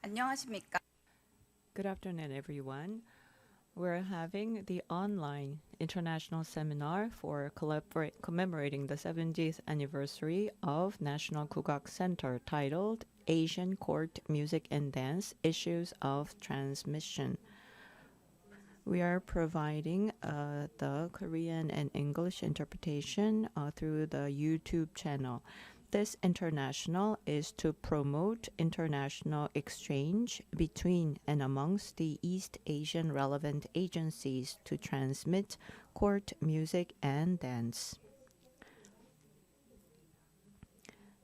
안녕하십니까? Good afternoon, everyone. We're having the online international seminar for commemorating the 70th anniversary of National Gugak Center titled Asian Court Music and Dance Issues of Transmission. We are providing the Korean and English interpretation through the YouTube channel. This international is to promote international exchange between and amongst the East Asian relevant agencies to transmit court music and dance.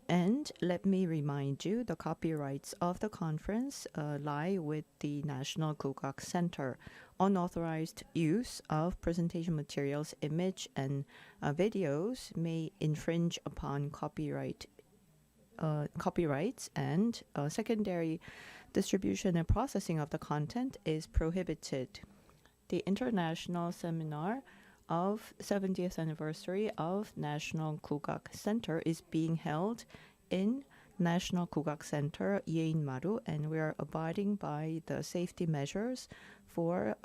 And let me remind you, the copyrights of the conference lie with the National Gugak Center. Unauthorized use of presentation materials, image, and videos may infringe upon copyrights, and secondary distribution and processing of the content is prohibited. The international seminar of 70th anniversary of National Gugak Center is being held in National Gugak Center, Yeonmaru, and we are abiding by the safety measures for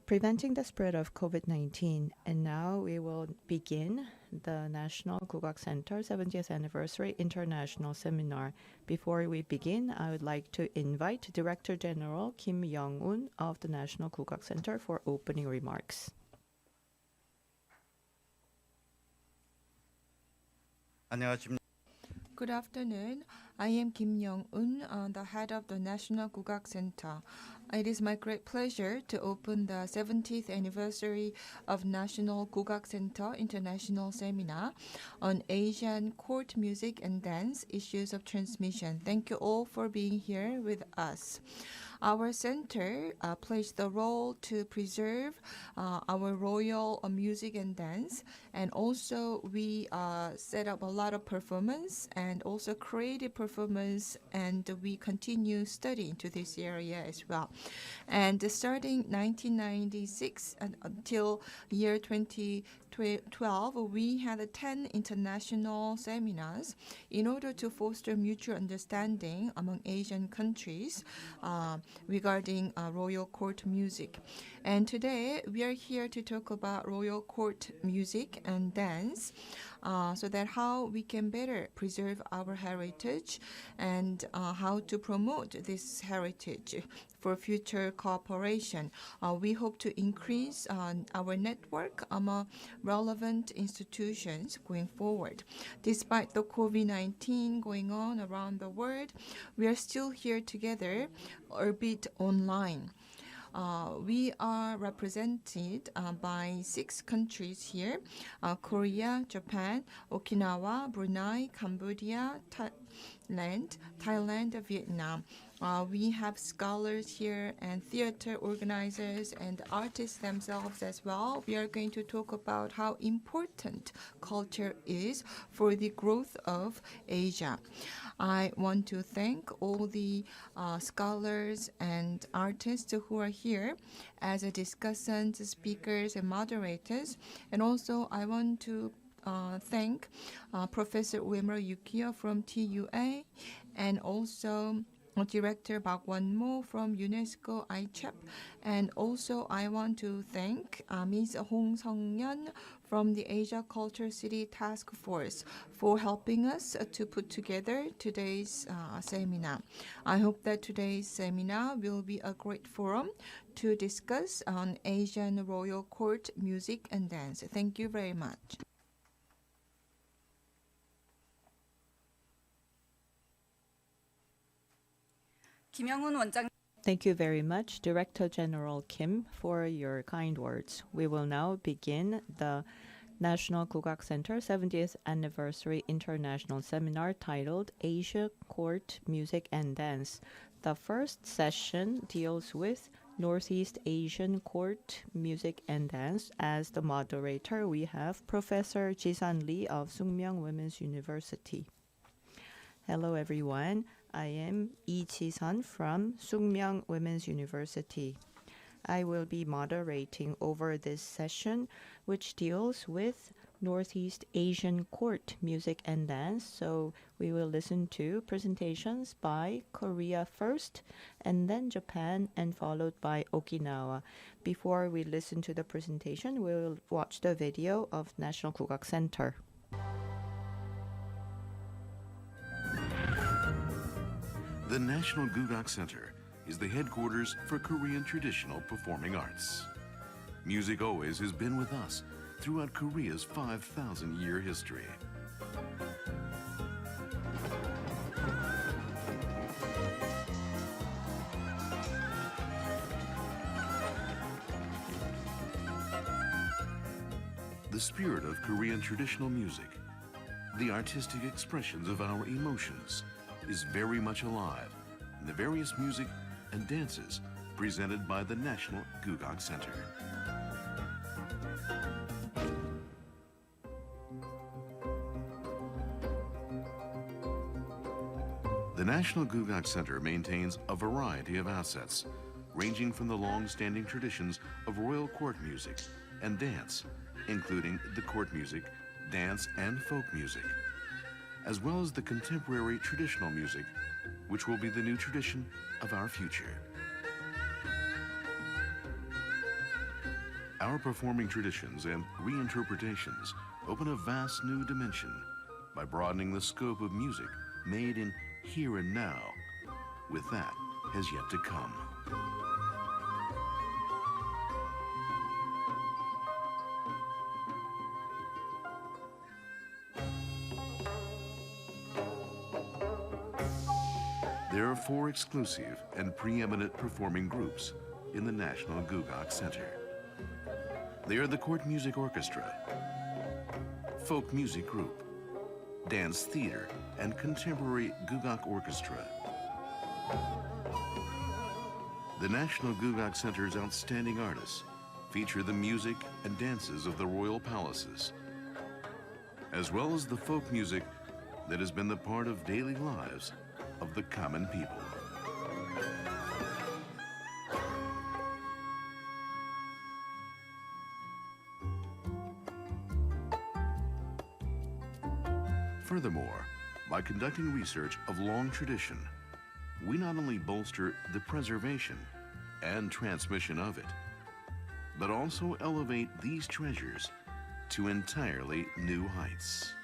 preventing the spread of COVID-19. And now we will begin the National Gugak Center 70th Anniversary International Seminar. Before we begin, I would like to invite Director General Kim Young-un of the National Gugak Center for opening remarks. Good afternoon. I am Kim Young-un, the head of the National Gugak Center. It is my great pleasure to open the 70th anniversary of National Gugak Center International Seminar on Asian Court Music and Dance Issues of Transmission. Thank you all for being here with us. Our center plays the role to preserve our royal music and dance, and also we set up a lot of performance and also creative performance, and we continue studying to this area as well. And starting 1996 and until year 2012, we had 10 international seminars in order to foster mutual understanding among Asian countries regarding royal court music. And today we are here to talk about royal court music and dance, so that how we can better preserve our heritage and how to promote this heritage for future cooperation. We hope to increase our network among relevant institutions going forward. Despite the COVID-19 going on around the world, we are still here together, albeit online. We are represented by 6 countries here: Korea, Japan, Okinawa, Brunei, Cambodia, Thailand, Vietnam. We have scholars here and theater organizers and artists themselves as well. We are going to talk about how important culture is for the growth of Asia. I want to thank all the scholars and artists who are here as a discussants, speakers, and moderators. And also I want to thank Professor Uemura Yukio from TUA, and also Director Park Won-mo from UNESCO ICHEP. And also I want to thank Ms. Hong Sung-yeon from the Asia Culture City Task Force for helping us to put together today's seminar. I hope that today's seminar will be a great forum to discuss on Asian royal court music and dance. Thank you very much. Thank you very much, Director General Kim, for your kind words. We will now begin the National Gugak Center 70th Anniversary International Seminar titled Asia Court Music and Dance. The first session deals with Northeast Asian Court Music and Dance. As the moderator, we have Professor Ji-san Lee of Sookmyung Women's University. Hello, everyone. I am Lee Ji-san from Sookmyung Women's University. I will be moderating over this session, which deals with Northeast Asian court music and dance. So we will listen to presentations by Korea first, and then Japan, and followed by Okinawa. Before we listen to the presentation, we will watch the video of National Gugak Center. The National Gugak Center is the headquarters for Korean traditional performing arts. Music always has been with us throughout Korea's 5,000-year history. The spirit of Korean traditional music, the artistic expressions of our emotions, is very much alive in the various music and dances presented by the National Gugak Center. The National Gugak Center maintains a variety of assets, ranging from the long-standing traditions of royal court music and dance, including the court music, dance, and folk music, as well as the contemporary traditional music, which will be the new tradition of our future. Our performing traditions and reinterpretations open a vast new dimension by broadening the scope of music made in here and now, with that has yet to come. There are 4 exclusive and preeminent performing groups in the National Gugak Center. They are the Court Music Orchestra, Folk Music Group, Dance Theater, and Contemporary Gugak Orchestra. The National Gugak Center's outstanding artists feature the music and dances of the royal palaces, as well as the folk music that has been the part of daily lives of the common people. Furthermore, by conducting research of long tradition, we not only bolster the preservation and transmission of it, but also elevate these treasures to entirely new heights.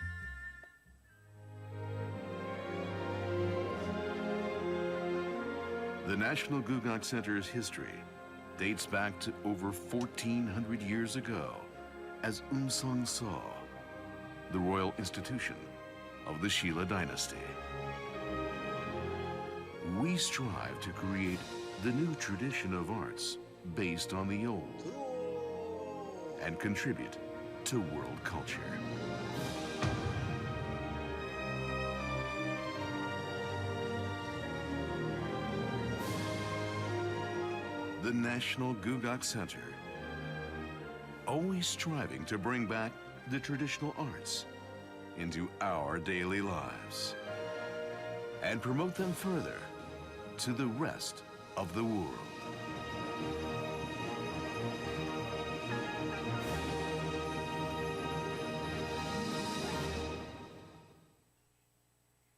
The National Gugak Center's history dates back to over 1,400 years ago as Umseong-so, the royal institution of the Shilla Dynasty. We strive to create the new tradition of arts based on the old and contribute to world culture. The National Gugak Center, always striving to bring back the traditional arts into our daily lives and promote them further to the rest of the world.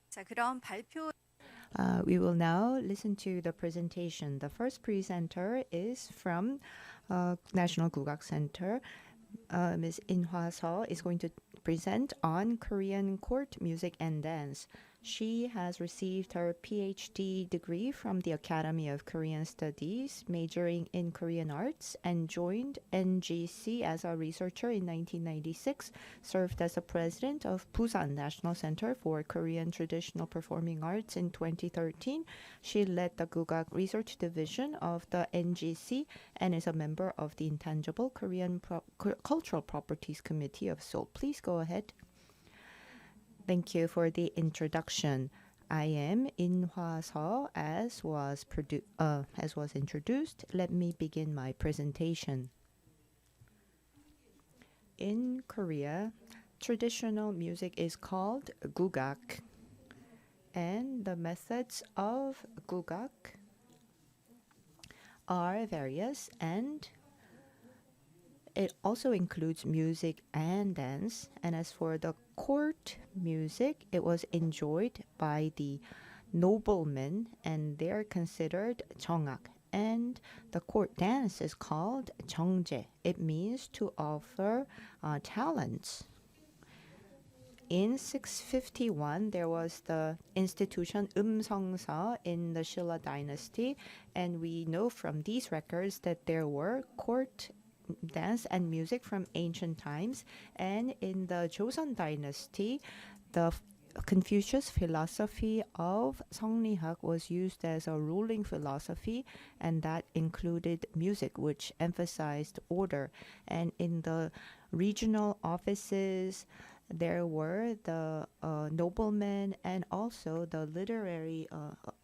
자, 그럼 발표 We will now listen to the presentation. The first presenter is from National Gugak Center. Ms. Inhwa Seo is going to present on Korean court music and dance. She has received her PhD degree from the Academy of Korean Studies, majoring in Korean arts, and joined NGC as a researcher in 1996, served as a president of Busan National Center for Korean Traditional Performing Arts in 2013. She led the Gugak Research Division of the NGC and is a member of the Intangible Korean Cultural Properties Committee of Seoul. Please go ahead. Thank you for the introduction. I am Inhwa Seo, as was introduced. Let me begin my presentation. In Korea, traditional music is called gugak, and the methods of gugak are various, and it also includes music and dance. And as for the court music, it was enjoyed by the noblemen, and they're considered 정악. And the court dance is called 정제. It means to offer talents. In 651, there was the institution Umseongsa in the Shilla dynasty, and we know from these records that there were court dance and music from ancient times. And in the Joseon dynasty, the Confucius philosophy of Seonglihak was used as a ruling philosophy, and that included music, which emphasized order. And in the regional offices, there were the noblemen and also the literary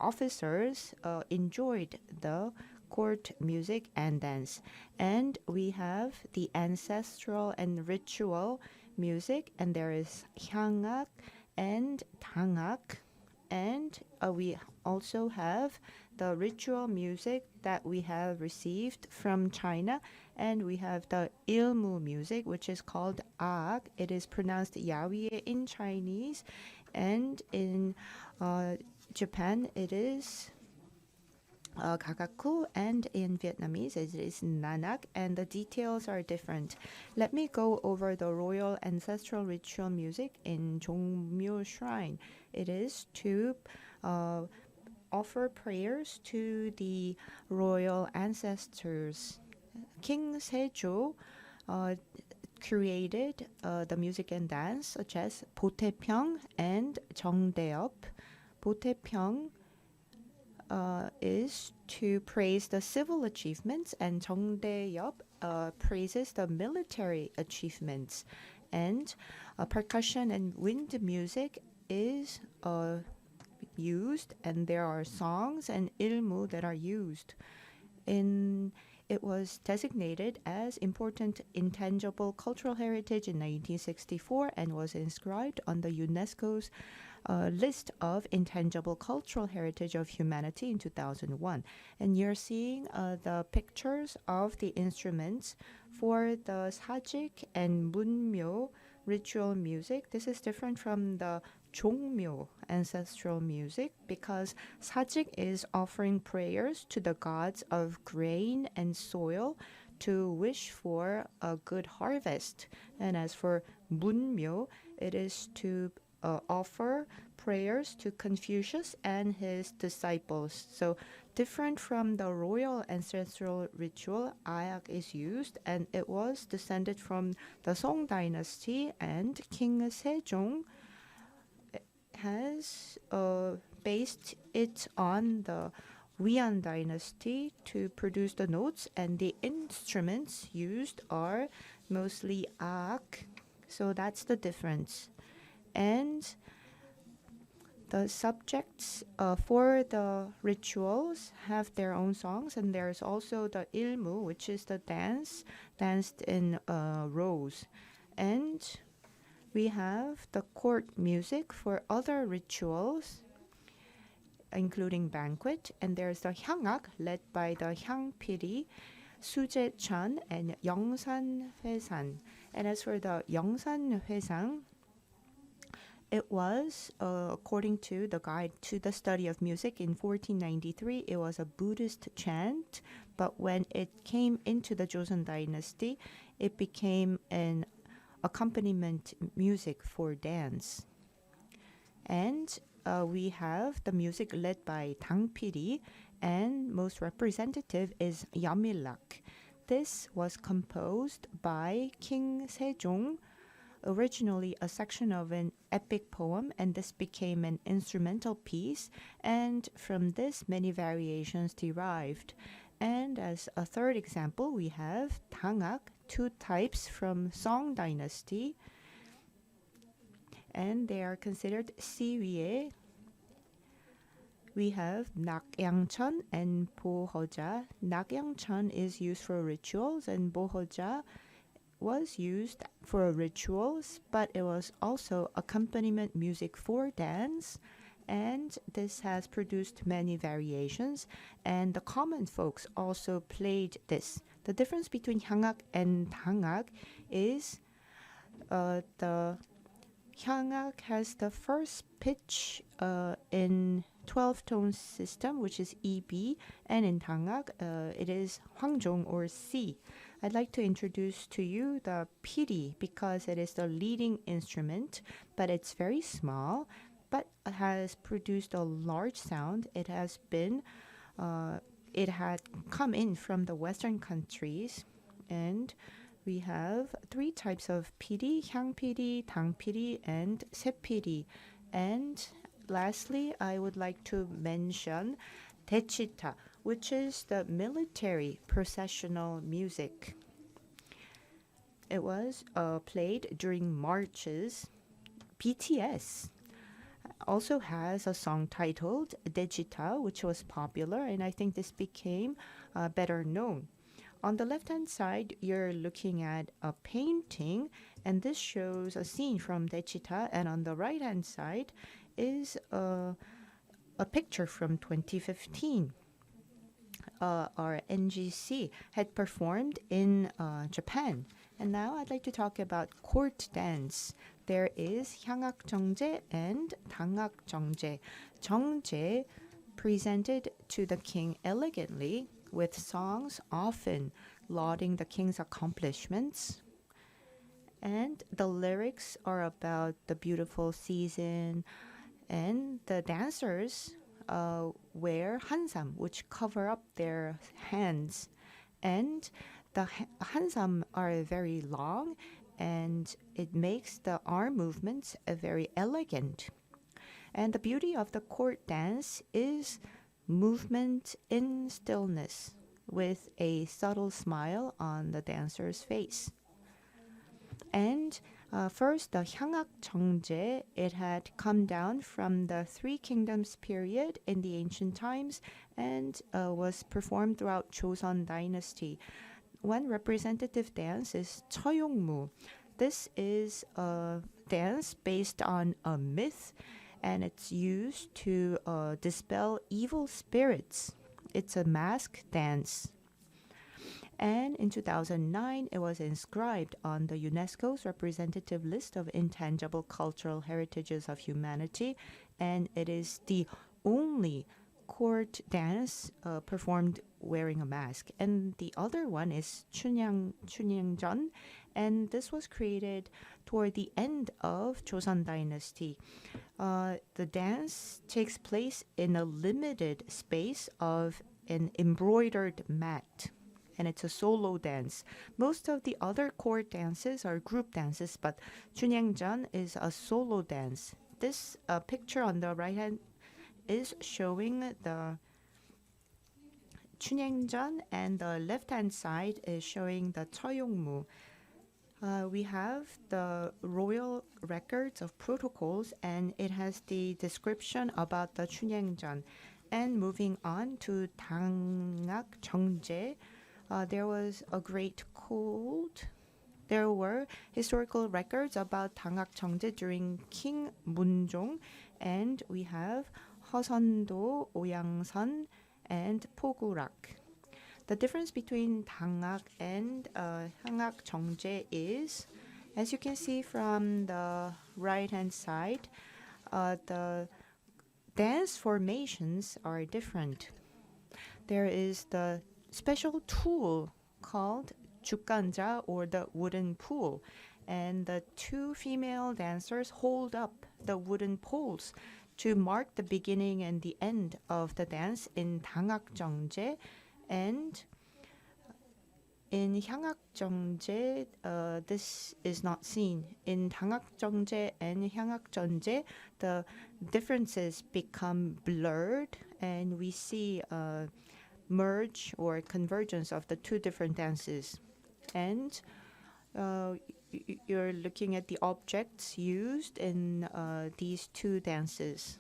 officers enjoyed the court music and dance. And we have the ancestral and ritual music, and there is hyangak and tangak. And we also have the ritual music that we have received from China, and we have the ilmu music, which is called aak. It is pronounced yawie in Chinese, and in Japan it is kakaku, and in Vietnamese it is nanak, and the details are different. Let me go over the royal ancestral ritual music in Jongmyo Shrine. It is to offer prayers to the royal ancestors. King Sejo created the music and dance such as 보태평 and 정대엽. 보태평 is to praise the civil achievements, and 정대엽 praises the military achievements. And percussion and wind music is used, and there are songs and ilmu that are used. It was designated as important intangible cultural heritage in 1964 and was inscribed on the UNESCO's list of intangible cultural heritage of humanity in 2001. And you're seeing the pictures of the instruments for the sajik and munmyo ritual music. This is different from the 종묘 ancestral music because sajik is offering prayers to the gods of grain and soil to wish for a good harvest. And as for munmyo, it is to offer prayers to Confucius and his disciples. So different from the royal ancestral ritual, ayak is used, and it was descended from the Song dynasty, and King Sejong has based it on the Wian dynasty to produce the notes, and the instruments used are mostly aak. So that's the difference. And the subjects for the rituals have their own songs, and there's also the ilmu, which is the dance danced in rows. And we have the court music for other rituals, including banquet, and there's the hyangak led by the hyangpiri, 수제천, and 영산회상. And as for the 영산회상, it was, according to the Guide to the Study of Music in 1493, it was a Buddhist chant, but when it came into the Joseon dynasty, it became an accompaniment music for dance. And we have the music led by Tangpiri, and most representative is Yamilak. This was composed by King Sejong, originally a section of an epic poem, and this became an instrumental piece, and from this many variations derived. And as a third example, we have Tangak, two types from Song dynasty, and they are considered siwiye. We have Nakyangcheon and Bohoja. Nakyangcheon is used for rituals, and Bohoja was used for rituals, but it was also accompaniment music for dance, and this has produced many variations, and the common folks also played this The difference between hyangak and thangak is the hyangak has the first pitch in 12-tone system, which is EB, and in thangak it is hwangjong or C. I'd like to introduce to you the piri because it is the leading instrument, but it's very small, but has produced a large sound. It has been it had come in from the Western countries, and we have 3 types of piri: hyang piri, thang piri, and sep piri. And lastly, I would like to mention daechita, which is the military processional music. It was played during marches. BTS also has a song titled Daechita, which was popular, and I think this became better known. On the left-hand side, you're looking at a painting, and this shows a scene from Daechita, and on the right-hand side is a picture from 2015. Our NGC had performed in Japan. And now I'd like to talk about court dance. There is hyangak 정제 and thangak 정제. 정제 presented to the king elegantly with songs often lauding the king's accomplishments. And the lyrics are about the beautiful season, and the dancers wear hansam, which cover up their hands. And the hansam are very long, and it makes the arm movements very elegant. And the beauty of the court dance is movement in stillness with a subtle smile on the dancer's face. And first, the hyangak 정제, it had come down from the Three Kingdoms period in the ancient times and was performed throughout Joseon Dynasty. One representative dance is Cheongmu. This is a dance based on a myth, and it's used to dispel evil spirits. It's a mask dance. And in 2009, it was inscribed on the UNESCO's representative list of intangible cultural heritages of humanity, and it is the only court dance performed wearing a mask. And the other one is Chunyeongjeon, and this was created toward the end of Joseon Dynasty. The dance takes place in a limited space of an embroidered mat, and it's a solo dance. Most of the other court dances are group dances, but Chunyeongjeon is a solo dance. This picture on the right hand is showing the Chunyeongjeon, and the left-hand side is showing the Cheongmu. We have the royal records of protocols, and it has the description about the Chunyeongjeon. And moving on to thangak 정제, there was a great cold. There were historical records about thangak 정제 during King Munjong, and we have 허선도, 오양선, and 포구락. The difference between thangak and hyangak 정제 is, as you can see from the right-hand side, the dance formations are different. There is the special tool called 죽간자, or the wooden pool, and the 2 female dancers hold up the wooden poles to mark the beginning and the end of the dance in thangak 정제. And in hyangak 정제, this is not seen. In thangak 정제 and hyangak 정제, the differences become blurred, and we see a merge or convergence of the 2 different dances. And you're looking at the objects used in these 2 dances.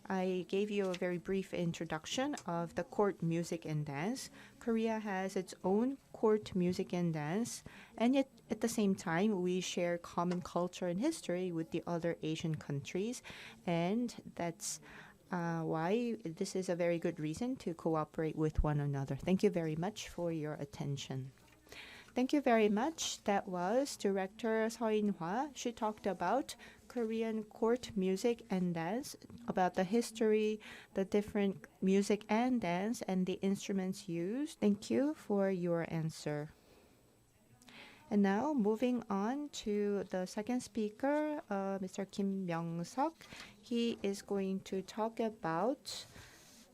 I gave you a very brief introduction of the court music and dance. Korea has its own court music and dance, and yet at the same time we share common culture and history with the other Asian countries, and that's why this is a very good reason to cooperate with one another. Thank you very much for your attention. Thank you very much. That was Director Seo In-hwa. She talked about Korean court music and dance, about the history, the different music and dance, and the instruments used. Thank you for your answer. And now moving on to the second speaker, Mr. Myeong Suk. He is going to talk about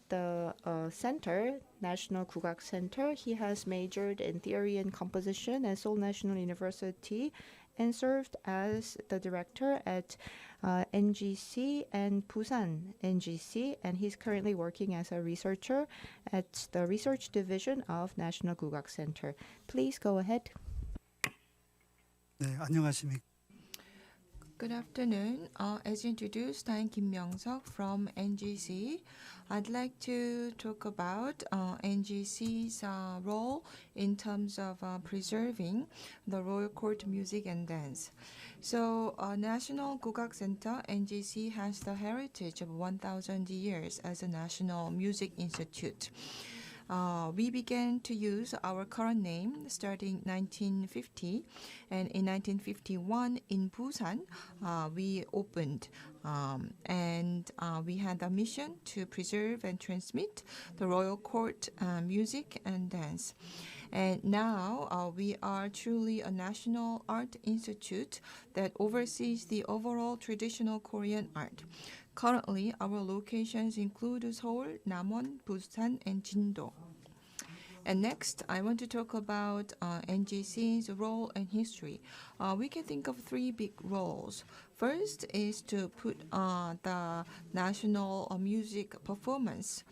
the center, National Gugak Center. He has majored in theory and composition at Seoul National University and served as the director at NGC and Busan NGC, and he's currently working as a researcher at the research division of National Gugak Center. Please go ahead. 네, 안녕하십니까. Good afternoon. As introduced, I'm Myeong Suk from NGC. I'd like to talk about NGC's role in terms of preserving the royal court music and dance. So, National Gugak Center, NGC, has the heritage of 1,000 years as a national music institute. We began to use our current name starting 1950, and in 1951 in Busan we opened, and we had a mission to preserve and transmit the royal court music and dance. And now we are truly a national art institute that oversees the overall traditional Korean art. Currently, our locations include Seoul, Namwon, Busan, and Jindo. And next, I want to talk about NGC's role and history. We can think of three big roles. First is to put the national music performance.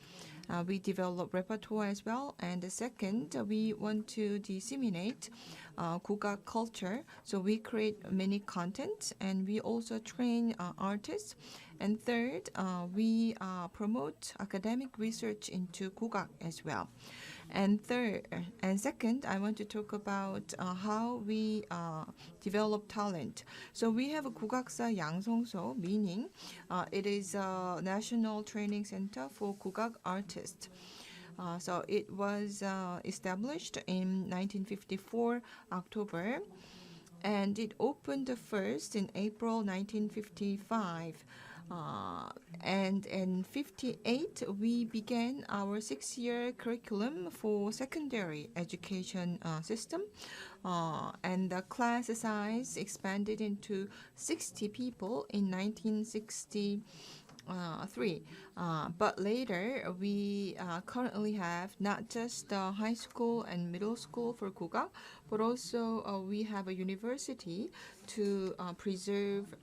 We develop repertoire as well. And the second, we want to disseminate Gugak culture. So we create many content, and we also train artists. And third, we promote academic research into Gugak as well. And second, I want to talk about how we develop talent. So we have a Gugaksa Yangsongso, meaning it is a national training center for Gugak artists. So it was established in 1954 October, and it opened first in April 1955. And in 58, we began our 6-year curriculum for secondary education system. And the class size expanded into 60 people in 1963. But later, we currently have not just high school and middle school for Gugak, but also we have a university to preserve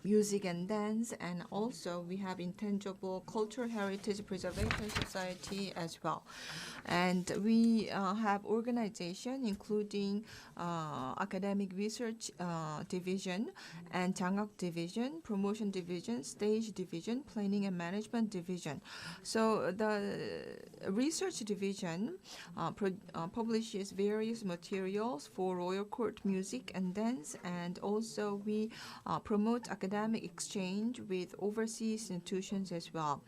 music and dance, and also we have intangible cultural heritage preservation society as well. And we have organization including academic research division and Jangak division, promotion division, stage division, planning and management division. So the research division publishes various materials for royal court music and dance, and also we promote academic exchange with overseas institutions as well.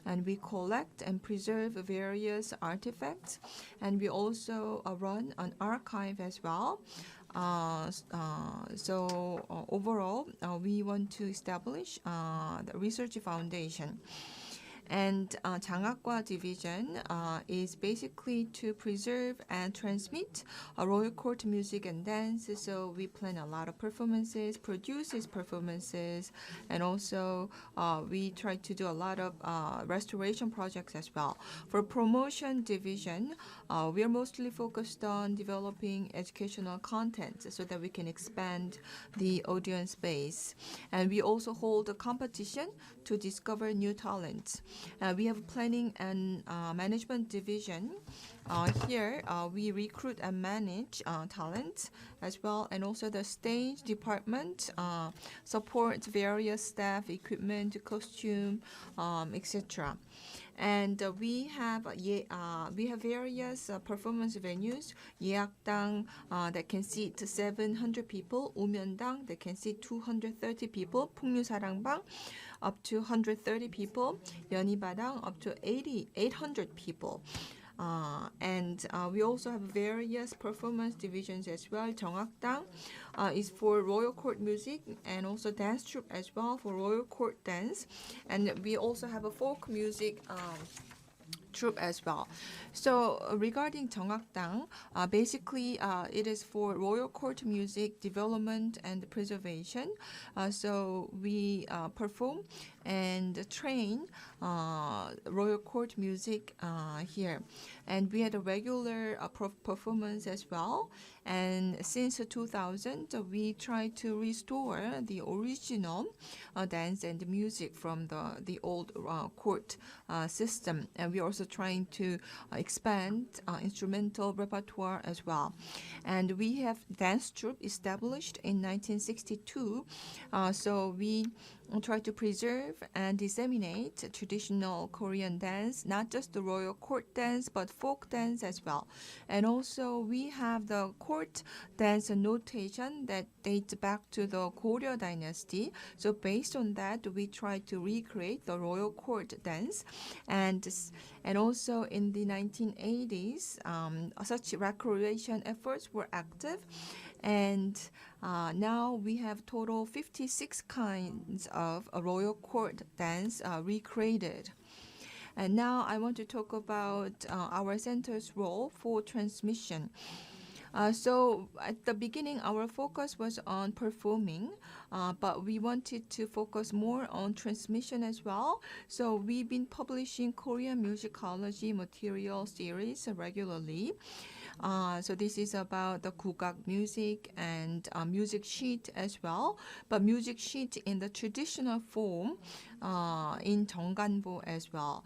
And we collect and preserve various artifacts, and we also run an archive as well. So overall, we want to establish the research foundation. And Jangakwa division is basically to preserve and transmit royal court music and dance. So we plan a lot of performances, produces performances, and also we try to do a lot of restoration projects as well. For promotion division, we are mostly focused on developing educational content so that we can expand the audience base. And we also hold a competition to discover new talents. We have planning and management division. Here, we recruit and manage talent as well, and also the stage department supports various staff, equipment, costume, etc. And we have various performance venues. 예약당 that can seat 700 people, 우면당 that can seat 230 people, 풍류사랑방 up to 130 people, 연희바당 up to 800 people. And we also have various performance divisions as well. 정악당 is for royal court music, and also dance troupe as well for royal court dance. And we also have a folk music troupe as well. So regarding 정악당, basically it is for royal court music development and preservation. So we perform and train royal court music here. And we had a regular performance as well. And since 2000, we try to restore the original dance and music from the old court system. And we're also trying to expand instrumental repertoire as well. And we have dance troupe established in 1962. So we try to preserve and disseminate traditional Korean dance, not just the royal court dance, but folk dance as well. And also we have the court dance notation that dates back to the Goryeo Dynasty. So based on that, we try to recreate the royal court dance. And also in the 1980s, such recreation efforts were active. And now we have total 56 kinds of royal court dance recreated. And now I want to talk about our center's role for transmission. So at the beginning, our focus was on performing, but we wanted to focus more on transmission as well. So we've been publishing Korean musicology material series regularly. So this is about the Gugak music and music sheet as well, but music sheet in the traditional form in 정간보 as well.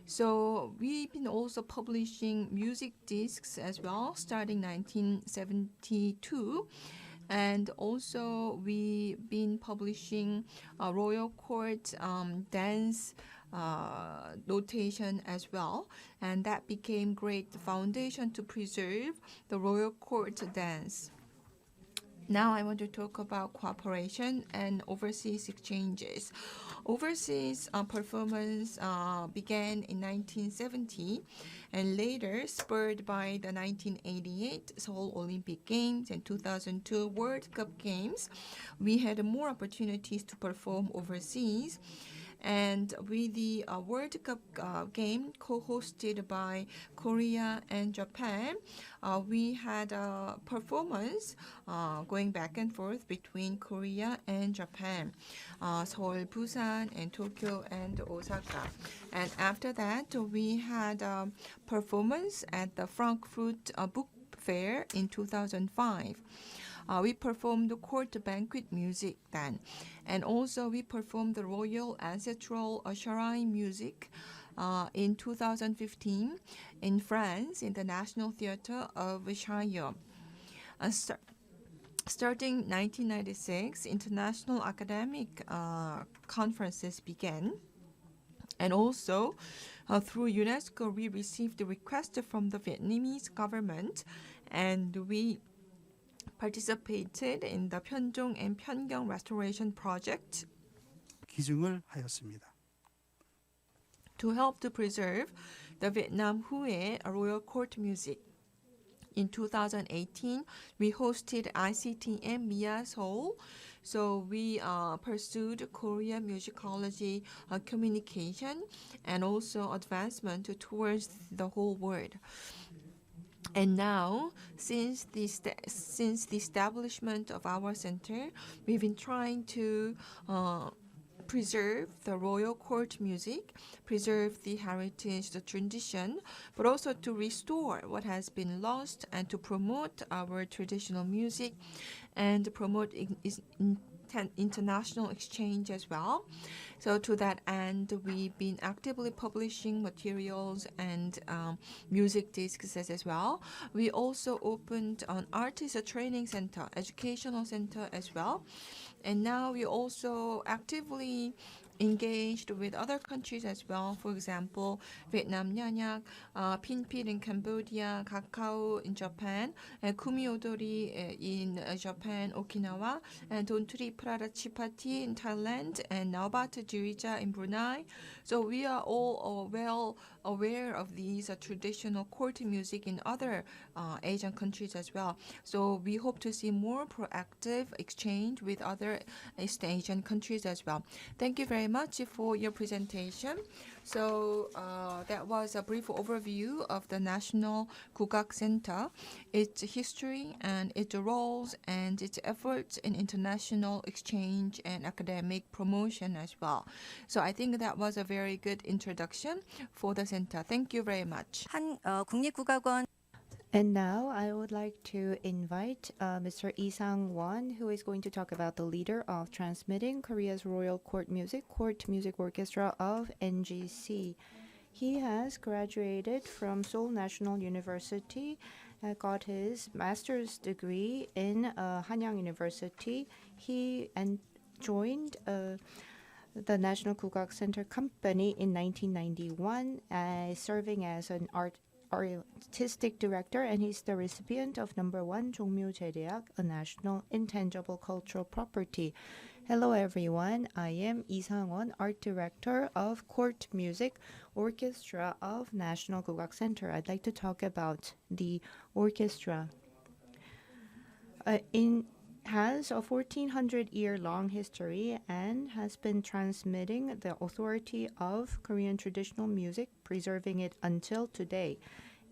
So we've been also publishing music discs as well, starting 1972. And also we've been publishing royal court dance notation as well, and that became great foundation to preserve the royal court dance. Now I want to talk about cooperation and overseas exchanges. Overseas performance began in 1970 and later spurred by the 1988 Seoul Olympic Games and 2002 World Cup Games. We had more opportunities to perform overseas. And with the World Cup game co-hosted by Korea and Japan, we had a performance going back and forth between Korea and Japan, Seoul, Busan, and Tokyo and Osaka. And after that, we had a performance at the Frankfurt Book Fair in 2005. We performed the court banquet music then. And also we performed the royal ancestral shrine music in 2015 in France in the National Theatre of Chaillot. Starting 1996, international academic conferences began. And also, through UNESCO, we received a request from the Vietnamese government, and we participated in the Pyeongjong and Pyeongyang restoration project 기증을 하였습니다. to help to preserve the Vietnam Hue royal court music. In 2018, we hosted ICTM Mia Seoul. So we pursued Korean musicology communication and also advancement towards the whole world. And now, since the establishment of our center, we've been trying to preserve the royal court music, preserve the heritage, the tradition, but also to restore what has been lost and to promote our traditional music and promote international exchange as well. So to that end, we've been actively publishing materials and music discs as well. We also opened an artist training center, educational center as well. And now we also actively engaged with other countries as well. For example, Vietnam Nyanyak, Pinpil in Cambodia, Kakao in Japan, and Kumi Odori in Japan, Okinawa, and Donturi Prada Chipati in Thailand, and Naubat Jirija in Brunei. So we are all well aware of these traditional court music in other Asian countries as well. So we hope to see more proactive exchange with other East Asian countries as well. Thank you very much for your presentation. So that was a brief overview of the National Gugak Center, its history and its roles and its efforts in international exchange and academic promotion as well. So I think that was a very good introduction for the center. Thank you very much. 국립국악원 And now I would like to invite Mr. Lee Sang-won, who is going to talk about the leader of transmitting Korea's Royal Court Music Orchestra of NGC. He has graduated from Seoul National University, got his master's degree in Hanyang University. He joined the National Gugak Center Company in 1991, serving as an artistic director, and he's the recipient of #1 종묘 제대학, a national intangible cultural property. Hello everyone, I am Lee Sang-won, art director of Court Music Orchestra of National Gugak Center. I'd like to talk about the orchestra. Has a 1400-year-long history and has been transmitting the authority of Korean traditional music, preserving it until today.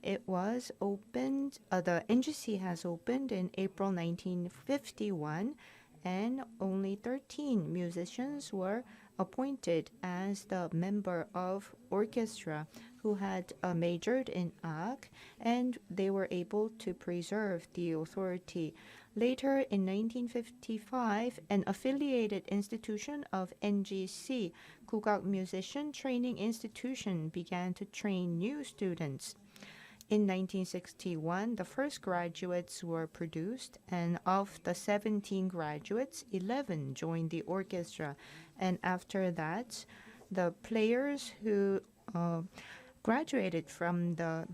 It was opened, the NGC has opened in April 1951, and only 13 musicians were appointed as the member of orchestra who had majored in art, and they were able to preserve the authority. Later, in 1955, an affiliated institution of NGC, Gugak Musician Training Institution, began to train new students. In 1961, the first graduates were produced, and of the 17 graduates, 11 joined the orchestra. And after that, the players who graduated from the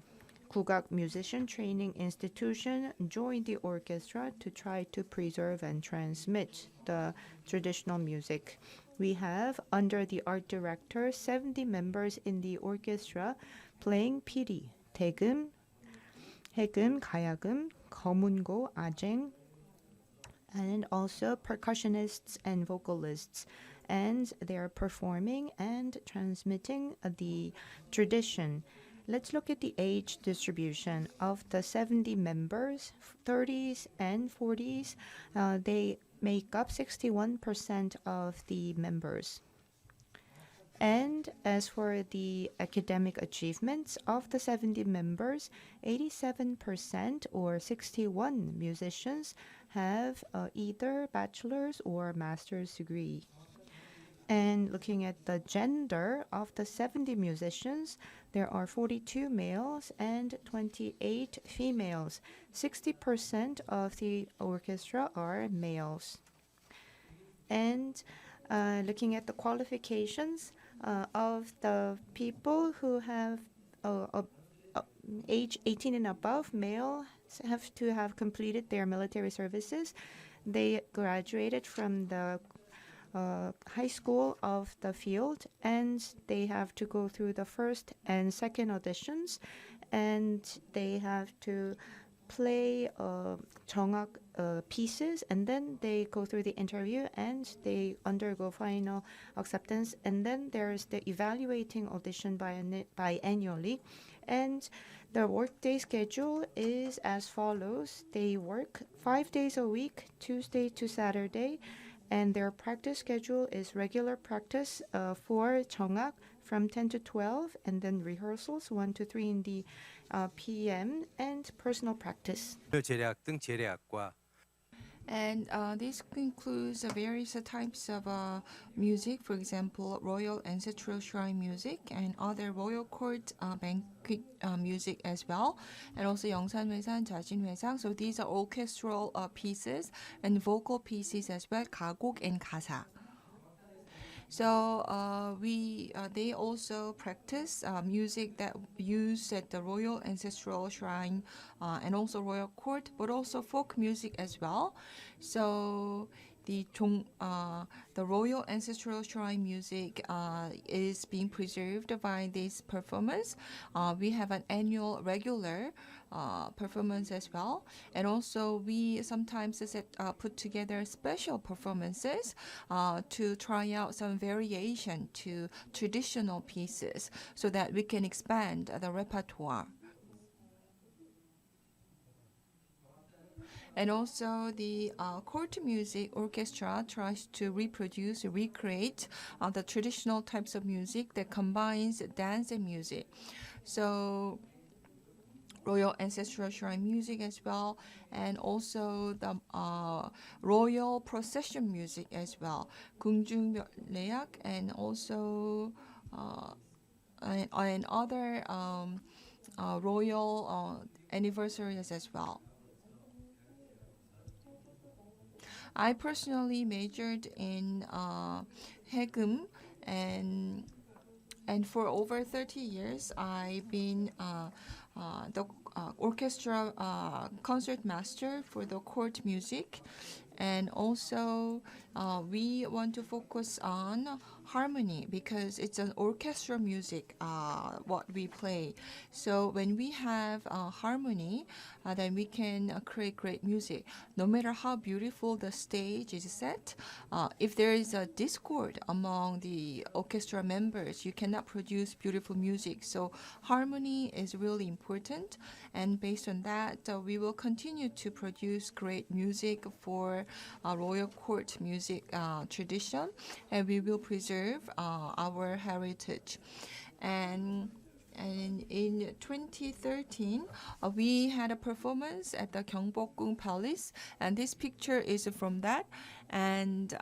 Gugak Musician Training Institution joined the orchestra to try to preserve and transmit the traditional music. We have, under the art director, 70 members in the orchestra playing piri, 대금, 해금, 가야금, 거문고, 아쟁, and also percussionists and vocalists. And they are performing and transmitting the tradition. Let's look at the age distribution of the 70 members, 30s and 40s. They make up 61% of the members. And as for the academic achievements of the 70 members, 87% or 61 musicians have either bachelor's or master's degree. And looking at the gender of the 70 musicians, there are 42 males and 28 females. 60% of the orchestra are males. And looking at the qualifications of the people who have age 18 and above, males have to have completed their military services. They graduated from the high school of the field, and they have to go through the first and second auditions, and they have to play 정악 pieces, and then they go through the interview and they undergo final acceptance, and then there's the evaluating audition biannually. And the workday schedule is as follows. They work 5 days a week, Tuesday to Saturday, and their practice schedule is regular practice for 정악 from 10 to 12, and then rehearsals 1 to 3 in the p.m. and personal practice. 제례학 등 제례학과 And this includes various types of music, for example, royal ancestral shrine music and other royal court banquet music as well, and also 영산회상, 자진회상. So these are orchestral pieces and vocal pieces as well, 가곡 and 가사. So they also practice music that used at the royal ancestral shrine and also royal court, but also folk music as well. So the royal ancestral shrine music is being preserved by this performance. We have an annual regular performance as well, and also we sometimes put together special performances to try out some variation to traditional pieces so that we can expand the repertoire. And also the court music orchestra tries to recreate the traditional types of music that combines dance and music. So royal ancestral shrine music as well, and also the royal procession music as well, 궁중레약, and also and other royal anniversaries as well. I personally majored in 해금, and for over 30 years I've been the orchestra concert master for the court music, and also we want to focus on harmony because it's an orchestra music what we play. So when we have harmony, then we can create great music. No matter how beautiful the stage is set, if there is a discord among the orchestra members, you cannot produce beautiful music. So harmony is really important, and based on that, we will continue to produce great music for royal court music tradition, and we will preserve our heritage. And in 2013, we had a performance at the Gyeongbokgung Palace, and this picture is from that. And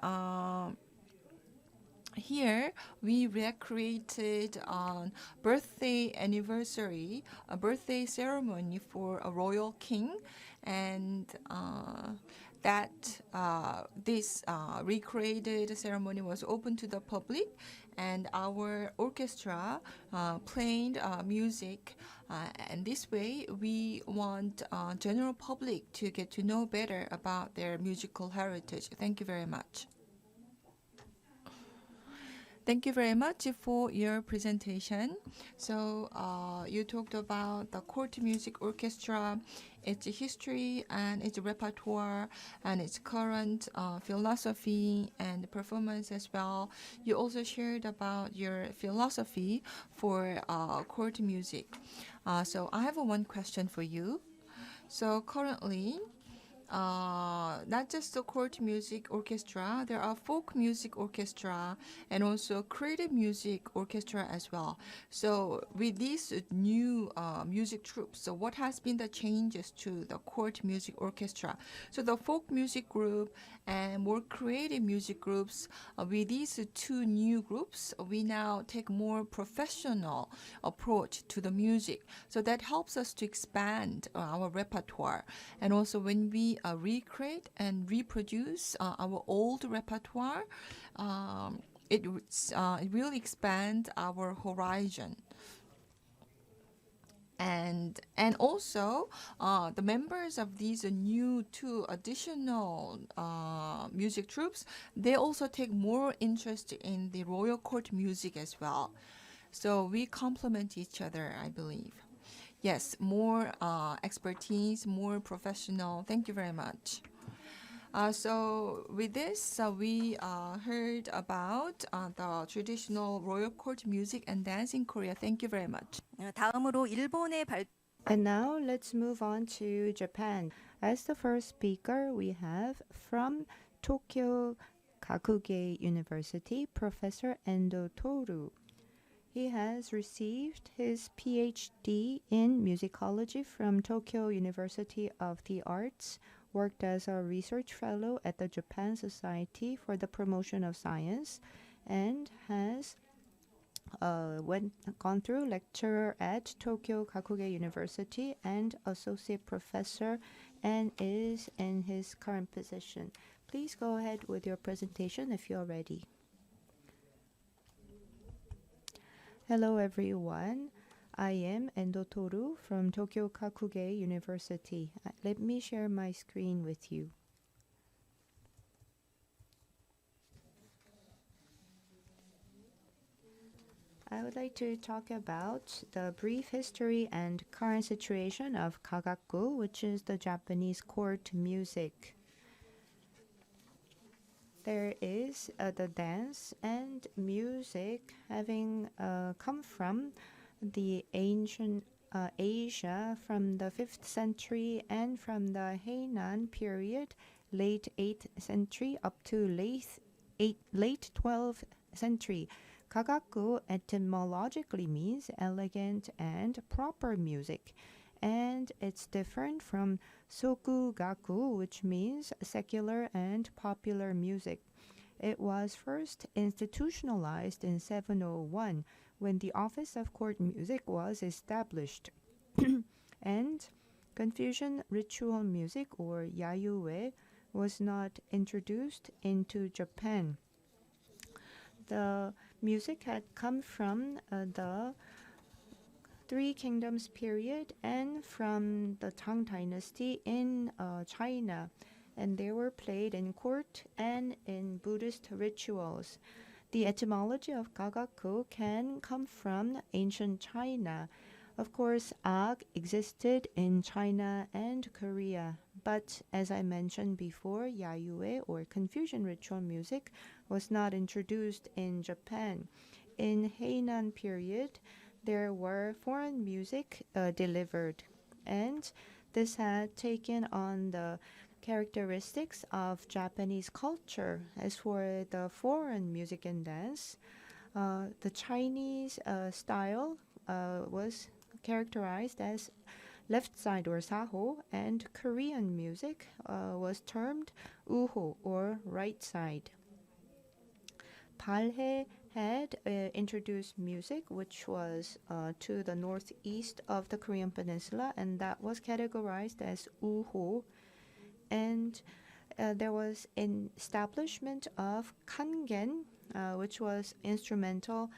here we recreated a birthday anniversary, a birthday ceremony for a royal king, and this recreated ceremony was open to the public, and our orchestra played music, and this way we want general public to get to know better about their musical heritage. Thank you very much. Thank you very much for your presentation. So you talked about the court music orchestra, its history and its repertoire and its current philosophy and performance as well. You also shared about your philosophy for court music. So I have one question for you. So currently, not just the court music orchestra, there are folk music orchestra and also creative music orchestra as well. So with these new music troops, so what has been the changes to the court music orchestra? So the folk music group and more creative music groups, with these two new groups, we now take more professional approach to the music. So that helps us to expand our repertoire. And also when we recreate and reproduce our old repertoire, it really expands our horizon. And also the members of these new two additional music troops, they also take more interest in the royal court music as well. So we complement each other, I believe. Yes, more expertise, more professional. Thank you very much. So with this, we heard about the traditional royal court music and dance in Korea. Thank you very much. 다음으로 일본의 And now let's move on to Japan. As the first speaker, we have from Tokyo Gakuge University, Professor ENDO Toru. He has received his PhD in musicology from Tokyo University of the Arts worked as a research fellow at the Japan Society for the Promotion of Science, and has gone through lecturer at Tokyo Gakuge University and associate professor, and is in his current position. Please go ahead with your presentation if you're ready. Hello everyone. I am ENDO Toru from Tokyo Gakuge University. Let me share my screen with you. I would like to talk about the brief history and current situation of Gagaku, which is the Japanese court music. There is the dance and music having come from the ancient Asia from the 5th century and from the Heian period, late 8th century up to late 12th century. Gagaku etymologically means elegant and proper music, and it's different from sokugaku, which means secular and popular music. It was first institutionalized in 701 when the Office of Court Music was established, and Confucian ritual music, or yayue, was not introduced into Japan. The music had come from the Three Kingdoms period and from the Tang Dynasty in China, and they were played in court and in Buddhist rituals. The etymology of Gagaku can come from ancient China. Of course, ag existed in China and Korea, but as I mentioned before, yayue, or Confucian ritual music, was not introduced in Japan. In Heian period, there were foreign music delivered, and this had taken on the characteristics of Japanese culture. As for the foreign music and dance, the Chinese style was characterized as left side or saho, and Korean music was termed uho or right side. Balhae had introduced music which was to the northeast of the Korean peninsula, and that was categorized as uho. And there was an establishment of kangen, which was instrumental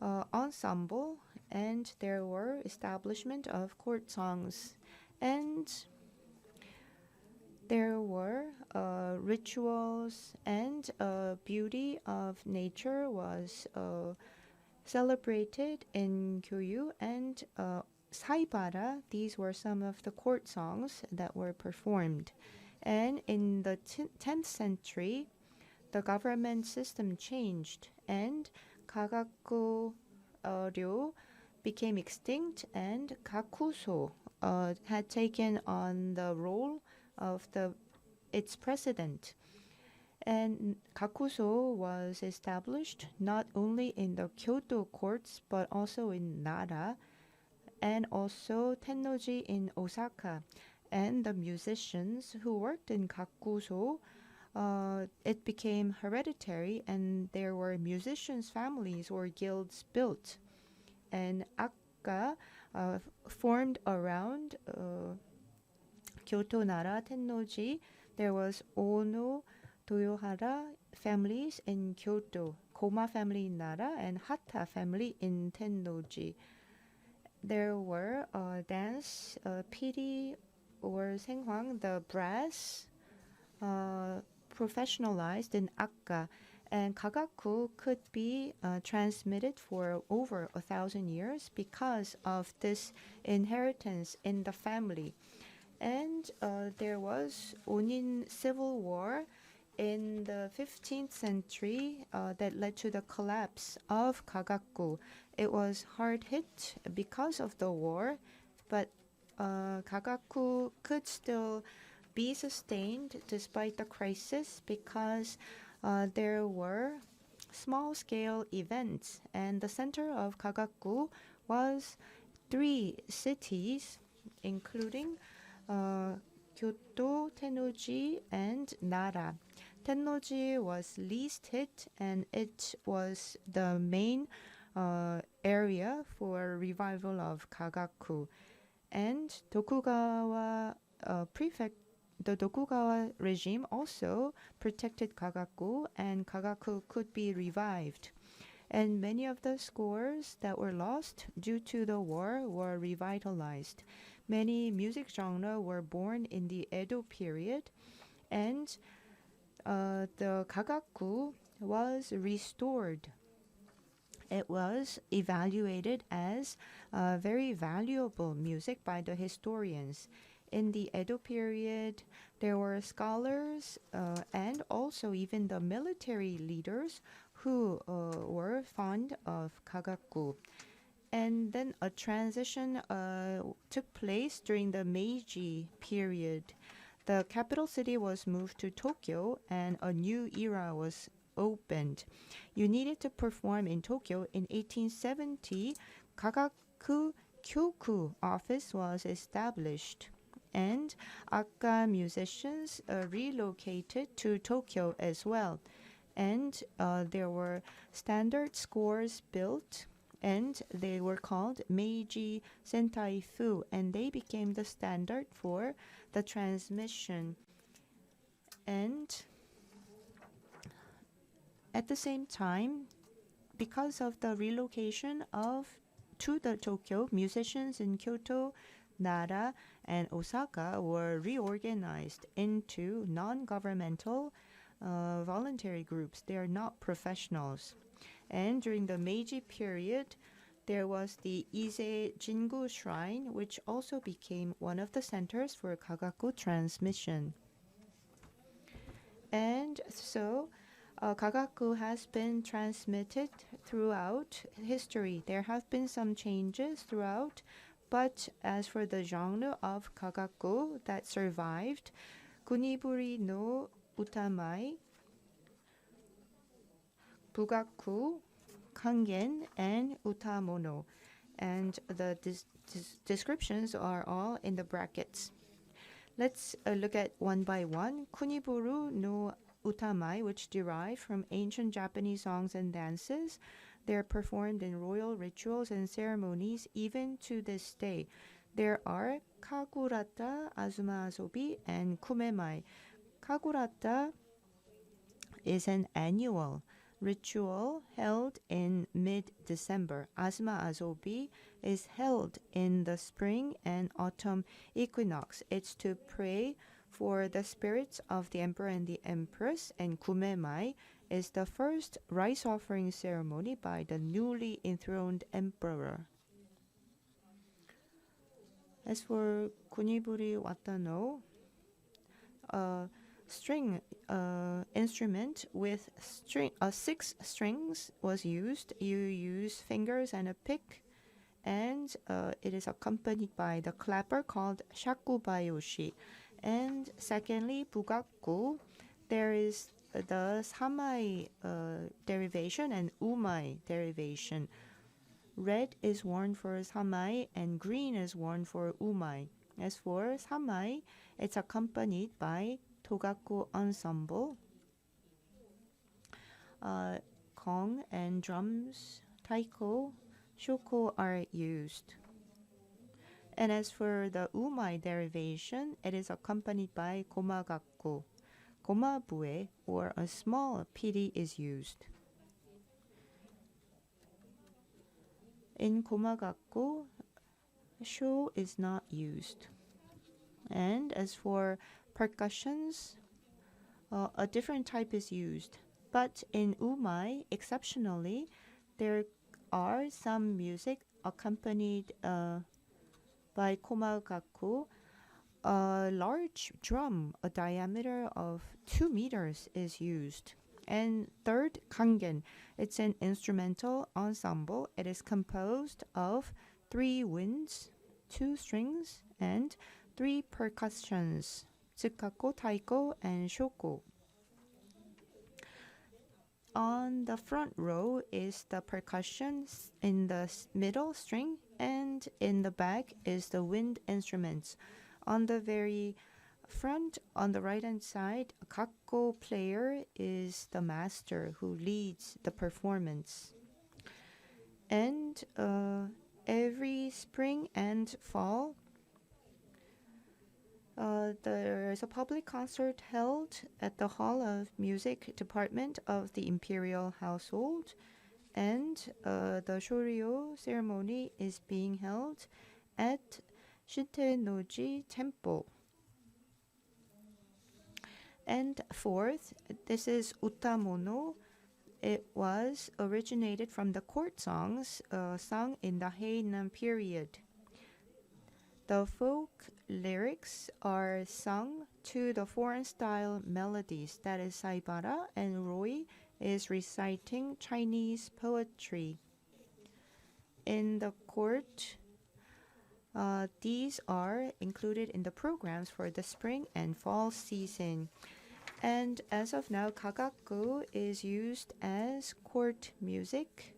ensemble, and there were establishment of court songs, and there were rituals, and beauty of nature was celebrated in Kyoryu and Saibara. These were some of the court songs that were performed. And in the 10th century, the government system changed, and Gagaku ryo became extinct, and Gakuso had taken on the role of its president. And Gakuso was established not only in the Kyoto courts but also in Nara, and also Tennoji in Osaka. And the musicians who worked in Gakuso, it became hereditary, and there were musicians' families or guilds built. And Akka formed around Kyoto, Nara, Tennoji. There was Ono, Toyohara families in Kyoto, Koma family in Nara, and Hata family in Tennoji. There were dance, piri or senghwang, the brass, professionalized in Akka, and Gagaku could be transmitted for over 1,000 years because of this inheritance in the family. And there was Onin Civil War in the 15th century that led to the collapse of Gagaku. It was hard hit because of the war, but Gagaku could still be sustained despite the crisis because there were small-scale events, and the center of Gagaku was 3 cities, including Kyoto, Tennoji, and Nara. Tennoji was least hit, and it was the main area for revival of Kagaku. And Tokugawa the Tokugawa regime also protected Kagaku, and Kagaku could be revived. And many of the scores that were lost due to the war were revitalized. Many music genres were born in the Edo period, and the Kagaku was restored. It was evaluated as very valuable music by the historians. In the Edo period, there were scholars and also even the military leaders who were fond of Kagaku. And then a transition took place during the Meiji period. The capital city was moved to Tokyo, and a new era was opened. You needed to perform in Tokyo. In 1870, Kagaku Kyoku office was established, and Akka musicians relocated to Tokyo as well. And there were standard scores built, and they were called Meiji Sentai Fu, and they became the standard for the transmission. And at the same time, because of the relocation to the Tokyo, musicians in Kyoto, Nara, and Osaka were reorganized into non-governmental voluntary groups. They are not professionals. And during the Meiji period, there was the Ise Jingu Shrine, which also became one of the centers for Kagaku transmission. And so Kagaku has been transmitted throughout history. There have been some changes throughout, but as for the genre of Kagaku that survived, Kuniburi no Utamai, Bugaku, Kangen, and Utamono. And the descriptions are all in the brackets. Let's look at one by one. Kuniburu no Utamai, which derive from ancient Japanese songs and dances. They're performed in royal rituals and ceremonies even to this day. There are Kagurata, Azuma Asobi, and Kumemai. Kagurata is an annual ritual held in mid-December. Azuma Asobi is held in the spring and autumn equinox. It's to pray for the spirits of the emperor and the empress, and Kumemai is the first rice offering ceremony by the newly enthroned emperor. As for Kuniburi Watano, a string instrument with 6 strings was used. You use fingers and a pick, and it is accompanied by the clapper called shakubayoshi. And secondly, bugaku, there is the samai derivation and umai derivation. Red is worn for samai and green is worn for umai. As for samai, it's accompanied by togaku ensemble. Gong and drums, taiko, shoko are used. And as for the umai derivation, it is accompanied by gomagaku. Gomabue, or a small piri, is used. In gomagaku, sho is not used. And as for percussions, a different type is used. But in umai, exceptionally, there are some music accompanied by komagaku. A large drum, a diameter of 2 meters, is used. And third, kangen. It's an instrumental ensemble. It is composed of 3 winds, 2 strings, and 3 percussions, tsukako, taiko, and shoko. On the front row is the percussion, in the middle string, and in the back is the wind instruments. On the very front on the right-hand side, a gakko player is the master who leads the performance. And every spring and fall, there's a public concert held at the Hall of Music Department of the Imperial Household, and the Shoryo ceremony is being held at Shintenoji Temple. And fourth, this is Utamono. It was originated from the court songs sung in the Haenan period. The folk lyrics are sung to the foreign-style melodies, that is Saibara, and Roy is reciting Chinese poetry. In the court, these are included in the programs for the spring and fall season. And as of now, kagaku is used as court music.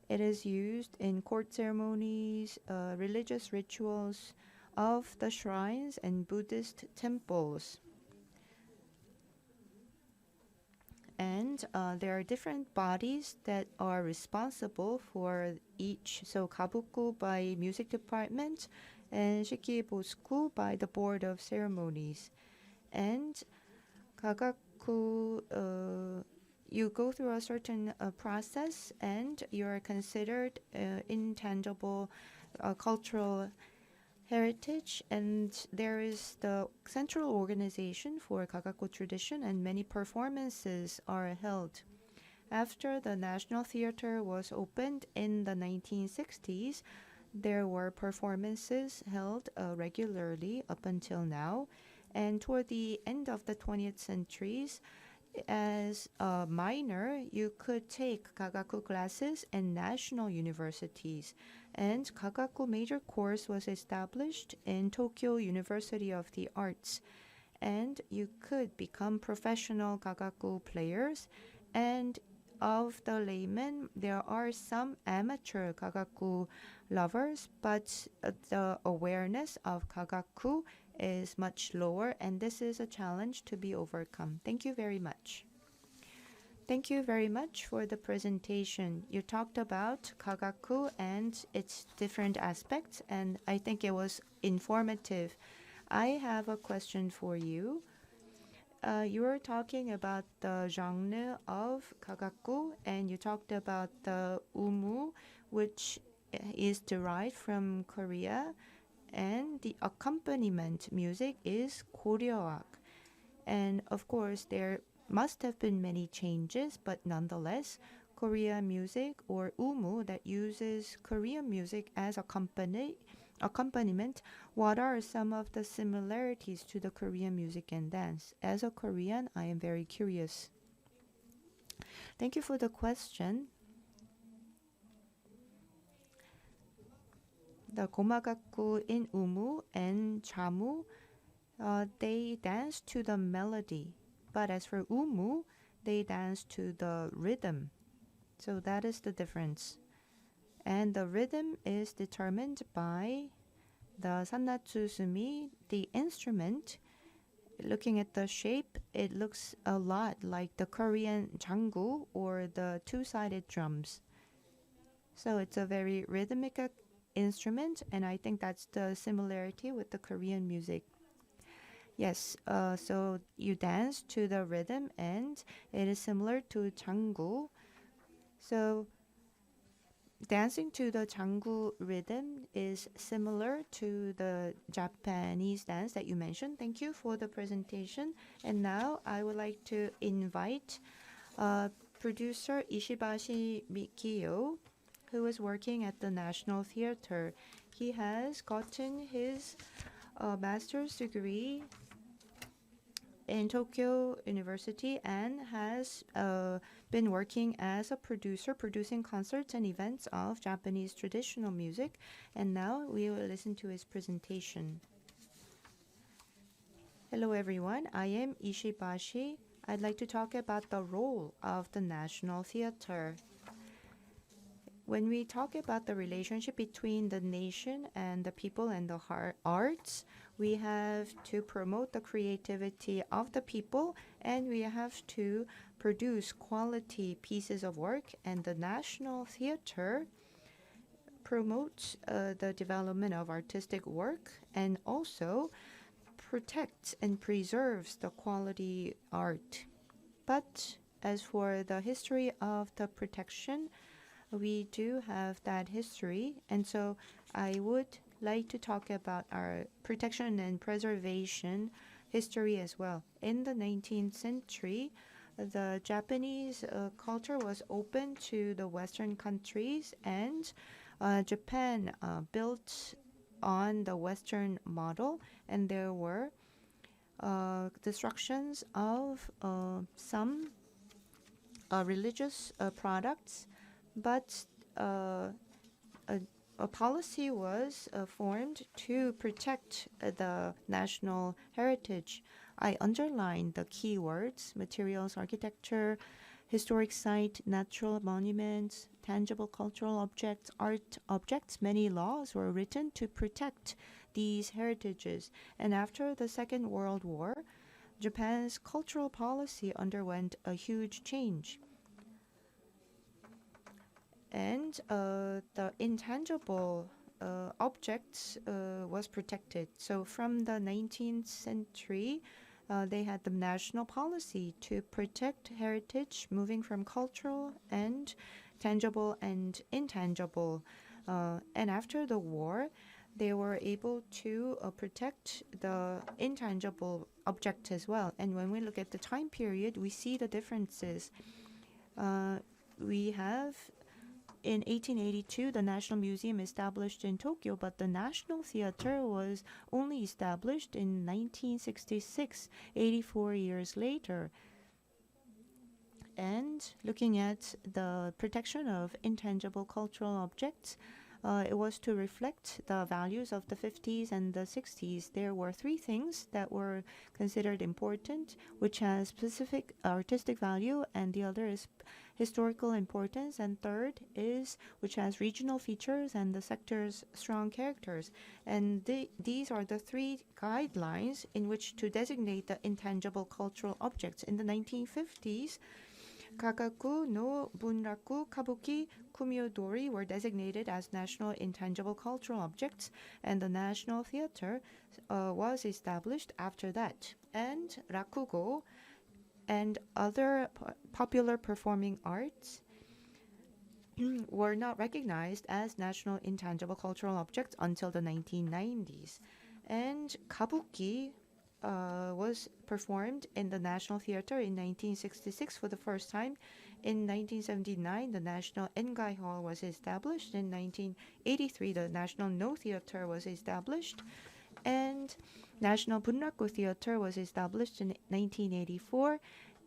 It is used in court ceremonies, religious rituals of the shrines and Buddhist temples. And there are different bodies that are responsible for each. So kabuku by music department and shikibosku by the board of ceremonies. And kagaku, you go through a certain process and you're considered intangible cultural heritage, and there is the central organization for kagaku tradition, and many performances are held. After the National Theater was opened in the 1960s, there were performances held regularly up until now. And toward the end of the 20th centuries, as a minor, you could take kagaku classes in national universities. And kagaku major course was established in Tokyo University of the Arts. And you could become professional kagaku players. And of the laymen, there are some amateur kagaku lovers, but the awareness of kagaku is much lower, and this is a challenge to be overcome. Thank you very much. Thank you very much for the presentation. You talked about kagaku and its different aspects, and I think it was informative. I have a question for you. You were talking about the genre of kagaku, and you talked about the umu, which is derived from Korea, and the accompaniment music is Koreoak. And of course, there must have been many changes, but nonetheless, Korean music or umu that uses Korean music as accompaniment, what are some of the similarities to the Korean music and dance? As a Korean, I am very curious. Thank you for the question. The gomagaku in umu and chamu, they dance to the melody. But as for umu, they dance to the rhythm. So that is the difference. And the rhythm is determined by the sannatsusumi, the instrument. Looking at the shape, it looks a lot like the Korean jangu or the two-sided drums. So it's a very rhythmic instrument, and I think that's the similarity with the Korean music. Yes, so you dance to the rhythm, and it is similar to jangu. So dancing to the jangu rhythm is similar to the Japanese dance that you mentioned. Thank you for the presentation. And now I would like to invite producer ISHIBASHI Mikio, who is working at the National Theater. He has gotten his master's degree in Tokyo University and has been working as a producer, producing concerts and events of Japanese traditional music. And now we will listen to his presentation. Hello everyone, I am Ishibashi. I'd like to talk about the role of the National Theater. When we talk about the relationship between the nation and the people and the arts, We have to promote the creativity of the people, and we have to produce quality pieces of work. And the National Theater promotes the development of artistic work and also protects and preserves the quality art. But as for the history of the protection, we do have that history, and so I would like to talk about our protection and preservation history as well. In the 19th century, the Japanese culture was open to the Western countries, and Japan built on the Western model, and there were destructions of some religious products, but a policy was formed to protect the national heritage. I underlined the key words: materials, architecture, historic site, natural monuments, tangible cultural objects, art objects. Many laws were written to protect these heritages. And after the Second World War, Japan's cultural policy underwent a huge change. And the intangible objects was protected. So from the 19th century, they had the national policy to protect heritage, moving from cultural and tangible and intangible. And after the war, they were able to protect the intangible object as well. And when we look at the time period, we see the differences. We have in 1882, the National Museum established in Tokyo, but the National Theater was only established in 1966, 84 years later. And looking at the protection of intangible cultural objects, it was to reflect the values of the 50s and the 60s. There were three things that were considered important, which has specific artistic value, and the other is historical importance, and third is which has regional features and the sector's strong characters. And these are the three guidelines in which to designate the intangible cultural objects. In the 1950s, Kagaku no Bunraku, Kabuki, Kumiodori were designated as national intangible cultural objects, and the National Theater was established after that. And Rakugo and other popular performing arts were not recognized as national intangible cultural objects until the 1990s. And Kabuki was performed in the National Theater in 1966 for the first time. In 1979, the National Engai Hall was established. In 1983, the National No Theater was established. And National Bunraku Theater was established in 1984.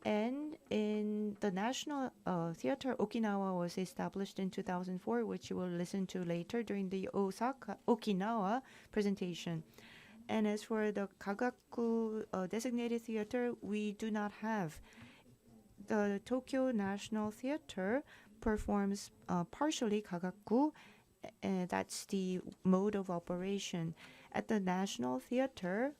And in the National Theater, Okinawa was established in 2004, which you will listen to later during the Okinawa presentation. And as for the Kagaku designated theater, we do not have. The Tokyo National Theater performs partially Kagaku. That's the mode of operation. At the National Theater,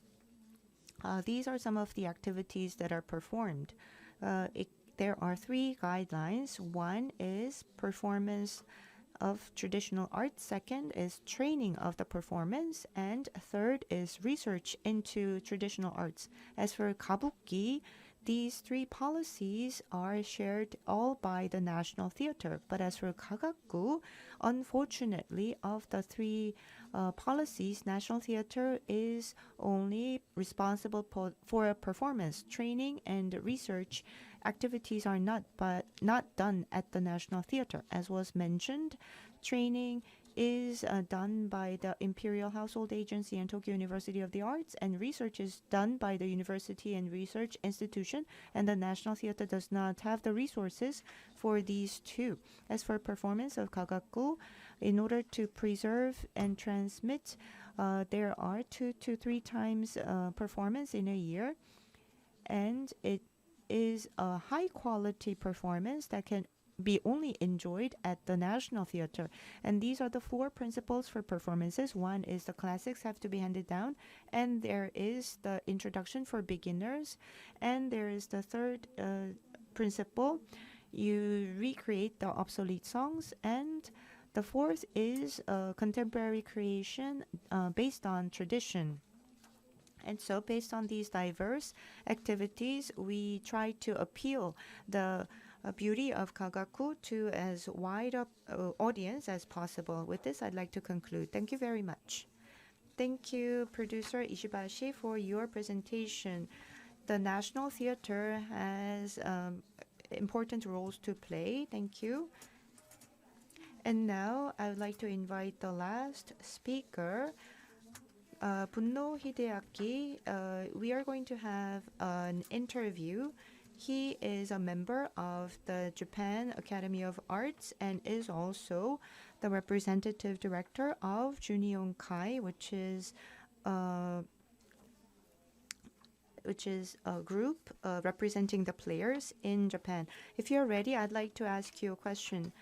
these are some of the activities that are performed. There are three guidelines. One is performance of traditional art. Second is training of the performance. And third is research into traditional arts. As for Kabuki, these three policies are shared all by the National Theater. But as for Kagaku, unfortunately, of the three policies, National Theater is only responsible for a performance. Training and research activities are not done at the National Theater. As was mentioned, training is done by the Imperial Household Agency and Tokyo University of the Arts, and research is done by the University and Research Institution, and the National Theater does not have the resources for these two. As for performance of Kagaku, in order to preserve and transmit, there are 2 to 3 times performance in a year, and it is a high quality performance that can be only enjoyed at the National Theater. And these are the 4 principles for performances. One is the classics have to be handed down, and there is the introduction for beginners, and there is the third principle, you recreate the obsolete songs, and the fourth is contemporary creation based on tradition. And so based on these diverse activities, we try to appeal the beauty of Kagaku to as wide a audience as possible. With this, I'd like to conclude. Thank you very much. Thank you, producer Ishibashi, for your presentation. The National Theater has important roles to play. Thank you. And now I would like to invite the last speaker, BUNNO Hideak. We are going to have an interview. He is a member of the Japan Academy of Arts and is also the representative director of Junion Kai, which is a group representing the players in Japan. If you're ready, I'd like to ask you a question.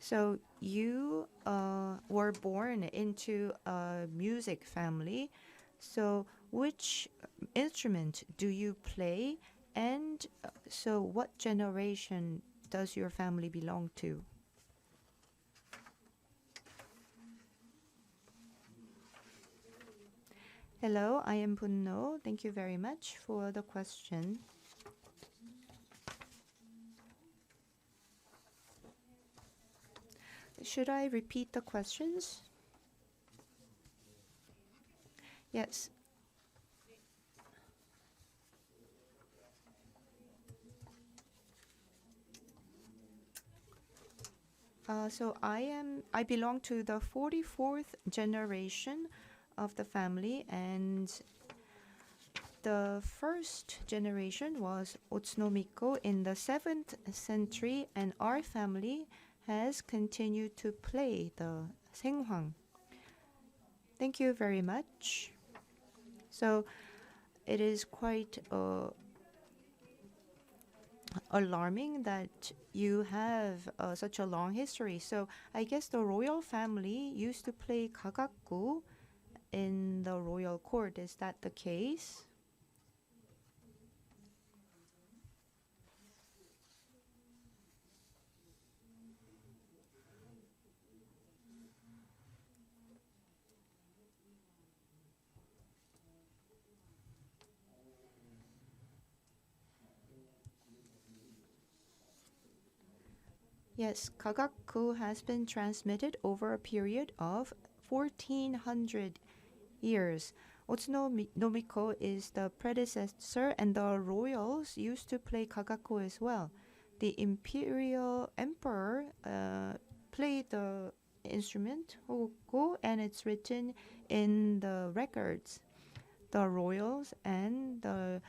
So you were born into a music family. So which instrument do you play? And so what generation does your family belong to? Hello, I am BUNNO. Thank you very much for the question. Should I repeat the questions? Yes. So I belong to the 44th generation of the family, and the first generation was Otsunomiko in the 7th century, and our family has continued to play the Hoang. Thank you very much. So it is quite alarming that you have such a long history. So I guess the royal family used to play Kagaku in the royal court. Is that the case? Yes, Kagaku has been transmitted over a period of 1400 years. Otsunomiko is the predecessor, and the royals used to play Kagaku as well. The imperial emperor played the instrument Hogo, and it's written in the records. The royals and the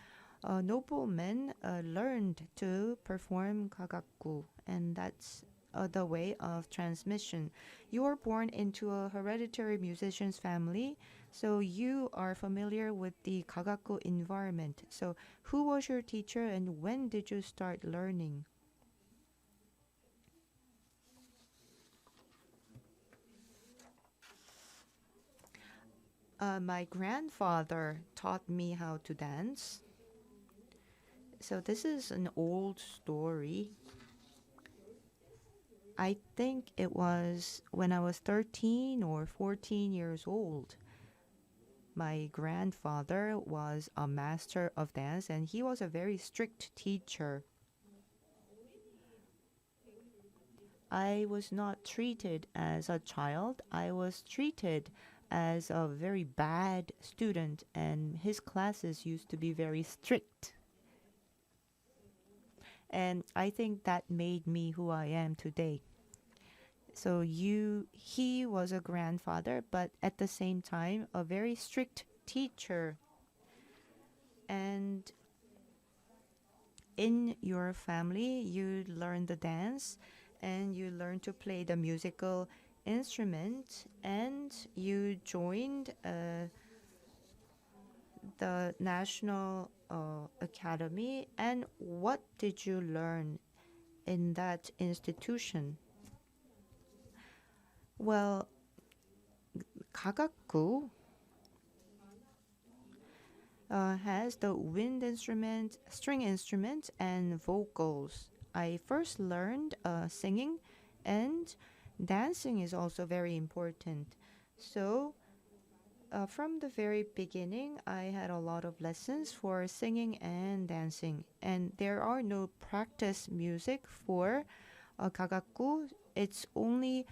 noblemen learned to perform Kagaku, and that's the way of transmission. You were born into a hereditary musician's family, so you are familiar with the Kagaku environment. So who was your teacher and when did you start learning? My grandfather taught me how to dance. So this is an old story. I think it was when I was 13 or 14 years old. My grandfather was a master of dance, and he was a very strict teacher. I was not treated as a child. I was treated as a very bad student, and his classes used to be very strict. And I think that made me who I am today. So he was a grandfather, but at the same time, a very strict teacher. And in your family, you learn the dance, and you learn to play the musical instrument, and you joined the National Academy. And what did you learn in that institution? Well, Gagaku has the wind instrument, string instrument, and vocals. I first learned singing, and dancing is also very important. So from the very beginning, I had a lot of lessons for singing and dancing. And there are no practice music for Gagaku. It's only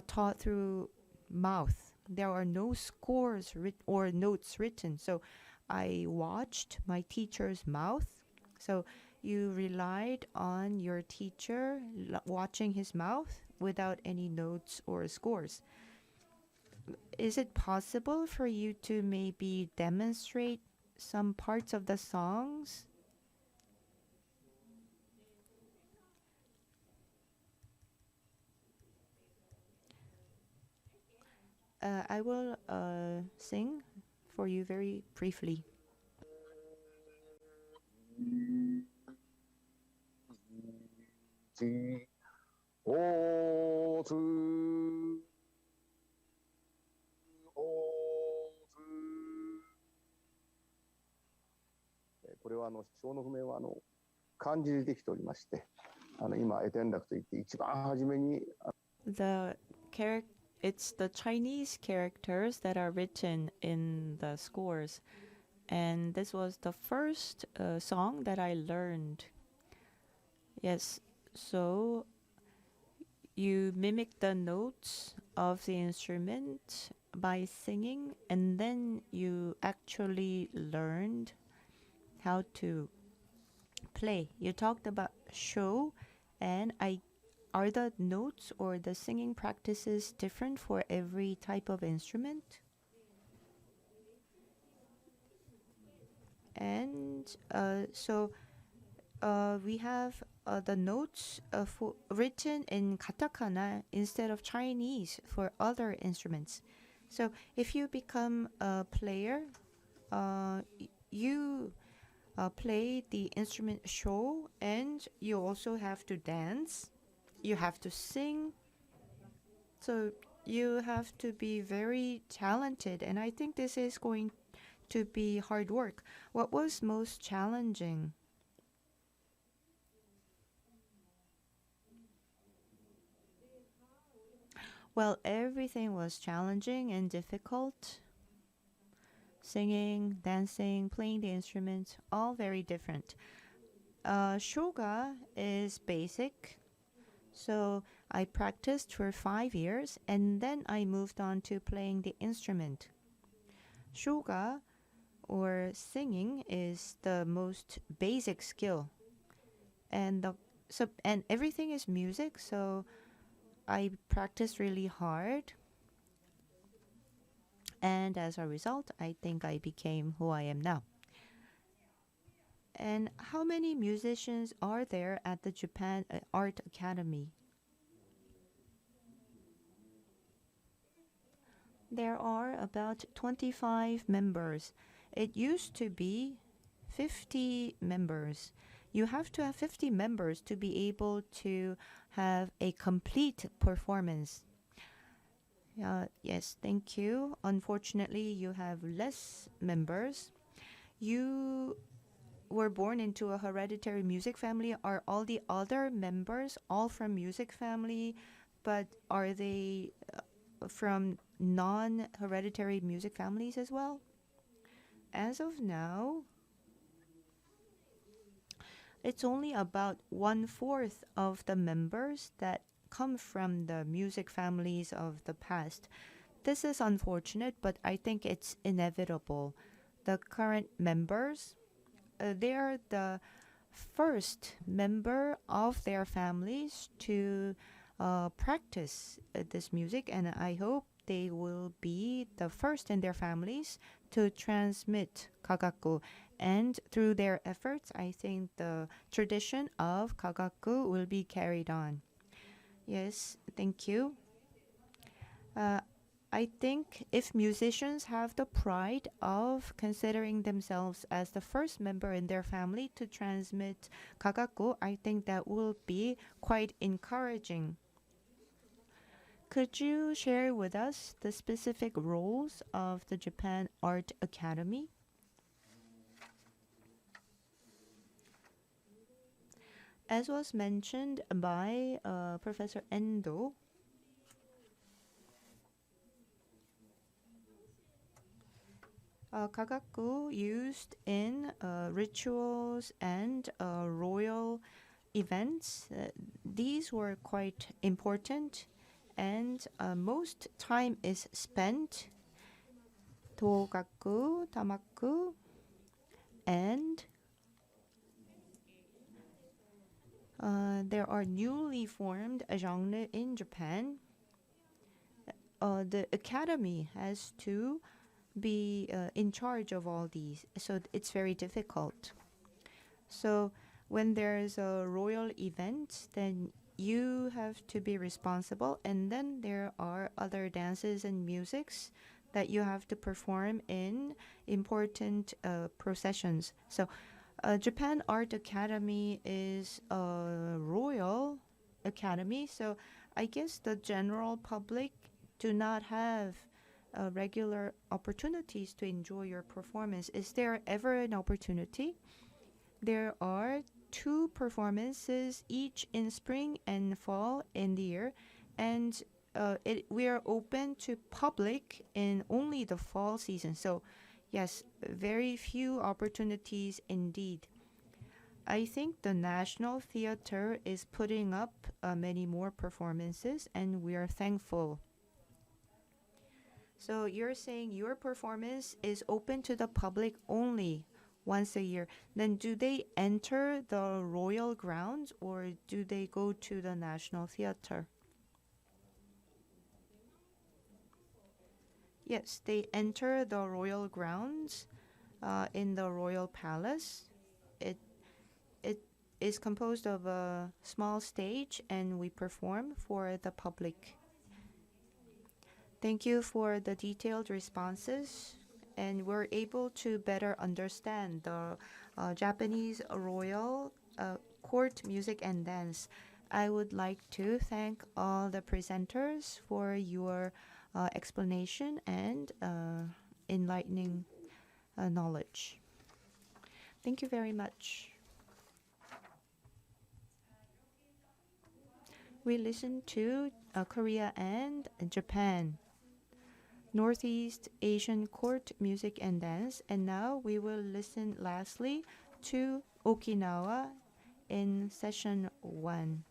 taught through mouth. There are no scores or notes written. So I watched my teacher's mouth. So you relied on your teacher watching his mouth without any notes or scores. Is it possible for you to maybe demonstrate some parts of the songs? I will sing for you very briefly. It's the Chinese characters that are written in the scores, and this was the first song that I learned. Yes, so you mimic the notes of the instrument by singing, and then you actually learned how to play. You talked about show, and are the notes or the singing practices different for every type of instrument? And so we have the notes written in katakana instead of Chinese for other instruments. So if you become a player, you play the instrument show, and you also have to dance. You have to sing. So you have to be very talented, and I think this is going to be hard work. What was most challenging? Well, everything was challenging and difficult. Singing, dancing, playing the instruments, all very different. Shoga is basic. So I practiced for 5 years, and then I moved on to playing the instrument. Shoga, or singing, is the most basic skill. And everything is music, so I practiced really hard. And as a result, I think I became who I am now. And how many musicians are there at the Japan Art Academy? There are about 25 members. It used to be 50 members. You have to have 50 members to be able to have a complete performance. Yes, thank you. Unfortunately, you have less members. You were born into a hereditary music family. Are all the other members all from music family, but are they from non-hereditary music families as well? As of now, it's only about 1/4 of the members that come from the music families of the past. This is unfortunate, but I think it's inevitable. The current members, they are the first member of their families to practice this music, and I hope they will be the first in their families to transmit Gagaku. And through their efforts, I think the tradition of Gagaku will be carried on. Yes, thank you. I think if musicians have the pride of considering themselves as the first member in their family to transmit Gagaku, I think that will be quite encouraging. Could you share with us the specific roles of the Japan Art Academy? As was mentioned by Professor Endo, Gagaku used in rituals and royal events, these were quite important, and most time is spent Togaku, Tamaku, and there are newly formed genre in Japan. The academy has to be in charge of all these, so it's very difficult. So when there's a royal event, then you have to be responsible, and then there are other dances and musics that you have to perform in important processions. So Japan Art Academy is a royal academy, so I guess the general public do not have regular opportunities to enjoy your performance. Is there ever an opportunity? There are 2 performances each in spring and fall in the year, and we are open to public in only the fall season. So yes, very few opportunities indeed. I think the National Theater is putting up many more performances, and we are thankful. So you're saying your performance is open to the public only once a year. Then do they enter the royal grounds or do they go to the National Theater? Yes, they enter the royal grounds in the royal palace. It is composed of a small stage, and we perform for the public. Thank you for the detailed responses, and we're able to better understand the Japanese royal court music and dance. I would like to thank all the presenters for your explanation and enlightening knowledge. Thank you very much. We listened to Korea and Japan, Northeast Asian court music and dance, and now we will listen lastly to Okinawa in session 1.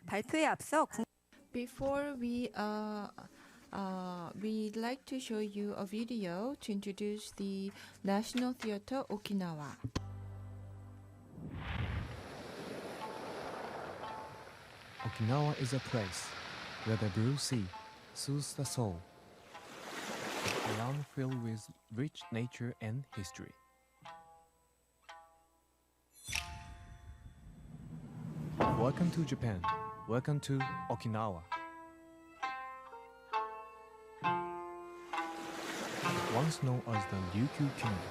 발표에 앞서 Before we'd like to show you a video to introduce the National Theatre Okinawa. Okinawa is a place where the blue sea soothes the soul, a land filled with rich nature and history. Welcome to Japan. Welcome to Okinawa. Once known as the Ryukyu Kingdom,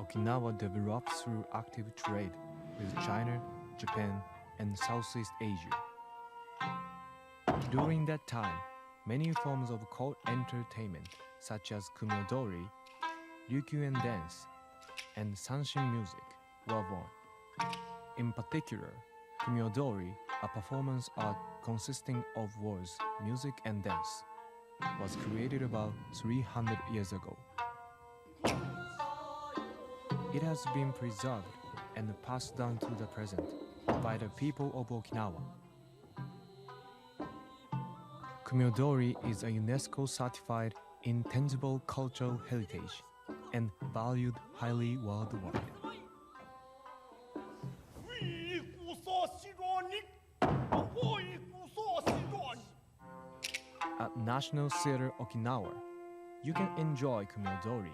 Okinawa developed through active trade with China, Japan, and Southeast Asia. During that time, many forms of court entertainment, such as kumiodori, ryukyuan dance, and sanshin music, were born. In particular, kumiodori, a performance art consisting of words, music, and dance, was created about 300 years ago. It has been preserved and passed down to the present by the people of Okinawa. Kumiodori is a UNESCO-certified intangible cultural heritage and valued highly worldwide. At National Theatre Okinawa, you can enjoy kumiodori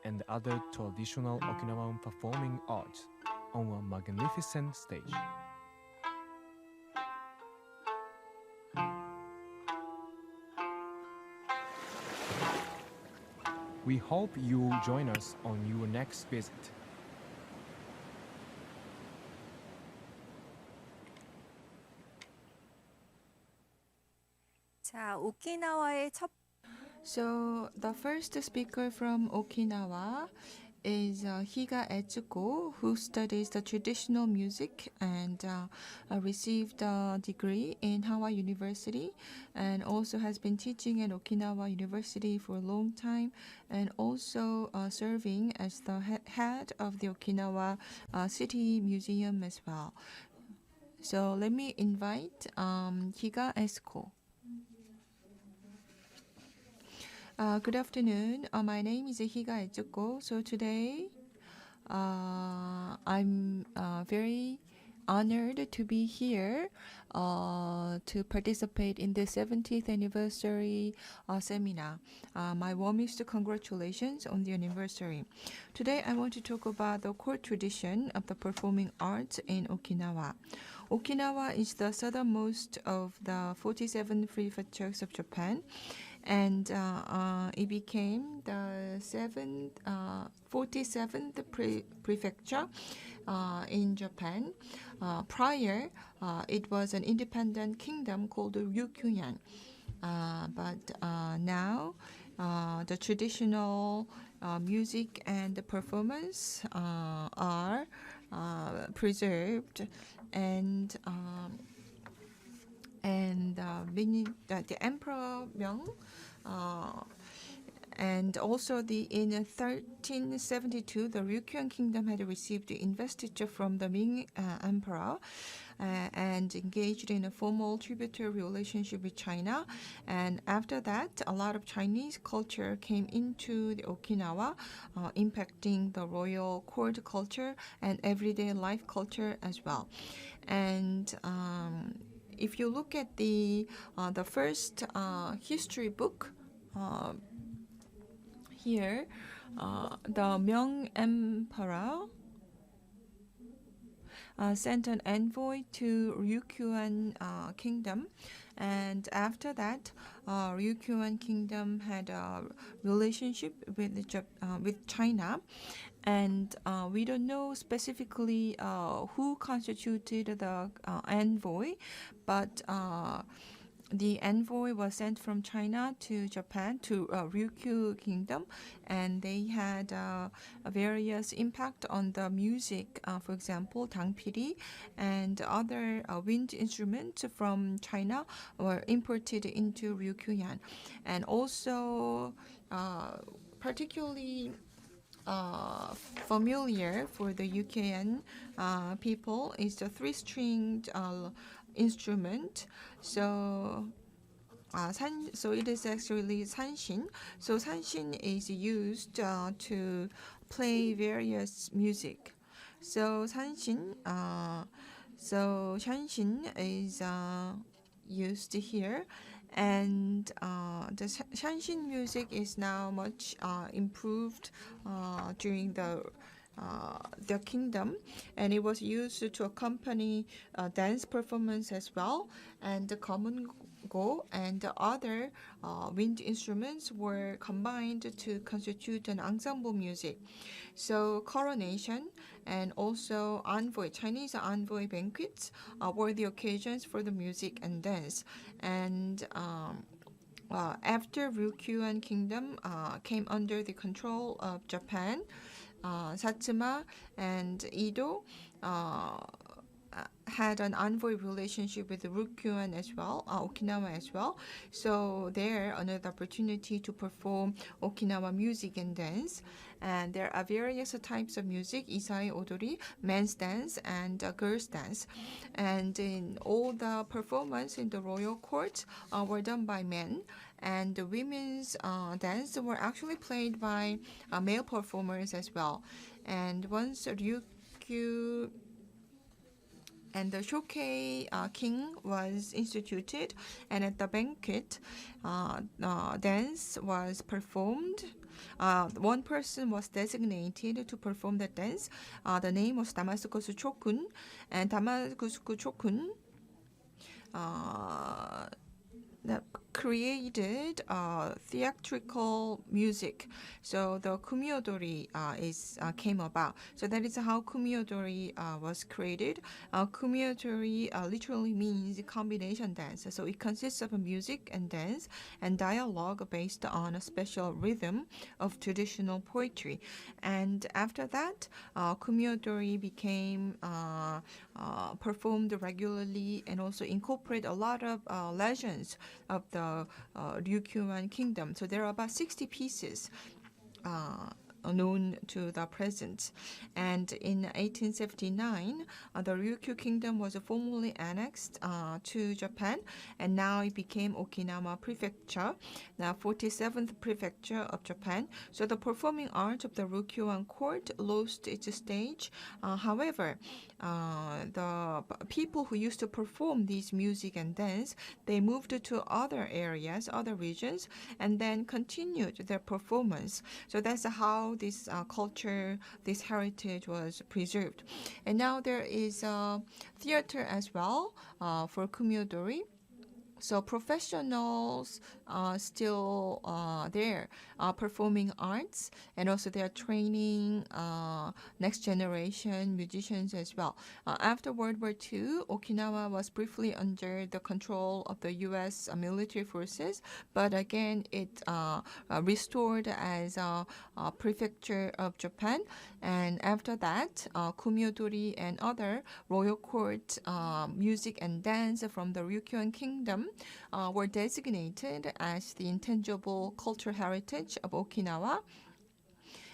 and other traditional Okinawan performing arts on a magnificent stage. We hope you'll join us on your next visit. 자, 오키나와의 첫 So the first speaker from Okinawa is HIGA Etsuko, who studies the traditional music and received a degree in Hwa University, and also has been teaching at Okinawa University for a long time, and also serving as the head of the Okinawa City Museum as well. So let me invite HIGA Etsuko. Good afternoon. My name is HIGA Etsuko. So today, I'm very honored to be here to participate in the 70th anniversary seminar. My warmest congratulations on the anniversary. Today, I want to talk about the core tradition of the performing arts in Okinawa. Okinawa is the southernmost of the 47 prefectures of Japan, and it became the 47th prefecture in Japan. Prior, it was an independent kingdom called Ryukyuan. But now, the traditional music and the performance are preserved, and the Emperor Myeong, and also in 1372, the Ryukyuan kingdom had received the investiture from the Ming Emperor, and engaged in a formal tributary relationship with China. And after that, a lot of Chinese culture came into the Okinawa, impacting the royal court culture and everyday life culture as well. And if you look at the first history book here, the Myeong Emperor sent an envoy to Ryukyuan kingdom, and after that, Ryukyuan kingdom had a relationship with China, and we don't know specifically who constituted the envoy, but the envoy was sent from China to Japan, to Ryukyu Kingdom, and they had various impact on the music. For example, dangpiri and other wind instruments from China were imported into Ryukyuan. And also, particularly familiar for the UKN people is the three-stringed instrument. So it is actually sanshin. So sanshin is used to play various music. So sanshin is used here, and the sanshin music is now much improved during the kingdom, and it was used to accompany dance performance as well, and the common go and the other wind instruments were combined to constitute an ensemble music. So coronation and also Chinese envoy banquets were the occasions for the music and dance. And after Ryukyuan kingdom came under the control of Japan, Satsuma and Edo had an envoy relationship with Ryukyuan as well, Okinawa as well. So there, another opportunity to perform Okinawa music and dance. And there are various types of music: isai odori, men's dance, and girls' dance. And in all the performance in the royal court were done by men, and the women's dance were actually played by male performers as well. And once Ryukyu and the Shokei king was instituted, and at the banquet, dance was performed. One person was designated to perform the dance. The name was Damakusu Chokun, and Damakusu Chokun created theatrical music. So the kumiodori came about. So that is how kumiodori was created. Kumiodori literally means combination dance. So it consists of music and dance and dialogue based on a special rhythm of traditional poetry. And after that, kumiodori became performed regularly and also incorporate a lot of legends of the Ryukyuan kingdom. So there are about 60 pieces known to the present. And in 1879, the Ryukyu kingdom was formally annexed to Japan, and now it became Okinawa prefecture, now 47th prefecture of Japan. So the performing art of the Ryukyuan court lost its stage. However, the people who used to perform these music and dance, they moved to other areas, other regions, and then continued their performance. So that's how this culture, this heritage was preserved. And now there is a theater as well for kumiodori. So professionals are still there performing arts, and also they are training next generation musicians as well. After World War II, Okinawa was briefly under the control of the U.S. Military forces, but again it restored as a prefecture of Japan. And after that, kumiodori and other royal court music and dance from the Ryukyuan kingdom were designated as the intangible cultural heritage of Okinawa,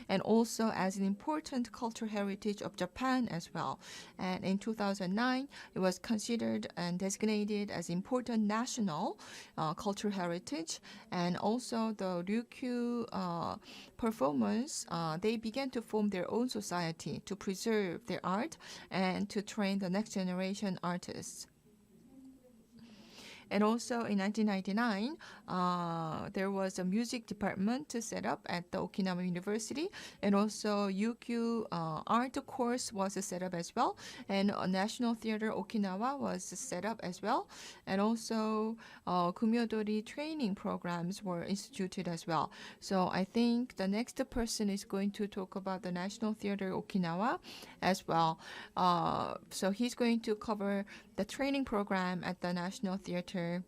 and also as an important cultural heritage of Japan as well. And in 2009, it was considered and designated as important national cultural heritage. And also the Ryukyu performers, they began to form their own society to preserve their art and to train the next generation artists. And also in 1999, there was a music department set up at the Okinawa University, and also Ryukyu art course was set up as well, and a National Theater Okinawa was set up as well, and also kumiodori training programs were instituted as well. So I think the next person is going to talk about the National Theater Okinawa as well. So he's going to cover the training program at the National Theater,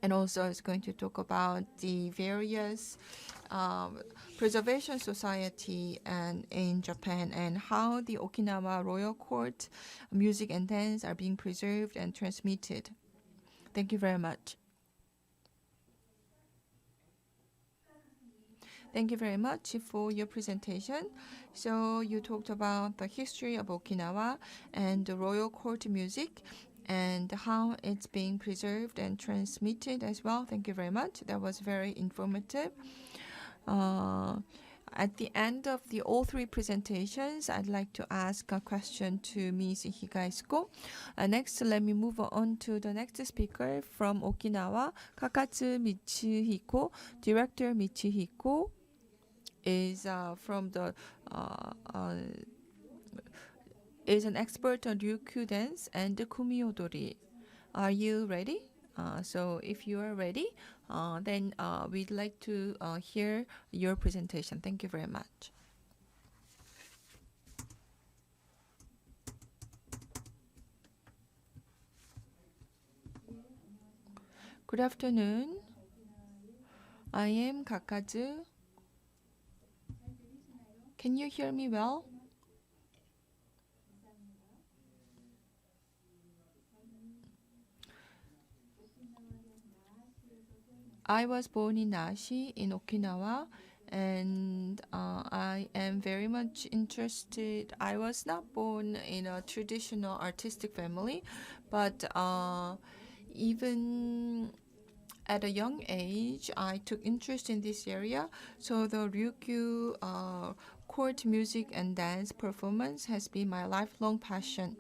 and also is going to talk about the various preservation society and in Japan, and how the Okinawa Royal Court music and dance are being preserved and transmitted. Thank you very much. Thank you very much for your presentation. So you talked about the history of Okinawa and the royal court music and how it's being preserved and transmitted as well. Thank you very much. That was very informative. At the end of all three presentations, I'd like to ask a question to Ms. HIGA Etsuko. Next, let me move on to the next speaker from Okinawa, KAKAZU Michihiko. Director Michihiko is from the is an expert on Ryukyu dance and kumiodori. Are you ready? So if you are ready, then we'd like to hear your presentation. Thank you very much. Good afternoon. I am KAKAZU. Can you hear me well? I was born in Nashi in Okinawa, and I am very much interested. I was not born in a traditional artistic family, but even at a young age, I took interest in this area. So the Ryukyu court music and dance performance has been my lifelong passion.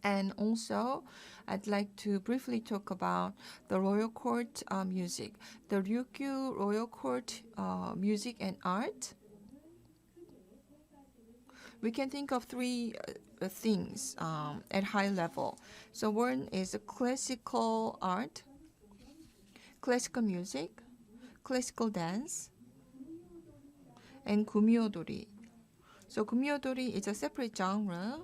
And also, I'd like to briefly talk about the royal court music. The Ryukyu royal court music and art. We can think of three things at high level. So one is classical art. classical music, classical dance, and kumiodori. So kumiodori is a separate genre.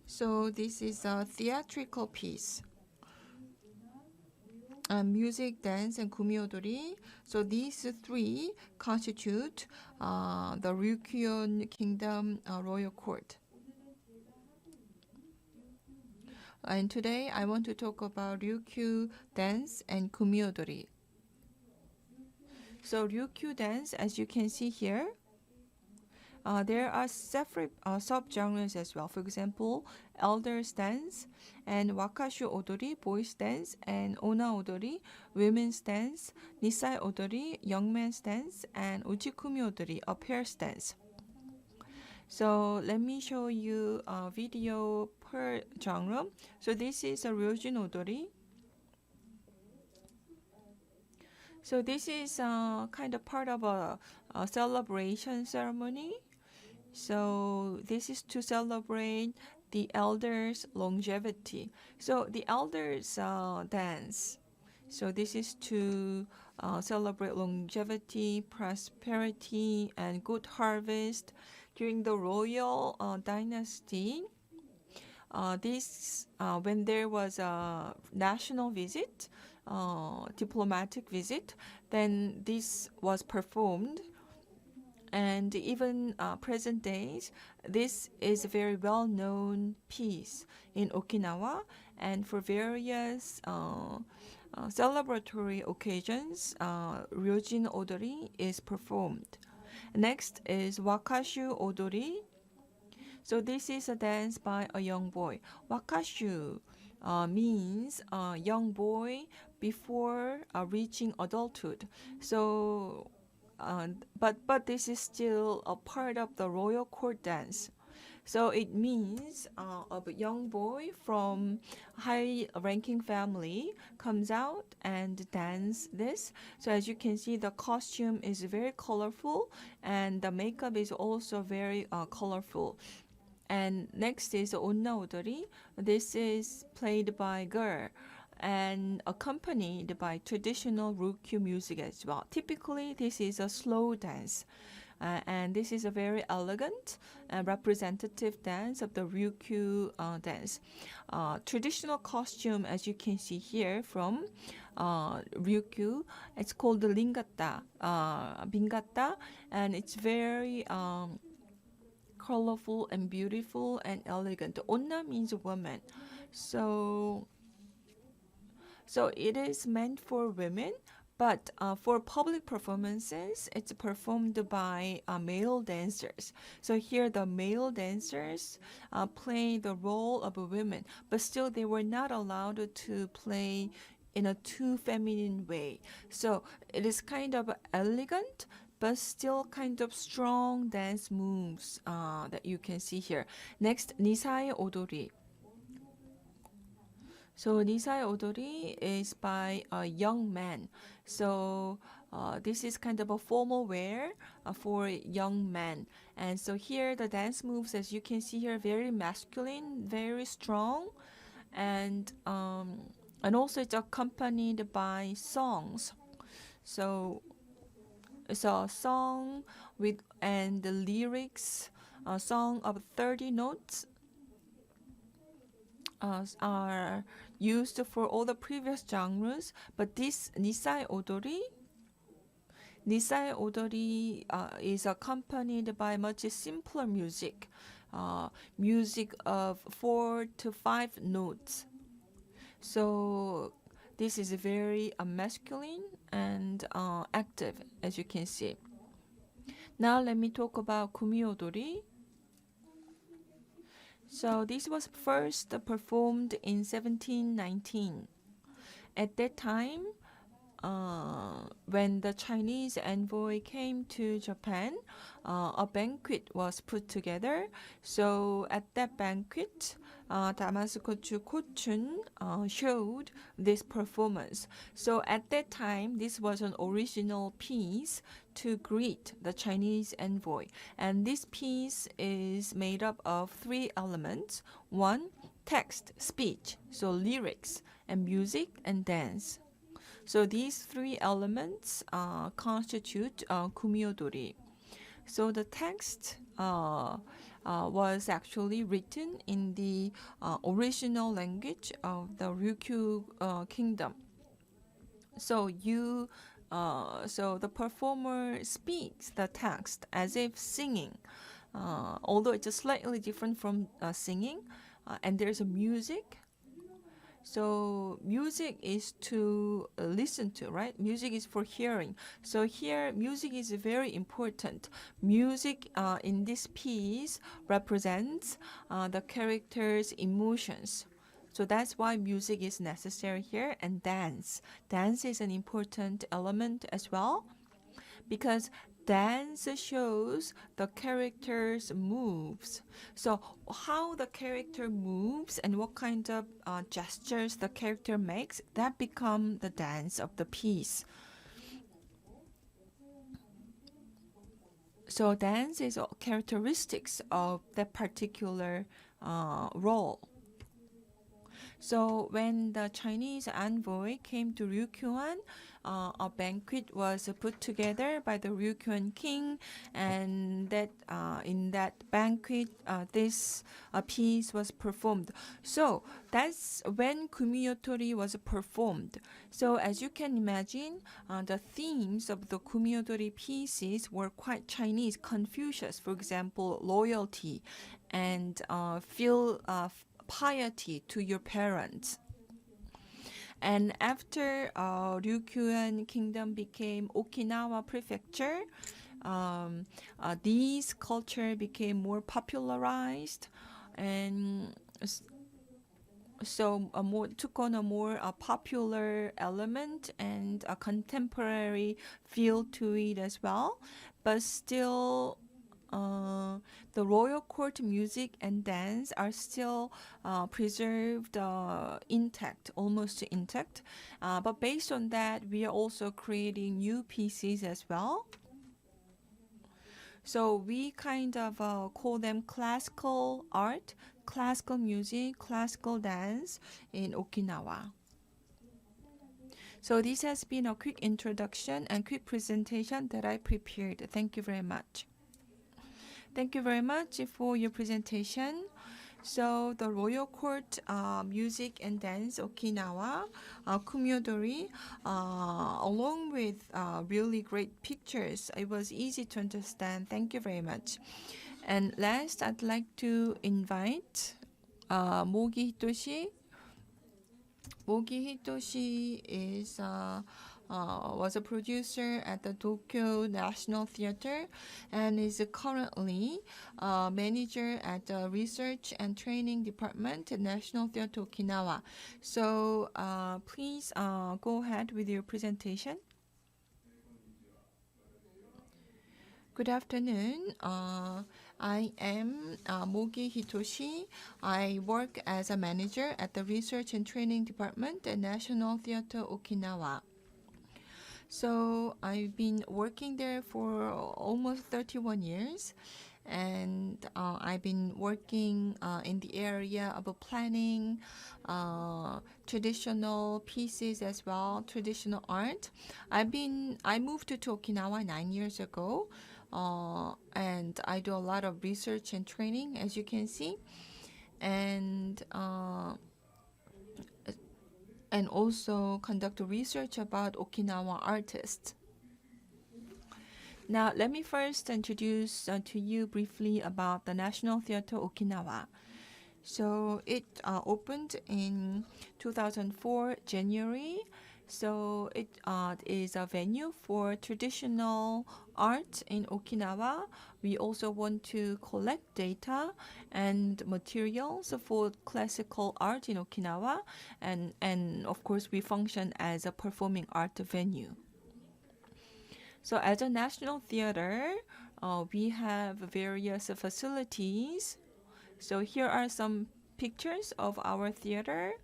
So this is a theatrical piece. Music, dance, and kumiodori. So these three constitute the Ryukyuan Kingdom Royal Court. And today I want to talk about Ryukyu dance and kumiodori. So Ryukyu dance, as you can see here, there are separate sub-genres as well. For example, elders dance, and wakashu odori, boys dance, and onna odori, women's dance, nisai odori, young men's dance, and ujikumi odori, a pair's dance. So let me show you a video per genre. So this is a ryojin odori. So this is kind of part of a celebration ceremony. So this is to celebrate the elders' longevity. So the elders dance. So this is to celebrate longevity, prosperity, and good harvest during the royal dynasty. When there was a national visit, diplomatic visit, then this was performed. And even present days, this is a very well-known piece in Okinawa, and for various celebratory occasions, ryojin odori is performed. Next is wakashu odori. So this is a dance by a young boy. Wakashu means a young boy before reaching adulthood. So, but this is still a part of the royal court dance. So it means a young boy from high-ranking family comes out and dance this. So as you can see, the costume is very colorful, and the makeup is also very colorful. And next is onna odori. This is played by girl and accompanied by traditional Ryukyu music as well. Typically, this is a slow dance. And this is a very elegant and representative dance of the Ryukyu dance. Traditional costume, as you can see here from Ryukyu, it's called the ringata, bingata, and it's very colorful and beautiful and elegant. Onna means woman, so it is meant for women. But for public performances, it's performed by male dancers. So here the male dancers play the role of women, but still they were not allowed to play in a too feminine way. So it is kind of elegant, but still kind of strong dance moves that you can see here. Next, nisai odori. So nisai odori is by a young man. So this is kind of a formal wear for young men. And so here the dance moves, as you can see here, very masculine, very strong, and also it's accompanied by songs. So it's a song and the lyrics, a song of 30 notes. Are used for all the previous genres, but this nisai odori is accompanied by much simpler music, music of 4 to 5 notes. So this is very masculine and active, as you can see. Now let me talk about kumiodori. So this was first performed in 1719. At that time, when the Chinese envoy came to Japan, a banquet was put together. So at that banquet, Damaskochu Kochun showed this performance. So at that time, this was an original piece to greet the Chinese envoy. And this piece is made up of 3 elements. 1, text, speech, so lyrics. and music and dance. So these three elements constitute kumiodori. So the text was actually written in the original language of the Ryukyu kingdom. So so the performer speaks the text as if singing, although it's slightly different from singing, and there's a music. So music is to listen to, right? Music is for hearing. So here, music is very important. Music in this piece represents the character's emotions. So that's why music is necessary here, and dance. Dance is an important element as well, because dance shows the character's moves. So how the character moves and what kind of gestures the character makes, that become the dance of the piece. So dance is characteristics of that particular role. So when the Chinese envoy came to Ryukyuan, a banquet was put together by the Ryukyuan king, and that in that banquet, this piece was performed. So that's when kumiyotori was performed. So as you can imagine, the themes of the kumiyotori pieces were quite Chinese. Confucius, for example, loyalty, and feel piety to your parents. And after Ryukyuan kingdom became Okinawa prefecture, these culture became more popularized, and so took on a more popular element and a contemporary feel to it as well. But still, the royal court music and dance are still preserved intact, almost intact. But based on that, we are also creating new pieces as well. So we kind of call them classical art, classical music, classical dance in Okinawa. So this has been a quick introduction and quick presentation that I prepared. Thank you very much. Thank you very much for your presentation. So the Royal Court Music and Dance Okinawa, Kumiodori, along with really great pictures, it was easy to understand. Thank you very much. And last, I'd like to invite MOGI Hitoshi. MOGI Hitoshi is was a producer at the Tokyo National Theater and is currently manager at the Research and Training Department at National Theater Okinawa. So please go ahead with your presentation. Good afternoon. I am MOGI Hitoshi. I work as a manager at the Research and Training Department at National Theater Okinawa. So I've been working there for almost 31 years, and I've been working in the area of planning, traditional pieces as well, traditional art. I moved to Okinawa 9 years ago, and I do a lot of research and training, as you can see, and also conduct research about Okinawa artists. Now, let me first introduce to you briefly about the National Theater Okinawa. So it opened in 2004, January. So it is a venue for traditional art in Okinawa. We also want to collect data and materials for classical art in Okinawa. And of course, we function as a performing art venue. So as a national theater, we have various facilities. So here are some pictures of our theater.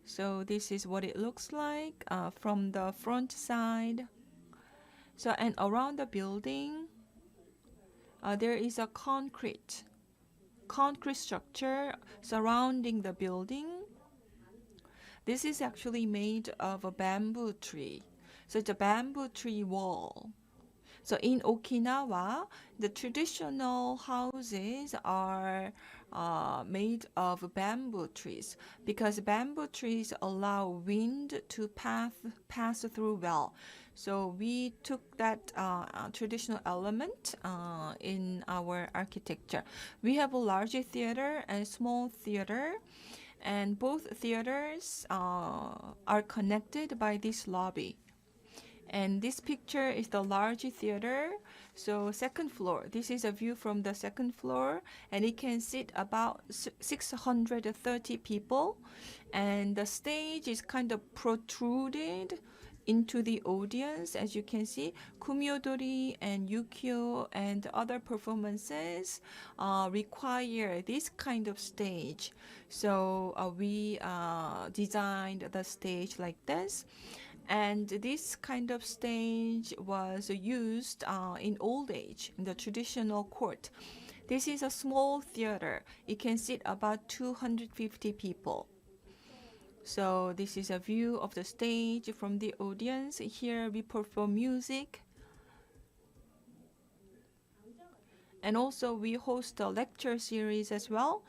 So this is what it looks like from the front side. So, and around the building, there is a concrete structure surrounding the building. This is actually made of a bamboo tree. So it's a bamboo tree wall. So in Okinawa, the traditional houses are made of bamboo trees because bamboo trees allow wind to pass through well. So we took that traditional element in our architecture. We have a large theater and small theater, and both theaters are connected by this lobby. And this picture is the large theater. So second floor, this is a view from the second floor, and it can sit about 630 people. And the stage is kind of protruded into the audience. As you can see, Kumyodori and Yukio and other performances require this kind of stage. So we designed the stage like this. And this kind of stage was used in old age, in the traditional court. This is a small theater. It can sit about 250 people. So this is a view of the stage from the audience. Here we perform music. And also we host a lecture series as well.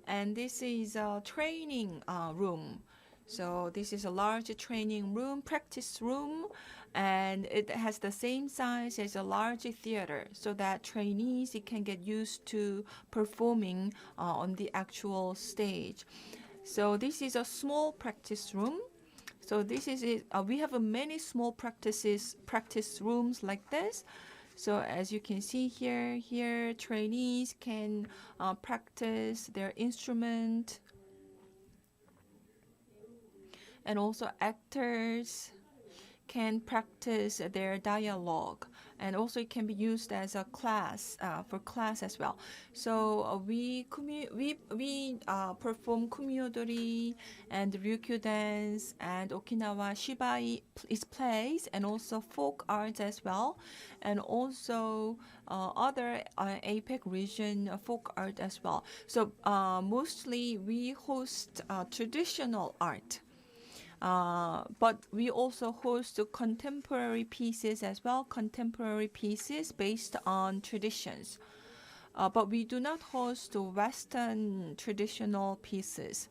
And this is a training room. So this is a large training room, practice room, and it has the same size as a large theater so that trainees can get used to performing on the actual stage. So this is a small practice room. So this is it. We have many small practice rooms like this. So as you can see here trainees can practice their instrument. And also actors can practice their dialogue, and also it can be used as a class for class as well. So we perform kumyodori and ryukyu dance and Okinawa shibai is plays, and also folk arts as well, and also other APEC region folk art as well. So mostly we host traditional art. But we also host contemporary pieces as well, contemporary pieces based on traditions. But we do not host Western traditional pieces.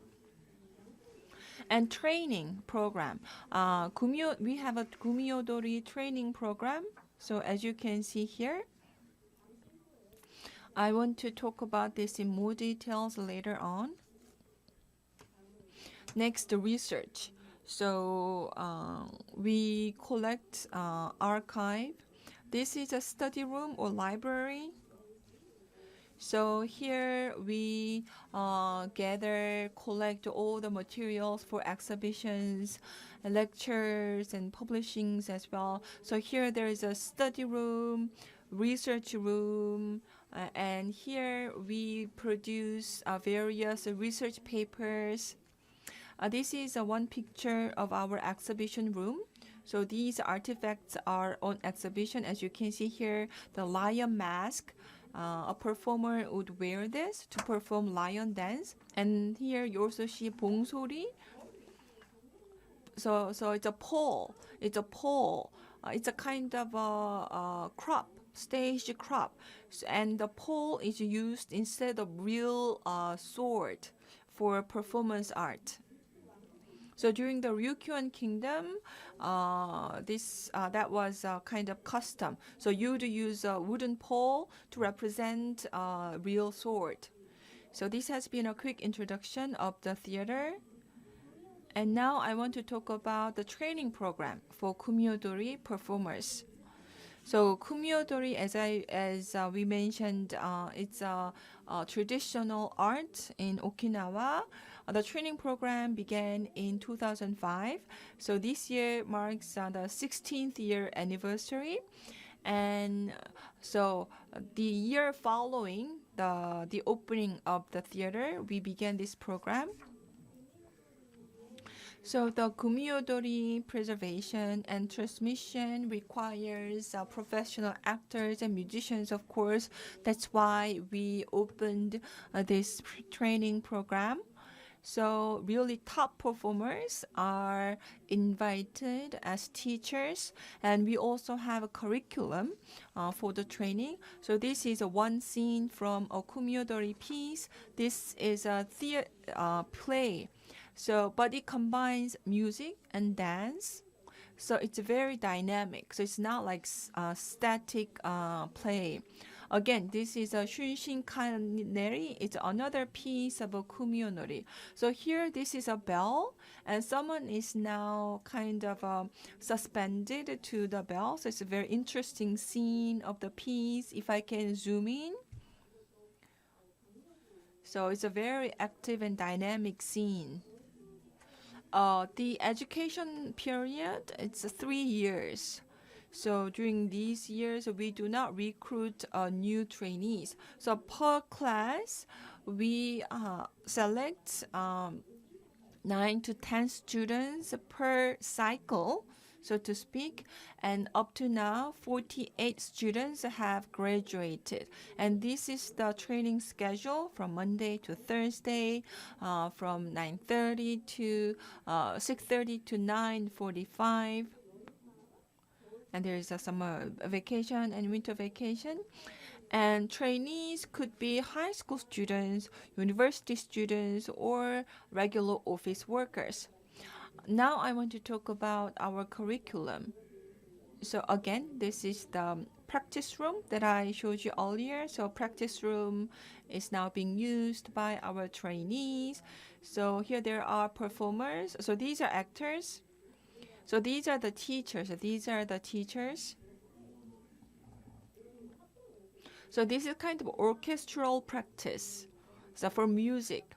And training program. We have a Kumyodori training program. So as you can see here, I want to talk about this in more details later on. Next, the research. So we collect archive. This is a study room or library. So here we collect all the materials for exhibitions, lectures, and publishings as well. So here there is a study room, research room, and here we produce various research papers. This is one picture of our exhibition room. So these artifacts are on exhibition. As you can see here, the lion mask. A performer would wear this to perform lion dance. And here you also see bongsori. So it's a pole. It's a pole. It's a kind of a crop, staged crop. And the pole is used instead of real sword for performance art. So during the Ryukyuan kingdom, that was kind of custom. So you'd use a wooden pole to represent a real sword. So this has been a quick introduction of the theater. And now I want to talk about the training program for kumyodori performers. So kumyodori, as we mentioned, it's a traditional art in Okinawa. The training program began in 2005. So this year marks the 16th year anniversary. And so the year following the opening of the theater, we began this program. So the kumyodori preservation and transmission requires professional actors and musicians, of course. That's why we opened this training program. So really top performers are invited as teachers, and we also have a curriculum for the training. So this is a one scene from a Kumyodori piece. This is a play. So, but it combines music and dance. So it's very dynamic. So it's not like a static play. Again, this is a Shunshin Kaneri. It's another piece of a kumyonori. So here, this is a bell, and someone is now kind of suspended to the bell. So it's a very interesting scene of the piece. If I can zoom in. So it's a very active and dynamic scene. The education period, it's 3 years. So during these years, we do not recruit new trainees. So per class, we select 9 to 10 students per cycle, so to speak. And up to now, 48 students have graduated. And this is the training schedule from Monday to Thursday, from 9:30 to 6:30 to 9:45. And there is a summer vacation and winter vacation. And trainees could be high school students, university students, or regular office workers. Now I want to talk about our curriculum. So again, this is the practice room that I showed you earlier. So practice room is now being used by our trainees. So here there are performers. So these are actors. So these are the teachers. So this is kind of orchestral practice. So for music.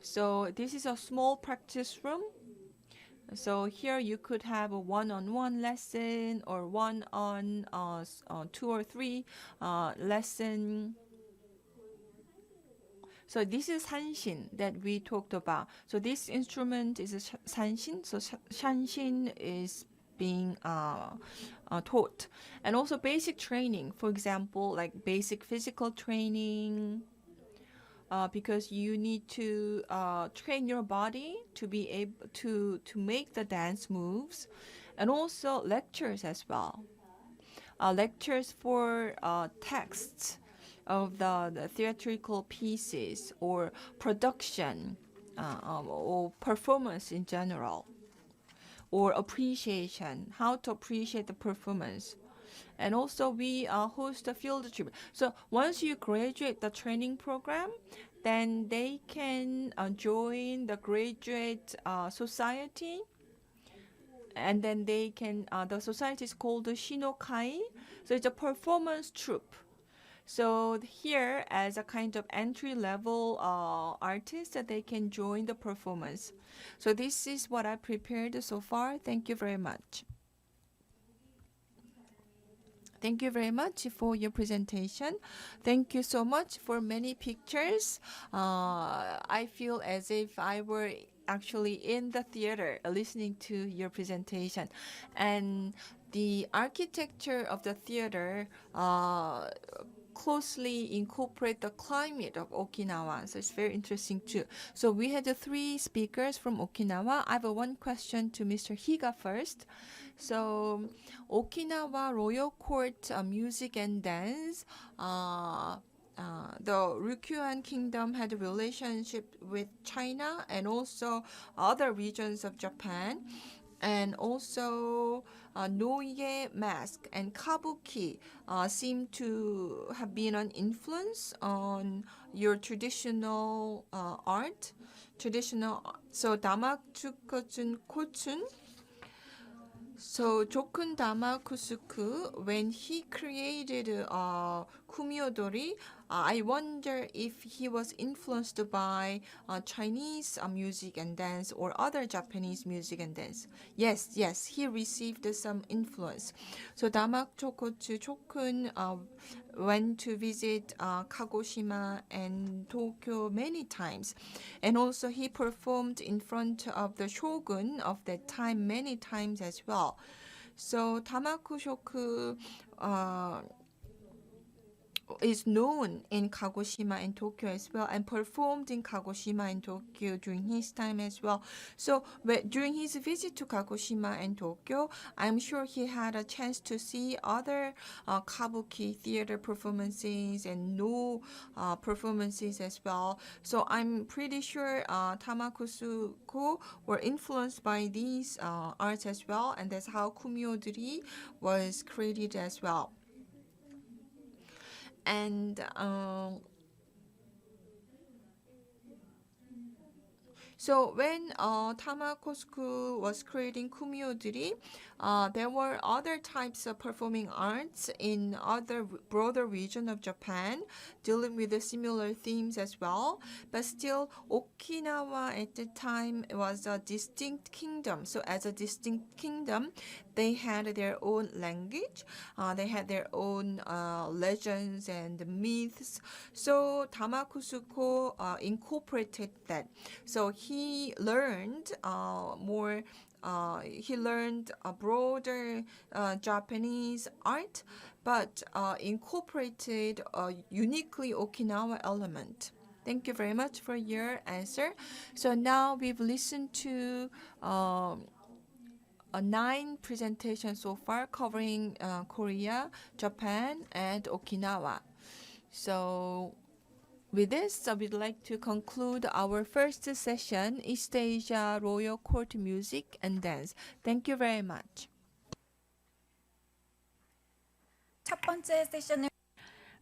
So this is a small practice room. So here you could have a one-on-one lesson or one on 2 or 3 lesson. So this is sanshin that we talked about. So this instrument is a sanshin. So sanshin is being taught. And also basic training, for example, like basic physical training, because you need to train your body to be able to make the dance moves. And also lectures as well. Lectures for texts of the theatrical pieces or production or performance in general, or appreciation, how to appreciate the performance. And also we host a field trip. So once you graduate the training program, then they can join the graduate society. And then they can, the society is called Shinokai. So it's a performance troupe. So here, as a kind of entry-level artist, that they can join the performance. So this is what I prepared so far. Thank you very much. Thank you very much for your presentation. Thank you so much for many pictures. I feel as if I were actually in the theater listening to your presentation. And the architecture of the theater closely incorporate the climate of Okinawa. So it's very interesting too. So we had 3 speakers from Okinawa. I have one question to Mr. Higa first. So Okinawa Royal Court Music and Dance, the Ryukyuan Kingdom had a relationship with China and also other regions of Japan. And also Noye mask and kabuki seem to have been an influence on your traditional art. So Damakchukotsun Kotsun. So Jokun Damakusuku, when he created Kumyodori, I wonder if he was influenced by Chinese music and dance or other Japanese music and dance. Yes, he received some influence. So Damakchokotsu Jokun went to visit Kagoshima and Tokyo many times. And also he performed in front of the shogun of that time many times as well. So Tamakushoku is known in Kagoshima and Tokyo as well, and performed in Kagoshima and Tokyo during his time as well. So during his visit to Kagoshima and Tokyo, I'm sure he had a chance to see other kabuki theater performances and no performances as well. So I'm pretty sure Tamakusuko were influenced by these arts as well, and that's how kumyo-duri was created as well. And so when Tamakosuku was creating kumyo-duri, there were other types of performing arts in other broader region of Japan dealing with the similar themes as well. But still, Okinawa at the time was a distinct kingdom. So as a distinct kingdom, they had their own language, they had their own legends and myths. So Tamakusuko incorporated that. So he learned he learned a broader Japanese art, but incorporated a uniquely Okinawa element. Thank you very much for your answer. So now we've listened to 9 presentations so far covering Korea, Japan, and Okinawa. So with this, we'd like to conclude our first session, East Asia Royal Court Music and Dance. Thank you very much. 첫 번째 세션을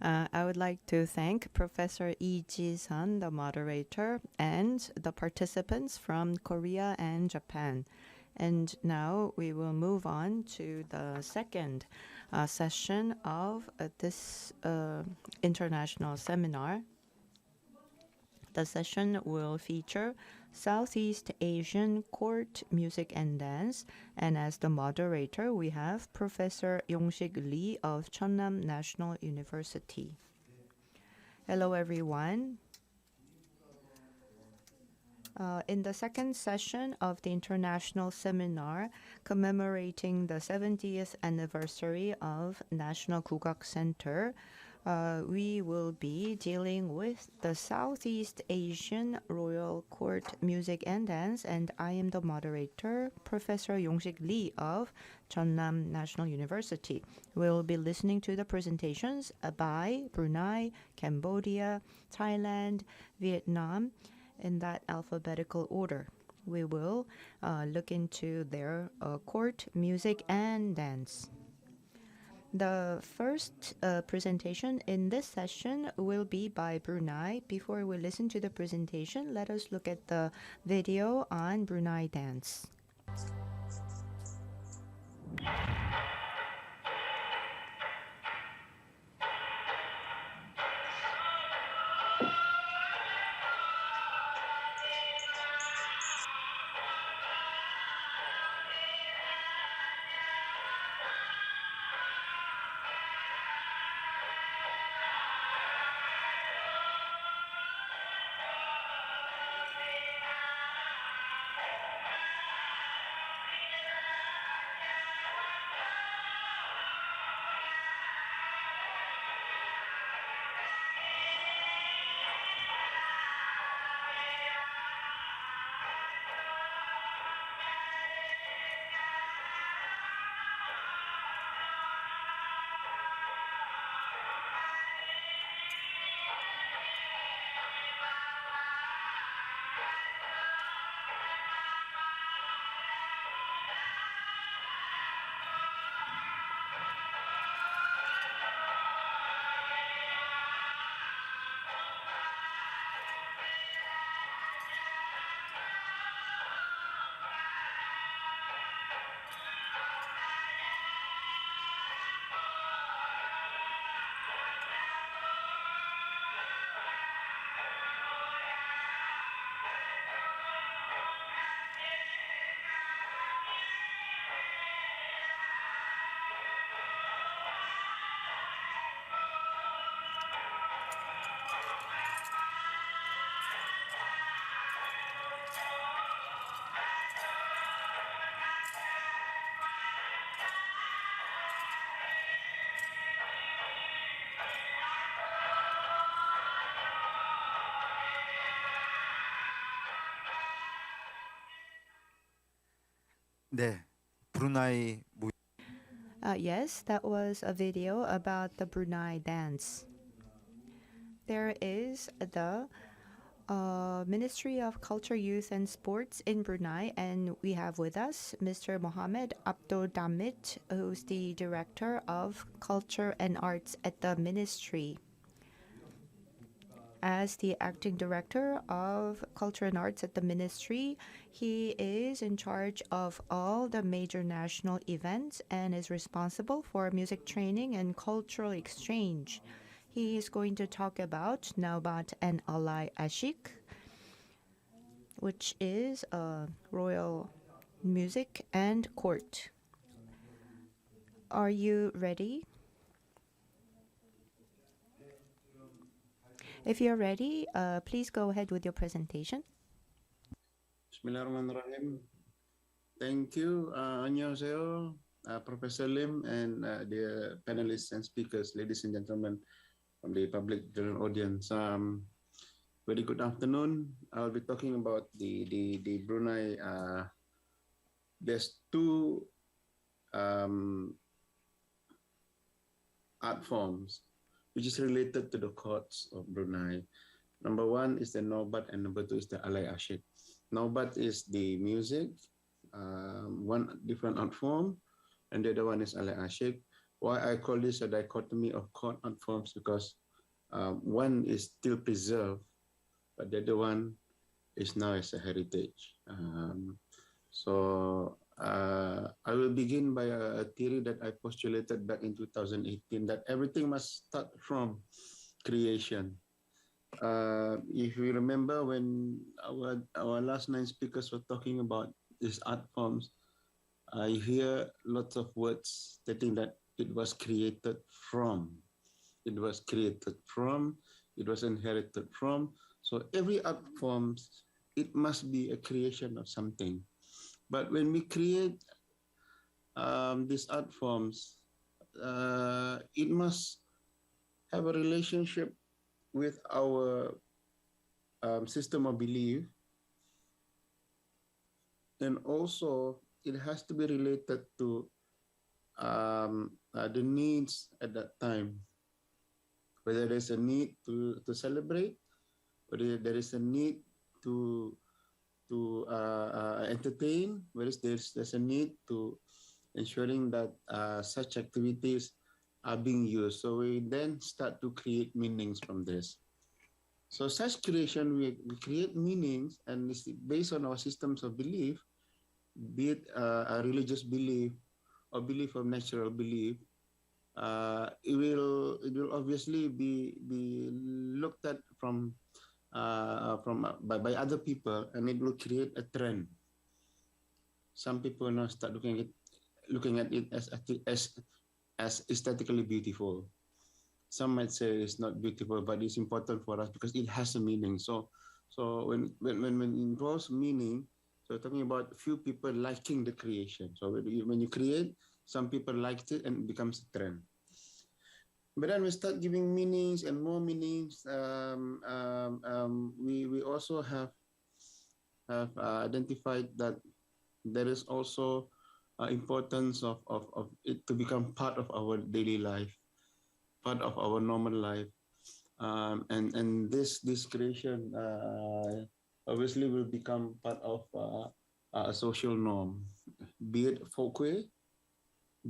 I would like to thank Professor Lee Ji-sun, the moderator, and the participants from Korea and Japan. And now we will move on to the second session of this international seminar. The session will feature Southeast Asian court music and dance, and as the moderator we have Professor Yong-sik Lee of Cheonnam National University. Hello everyone. In the second session of the international seminar commemorating the 70th anniversary of National Gugak Center, we will be dealing with the Southeast Asian Royal Court Music and Dance, and I am the moderator, Professor Yong-sik Lee of Cheonnam National University. We'll be listening to the presentations by Brunei, Cambodia, Thailand, Vietnam, in that alphabetical order. We will look into their court music and dance. The first presentation in this session will be by Brunei. Before we listen to the presentation, let us look at the video on Brunei dance. 네, 브루나이 Yes, that was a video about the Brunei dance. There is the Ministry of Culture, Youth and Sports in Brunei, and we have with us Mr. Mohammed Abdul Damit, who's the Director of Culture and Arts at the Ministry. As the acting director of Culture and Arts at the Ministry, he is in charge of all the major national events and is responsible for music training and cultural exchange. He is going to talk about Naubat and Alai Ashik, which is royal music and court. Are you ready? If you're ready, please go ahead with your presentation. Bismillahirrahmanirrahim. Thank you, 안녕하세요, Professor Lim and the panelists and speakers, ladies and gentlemen from the public general audience. Very good afternoon. I'll be talking about the Brunei. There's two art forms which is related to the courts of Brunei. Number one is the Naubat and number two is the Alai Ashik. Naubat is the music, one different art form, and the other one is Alai Ashik. Why I call this a dichotomy of court art forms, because one is still preserved, but the other one is now as a heritage. I will begin by a theory that I postulated back in 2018, that everything must start from creation. If you remember, when our last 9 speakers were talking about these art forms, I hear lots of words stating that it was created from, it was created from, it was inherited from. So every art form, it must be a creation of something. But when we create these art forms, it must have a relationship with our system of belief, and also it has to be related to the needs at that time. Whether there's a need to celebrate, whether there is a need to entertain, whereas there's a need to ensuring that such activities are being used. So we then start to create meanings from this. So such creation, we create meanings, and it's based on our systems of belief, be it a religious belief or belief of natural belief. It will obviously be looked at by other people, and it will create a trend. Some people now start looking at it as aesthetically beautiful. Some might say it's not beautiful, but it's important for us because it has a meaning. So when it involves meaning, so we're talking about few people liking the creation. So when you create, some people liked it and it becomes a trend. But then we start giving meanings and more meanings. We also have identified that there is also importance of it to become part of our daily life, part of our normal life, and this creation obviously will become part of a social norm, be it folkway,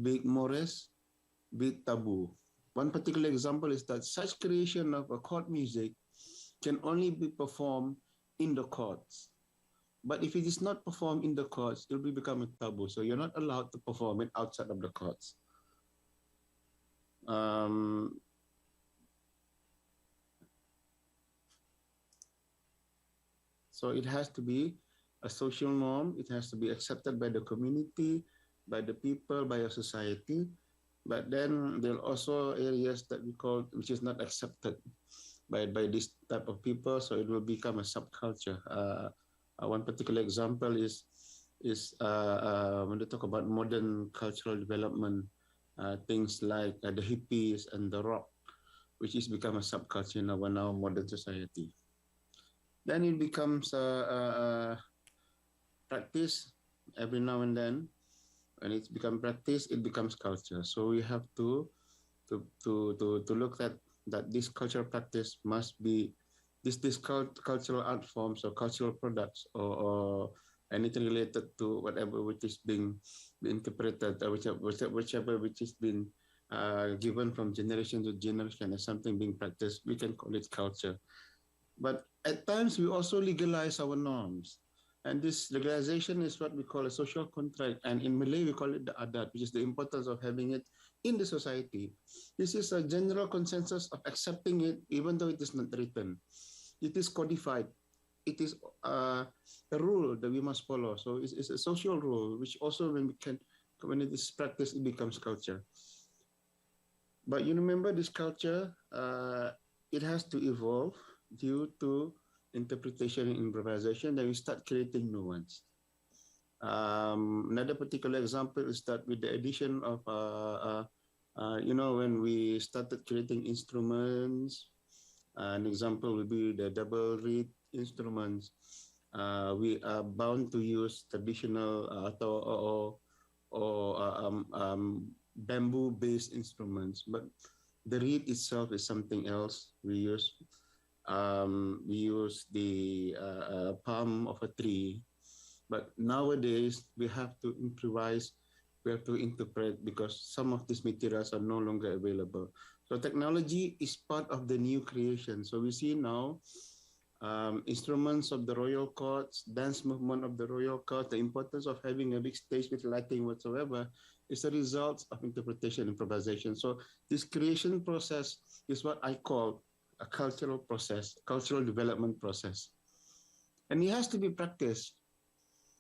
be it mores, be it taboo. One particular example is that such creation of a court music can only be performed in the courts. But if it is not performed in the courts, it will become a taboo. So you're not allowed to perform it outside of the courts. So it has to be a social norm. It has to be accepted by the community, by the people, by a society. But then there are also areas that we call, which is not accepted by this type of people. So it will become a subculture. One particular example is when they talk about modern cultural development, things like the hippies and the rock, which has become a subculture in our now modern society. Then it becomes a practice every now and then When it's become practice, it becomes culture. So we have to look at that this cultural practice must be this cultural art forms or cultural products or anything related to whatever which is being interpreted or whichever which is being given from generation to generation as something being practiced, we can call it culture. But at times we also legalize our norms. And this legalization is what we call a social contract. And in Malay, we call it the adat, which is the importance of having it in the society. This is a general consensus of accepting it, even though it is not written. It is codified. It is a rule that we must follow. So it's a social rule, which also when it is practiced, it becomes culture. But you remember this culture, it has to evolve due to interpretation and improvisation, then we start creating new ones. Another particular example is that with the addition of, when we started creating instruments, an example would be the double reed instruments. We are bound to use traditional bamboo-based instruments, but the reed itself is something else. We use the palm of a tree, but nowadays we have to improvise, we have to interpret because some of these materials are no longer available. So technology is part of the new creation. So we see now instruments of the royal courts, dance movement of the royal court, the importance of having a big stage with lighting whatsoever is a result of interpretation, improvisation. So this creation process is what I call a cultural process, cultural development process. And it has to be practiced.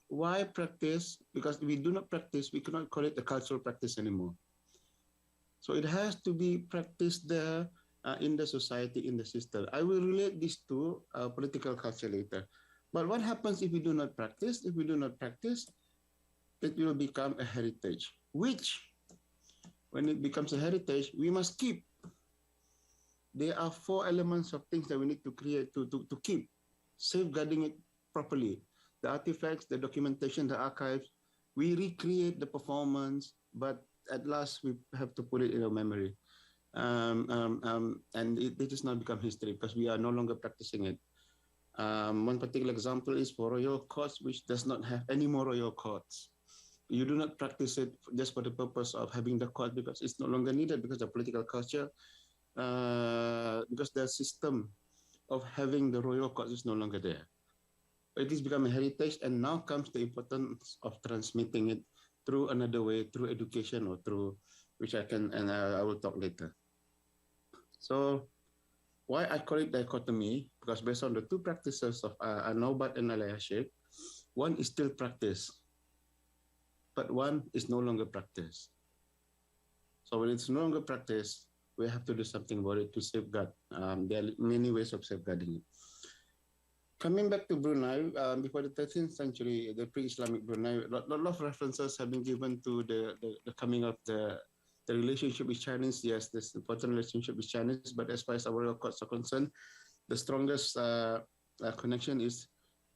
Why practice? Because if we do not practice, we cannot call it a cultural practice anymore. So it has to be practiced there in the society, in the system. I will relate this to political culture later. But what happens if we do not practice? If we do not practice, it will become a heritage, which when it becomes a heritage, we must keep. There are 4 elements of things that we need to create to keep, safeguarding it properly. The artifacts, the documentation, the archives, we recreate the performance, but at last we have to put it in our memory. And it does not become history because we are no longer practicing it. One particular example is for royal courts, which does not have any more royal courts. You do not practice it just for the purpose of having the court because it's no longer needed because the political culture, because the system of having the royal courts is no longer there. It has become a heritage, and now comes the importance of transmitting it through another way, through education or through, which I will talk later. So why I call it dichotomy, because based on the 2 practices of Abodh and ISHIBASHI, one is still practiced, but one is no longer practiced. So when it's no longer practiced, we have to do something about it to safeguard. There are many ways of safeguarding it. Coming back to Brunei, before the 13th century, the pre-Islamic Brunei, a lot of references have been given to the coming of the relationship with Chinese. Yes, this important relationship with Chinese, but as far as our royal courts are concerned, the strongest connection is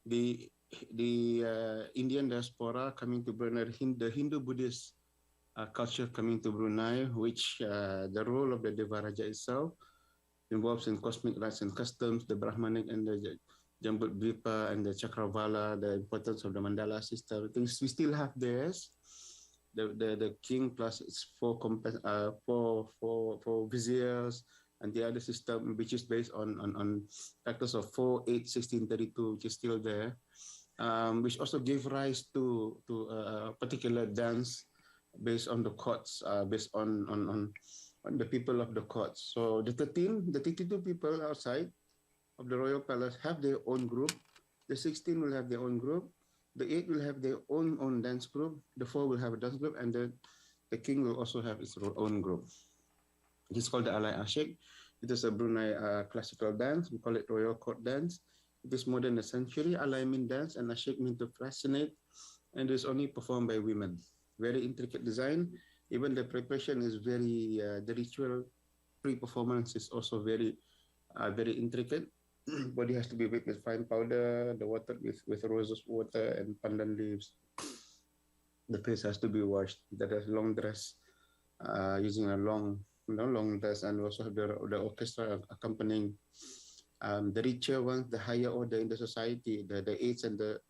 the Indian diaspora coming to Brunei, the Hindu-Buddhist culture coming to Brunei, which the role of the Devaraja itself involves in cosmic rites and customs, the Brahmanic and the Jambudvipa and the Chakravala, the importance of the mandala system, things we still have theirs. The king plus its 4 viziers, and the other system which is based on factors of 4, 8, 16, 32, which is still there, which also gave rise to a particular dance based on the courts, based on the people of the courts. So the 32 people outside of the royal palace have their own group. The 16 will have their own group. The 8 will have their own dance group. The 4 will have a dance group, and the king will also have his own group. It is called the Alai Ashik. It is a Brunei classical dance. We call it royal court dance. It is more than a century. Alai means dance, and Ashik means to fascinate, and it is only performed by women. Very intricate design. Even the preparation is very, the ritual pre-performance is also very intricate. Body has to be whipped with fine powder, the water with roses water and pandan leaves. the face has to be washed. That has long dress, using a long dress, and also the orchestra accompanying. The richer ones, the higher order in the society, the eights and the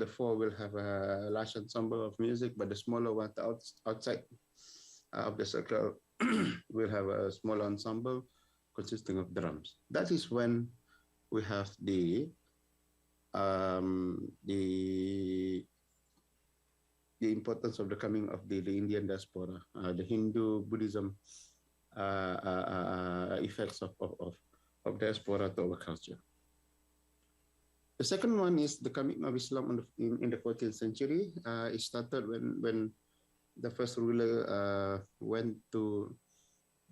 four will have a large ensemble of music, but the smaller ones outside of the circle will have a small ensemble consisting of drums. That is when we have the importance of the coming of the Indian diaspora, the Hindu Buddhism effects of diaspora to our culture. The second one is the coming of Islam in the 14th century. It started when the first ruler went to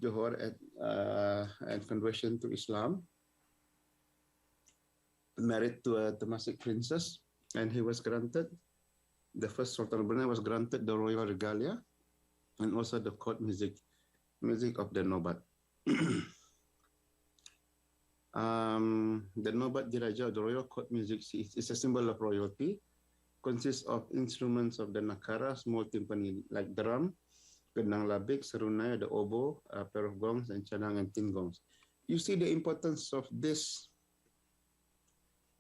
Johor and conversion to Islam, married to a Temasek princess, and he was granted, the first Sultan of Brunei was granted the royal regalia and also the court music of the Nobat. The Nobat Diraja, the royal court music, is a symbol of royalty, consists of instruments of the nakara, small timpani like drum, gendang labik, serunai, the oboe, a pair of gongs, and chanang and tin gongs. You see the importance of this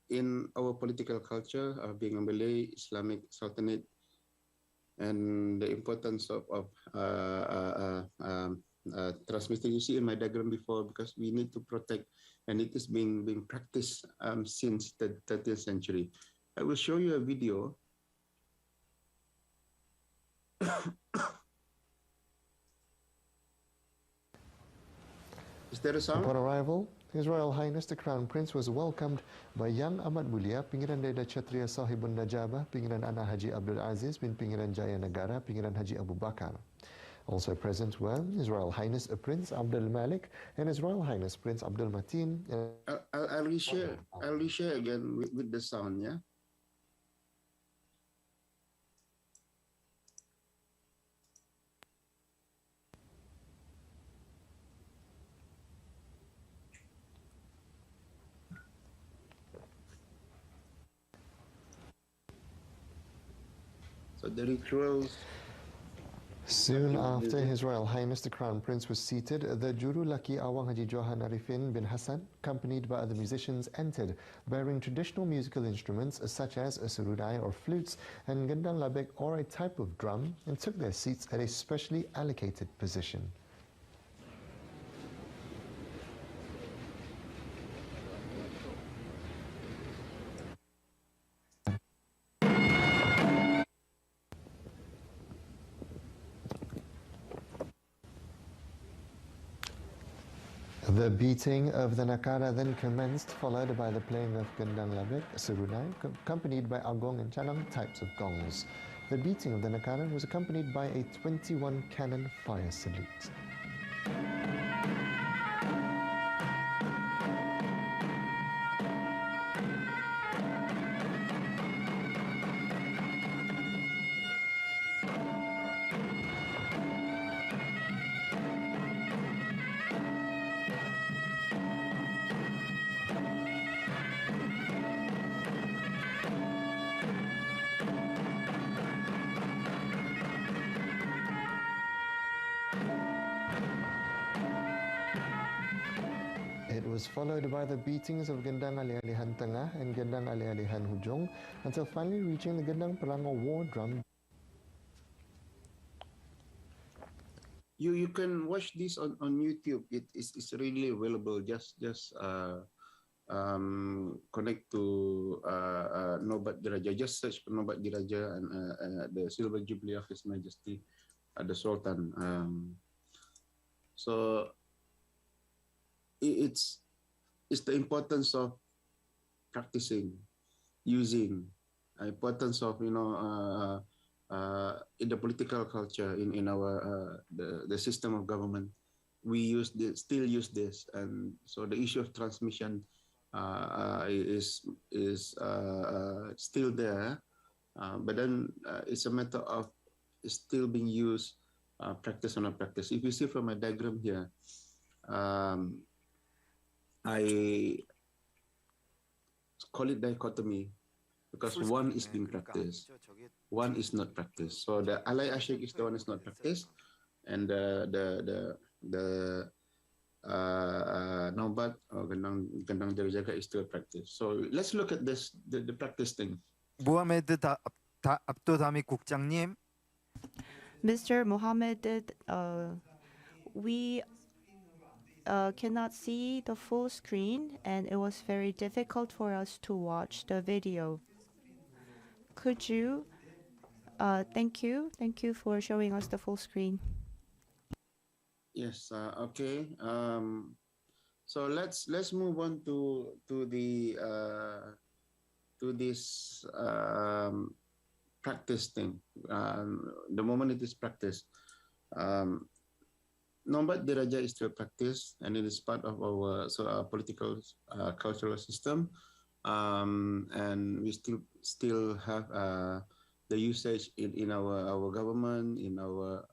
in our political culture of being a Malay Islamic Sultanate, and the importance of transmitting. You see in my diagram before, because we need to protect, and it is being practiced since the 13th century. I will show you a video. Is there a sound? Upon arrival, His Royal Highness the Crown Prince was welcomed by Yang Amat Mulia, Pinggiran Deda Kshatriya Sahibun Najabah, Pinggiran Ana Haji Abdul Aziz bin Pinggiran Jaya Negara, Pinggiran Haji Abu Bakar. Also present were His Royal Highness Prince Abdul Malik and His Royal Highness Prince Abdul Mateen. I'll reshare again with the sound, yeah? So the rituals. Soon after His Royal Highness the Crown Prince was seated, the Juru Laki Awang Haji Johan Arifin bin Hassan, accompanied by other musicians, entered, bearing traditional musical instruments such as a serudai or flutes and gendang labek or a type of drum, and took their seats at a specially allocated position. The beating of the nakara then commenced, followed by the playing of gendang labek, serunai, accompanied by agong and chanang types of gongs. The beating of the nakara was accompanied by a 21 cannon fire salute. Was followed by the beatings of gendang ali-alihan tengah and gendang ali-alihan hujung, until finally reaching the gendang pelango war drum. You can watch this on YouTube. It's really available. Just connect to Nobat Diraja. Just search for Nobat Diraja and the Silver Jubilee of His Majesty the Sultan. So it's the importance of practicing, using, importance of in the political culture in our the system of government. We still use this, and so the issue of transmission is still there, but then it's a matter of still being used, practice or not practice. If you see from my diagram here, I call it dichotomy. because one is being practiced, one is not practiced. So the alai ashik is the one is not practiced, and the Naubat or Gendang Jaga is still practice. So let's look at this, the practice thing. 모하메드 압도다미 국장님. Mr. Mohammed, we cannot see the full screen, and it was very difficult for us to watch the video. Could you, thank you for showing us the full screen. Yes. Okay. So let's move on to this practice thing. The moment it is practiced, Nombat Diraja is still practiced, and it is part of our political cultural system, and we still have the usage in our government, in our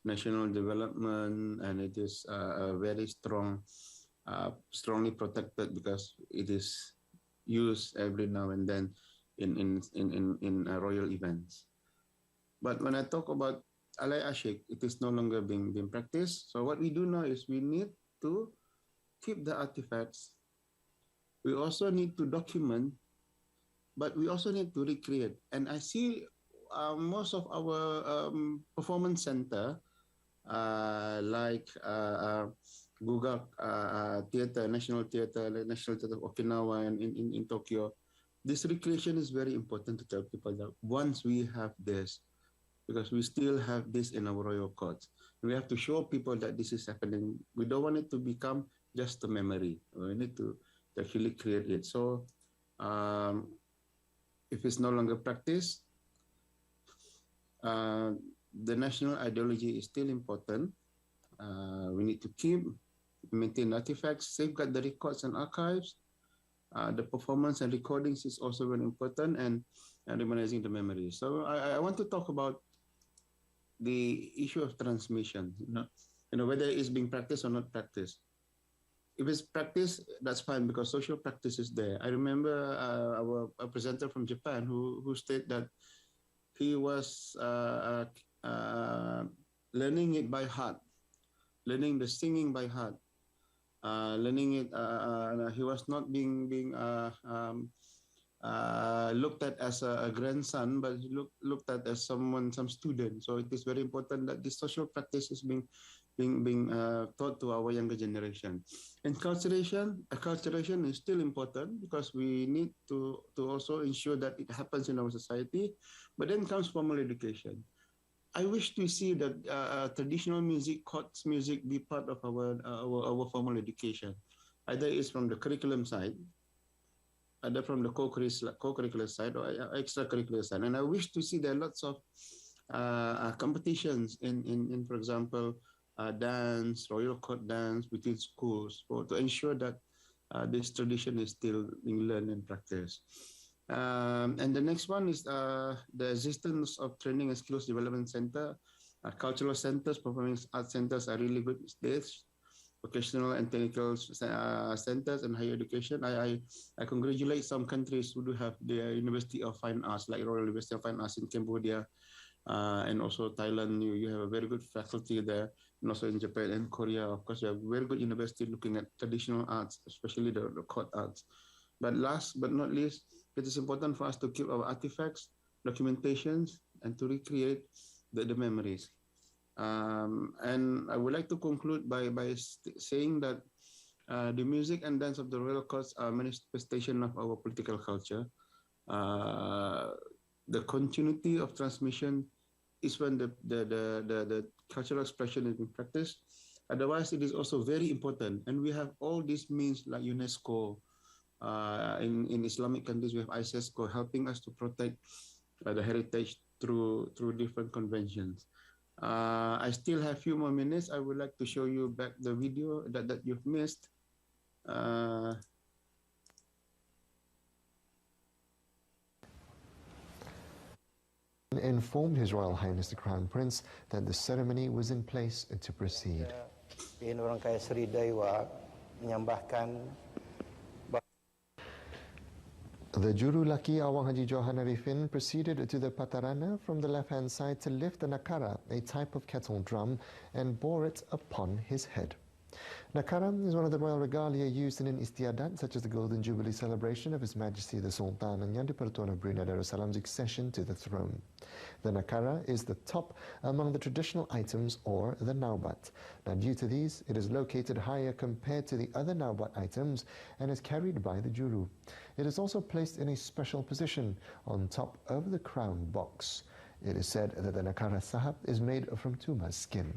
national development, and it is very strongly protected because it is used every now and then in royal events. But when I talk about alai ashik, it is no longer being practiced. So what we do now is we need to keep the artifacts. We also need to document, but we also need to recreate. And I see most of our performance center, like Gugak Theatre, National Theatre of Okinawa, and in Tokyo, this recreation is very important to tell people that once we have this, because we still have this in our royal courts, we have to show people that this is happening. We don't want it to become just a memory. We need to actually create it. So if it's no longer practiced, the national ideology is still important. We need to maintain artifacts, safeguard the records and archives. The performance and recordings is also very important, and reminiscing the memories. So I want to talk about the issue of transmission. Whether it's being practiced or not practiced. If it's practiced, that's fine because social practice is there. I remember a presenter from Japan who stated that he was learning it by heart, learning the singing by heart, learning it. He was not being looked at as a grandson, but looked at as some student. So it is very important that this social practice is being taught to our younger generation. And acculturation is still important because we need to also ensure that it happens in our society. But then comes formal education. I wish to see that traditional music, courts music, be part of our formal education. Either it's from the curriculum side, either from the co-curricular side or extracurricular side. And I wish to see there are lots of competitions in for example, dance, royal court dance between schools to ensure that this tradition is still being learned and practiced. And the next one is the existence of training and skills development center. Cultural centers, performing arts centers are really good these days. Vocational and technical centers and higher education. I congratulate some countries who do have their University of Fine Arts, like Royal University of Fine Arts in Cambodia, and also Thailand. You have a very good faculty there, and also in Japan and Korea. Of course, you have very good university looking at traditional arts, especially the court arts. But last but not least, it is important for us to keep our artifacts, documentations, and to recreate the memories. And I would like to conclude by saying that the music and dance of the royal courts are a manifestation of our political culture. The continuity of transmission is when the cultural expression is being practiced. Otherwise, it is also very important. And we have all these means like UNESCO. In Islamic countries, we have ISISCO helping us to protect the heritage through different conventions. I still have a few more minutes. I would like to show you back the video that you've missed. Informed His Royal Highness the Crown Prince that the ceremony was in place to proceed. The Juru Laki Awang Haji Johan Arifin proceeded to the Patarana from the left-hand side to lift the nakara, a type of kettle drum, and bore it upon his head. Nakara is one of the royal regalia used in an istiadat, such as the Golden Jubilee celebration of His Majesty the Sultan and Yang di-Pertuan of Brunei Darussalam's accession to the throne. The nakara is the top among the traditional items, or the naubat. Now, due to these, it is located higher compared to the other naubat items and is carried by the juru. It is also placed in a special position on top of the crown box. It is said that the nakara sahab is made from tuma's skin.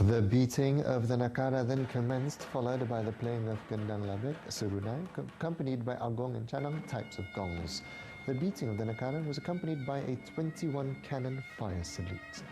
The beating of the nakara then commenced, followed by the playing of gendang labek, serunai, accompanied by agong and chalang types of gongs. The beating of the nakara was accompanied by a 21 cannon fire salute.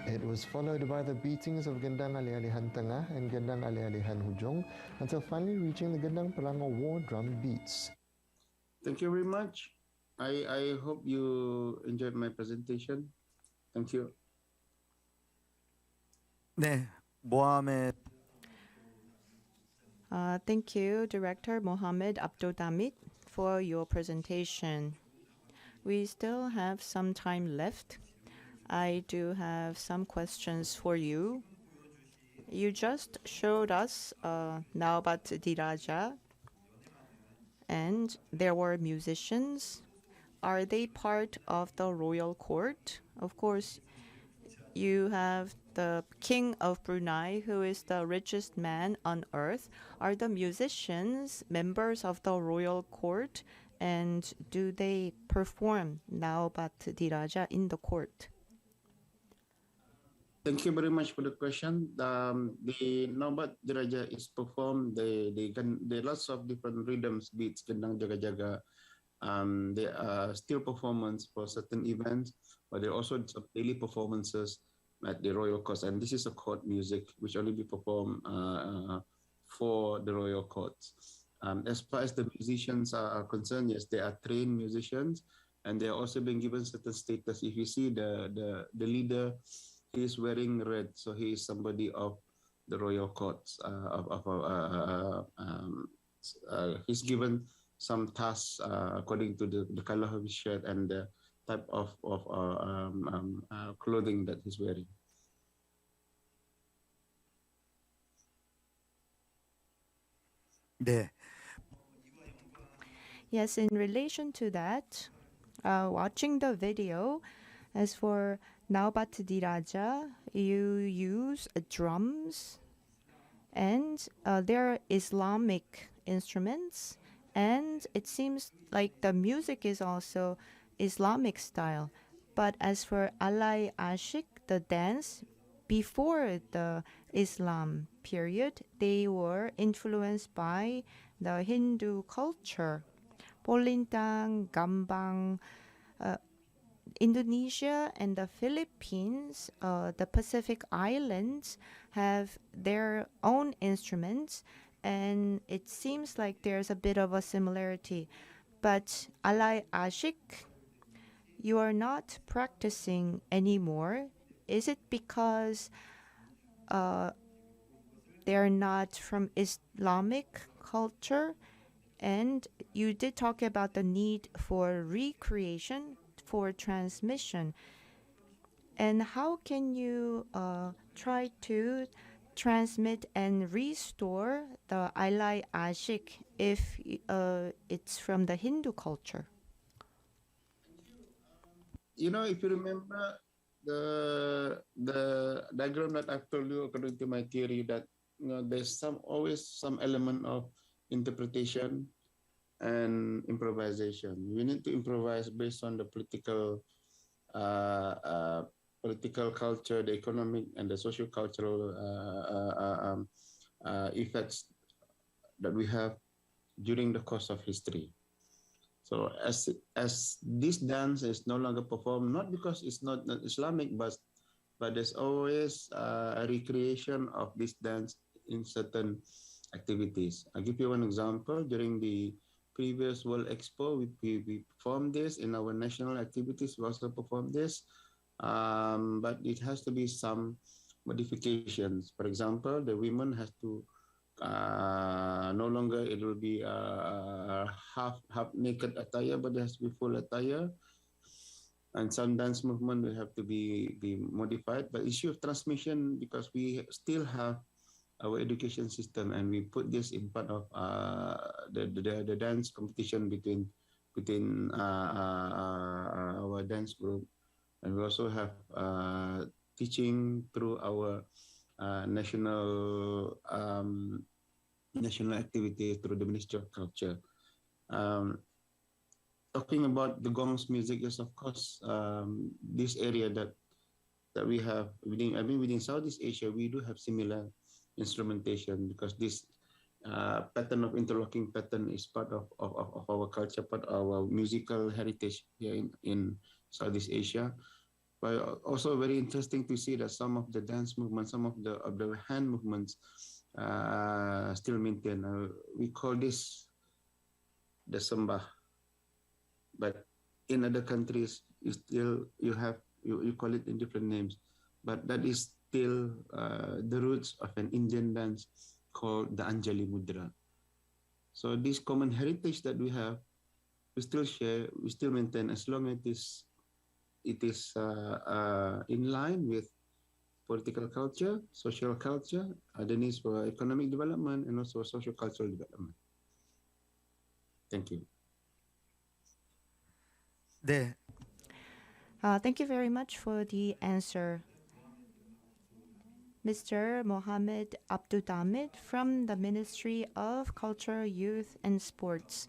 It was followed by the beatings of Gendang Ali-Alihan Tengah and Gendang Ali-Alihan Hujung until finally reaching the Gendang Pelango war drum beats. Thank you very much. I hope you enjoyed my presentation. Thank you. 네, 모함의 Thank you, Director Mohammed Abdul Damit, for your presentation. We still have some time left. I do have some questions for you. You just showed us Naubat Diraja, and there were musicians. Are they part of the royal court? Of course, you have the King of Brunei, who is the richest man on earth. Are the musicians members of the royal court, and do they perform Naubat Diraja in the court? Thank you very much for the question. The Naubat Diraja is performed. There are lots of different rhythms, beats, gendang jaga-jaga. There are still performance for certain events, but there are also some daily performances at the royal courts. And this is a court music which only be performed for the royal courts. As far as the musicians are concerned, yes, they are trained musicians, and they are also being given certain status. If you see the leader, he is wearing red, so he is somebody of the royal courts. He's given some tasks according to the color of his shirt and the type of clothing that he's wearing. 네, Yes, in relation to that, watching the video, as for Naubat Diraja, you use drums, and there are Islamic instruments, and it seems like the music is also Islamic style. But as for Alai Ashik, the dance, before the Islam period, they were influenced by the Hindu culture. Polintang, Gambang, Indonesia and the Philippines, the Pacific Islands, have their own instruments, and it seems like there's a bit of a similarity. But Alai Ashik, you are not practicing anymore. Is it because they're not from Islamic culture? And you did talk about the need for recreation, for transmission. And how can you try to transmit and restore the Alai Ashik if it's from the Hindu culture? if you remember the diagram that I've told you, according to my theory, that there's always some element of interpretation and improvisation. We need to improvise based on the political culture, the economic and the socio-cultural effects that we have during the course of history. So as this dance is no longer performed, not because it's not Islamic, but there's always a recreation of this dance in certain activities. I'll give you one example. During the previous World Expo, we performed this. In our national activities, we also performed this. But it has to be some modifications. For example, the women has to no longer it will be half naked attire, but it has to be full attire. And some dance movement will have to be modified. But issue of transmission, because we still have our education system, and we put this in part of the dance competition between our dance group, and we also have teaching through our national activity through the Ministry of Culture. Talking about the gongs music, yes, of course, this area that we have within Southeast Asia, we do have similar instrumentation, because this pattern of interlocking pattern is part of our culture, part of our musical heritage here in Southeast Asia. But also very interesting to see that some of the dance movements, some of the hand movements still maintain. We call this the samba, but in other countries you call it in different names. But that is still the roots of an Indian dance called the Anjali Mudra. So this common heritage that we have, we still share, we still maintain, as long as it is in line with political culture, social culture, the needs for economic development, and also social cultural development. Thank you. 네, Thank you very much for the answer. Mr. Mohammed Abdul Damit from the Ministry of Culture, Youth and Sports.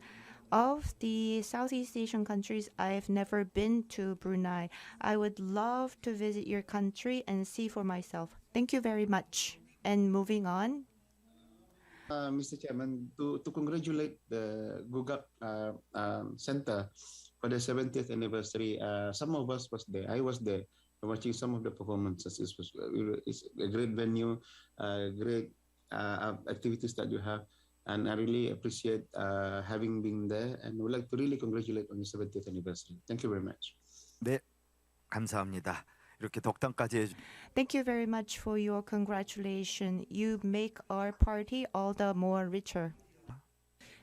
Of the Southeast Asian countries, I've never been to Brunei. I would love to visit your country and see for myself. Thank you very much. And moving on. Mr. Chairman, to congratulate the Gugak Center for the 70th anniversary. Some of us was there. I was there watching some of the performances. It's a great venue, great activities that you have. And I really appreciate having been there, and would like to really congratulate on the 70th anniversary. Thank you very much. 네, 감사합니다. 이렇게 덕담까지 Thank you very much for your congratulations. You make our party all the more richer.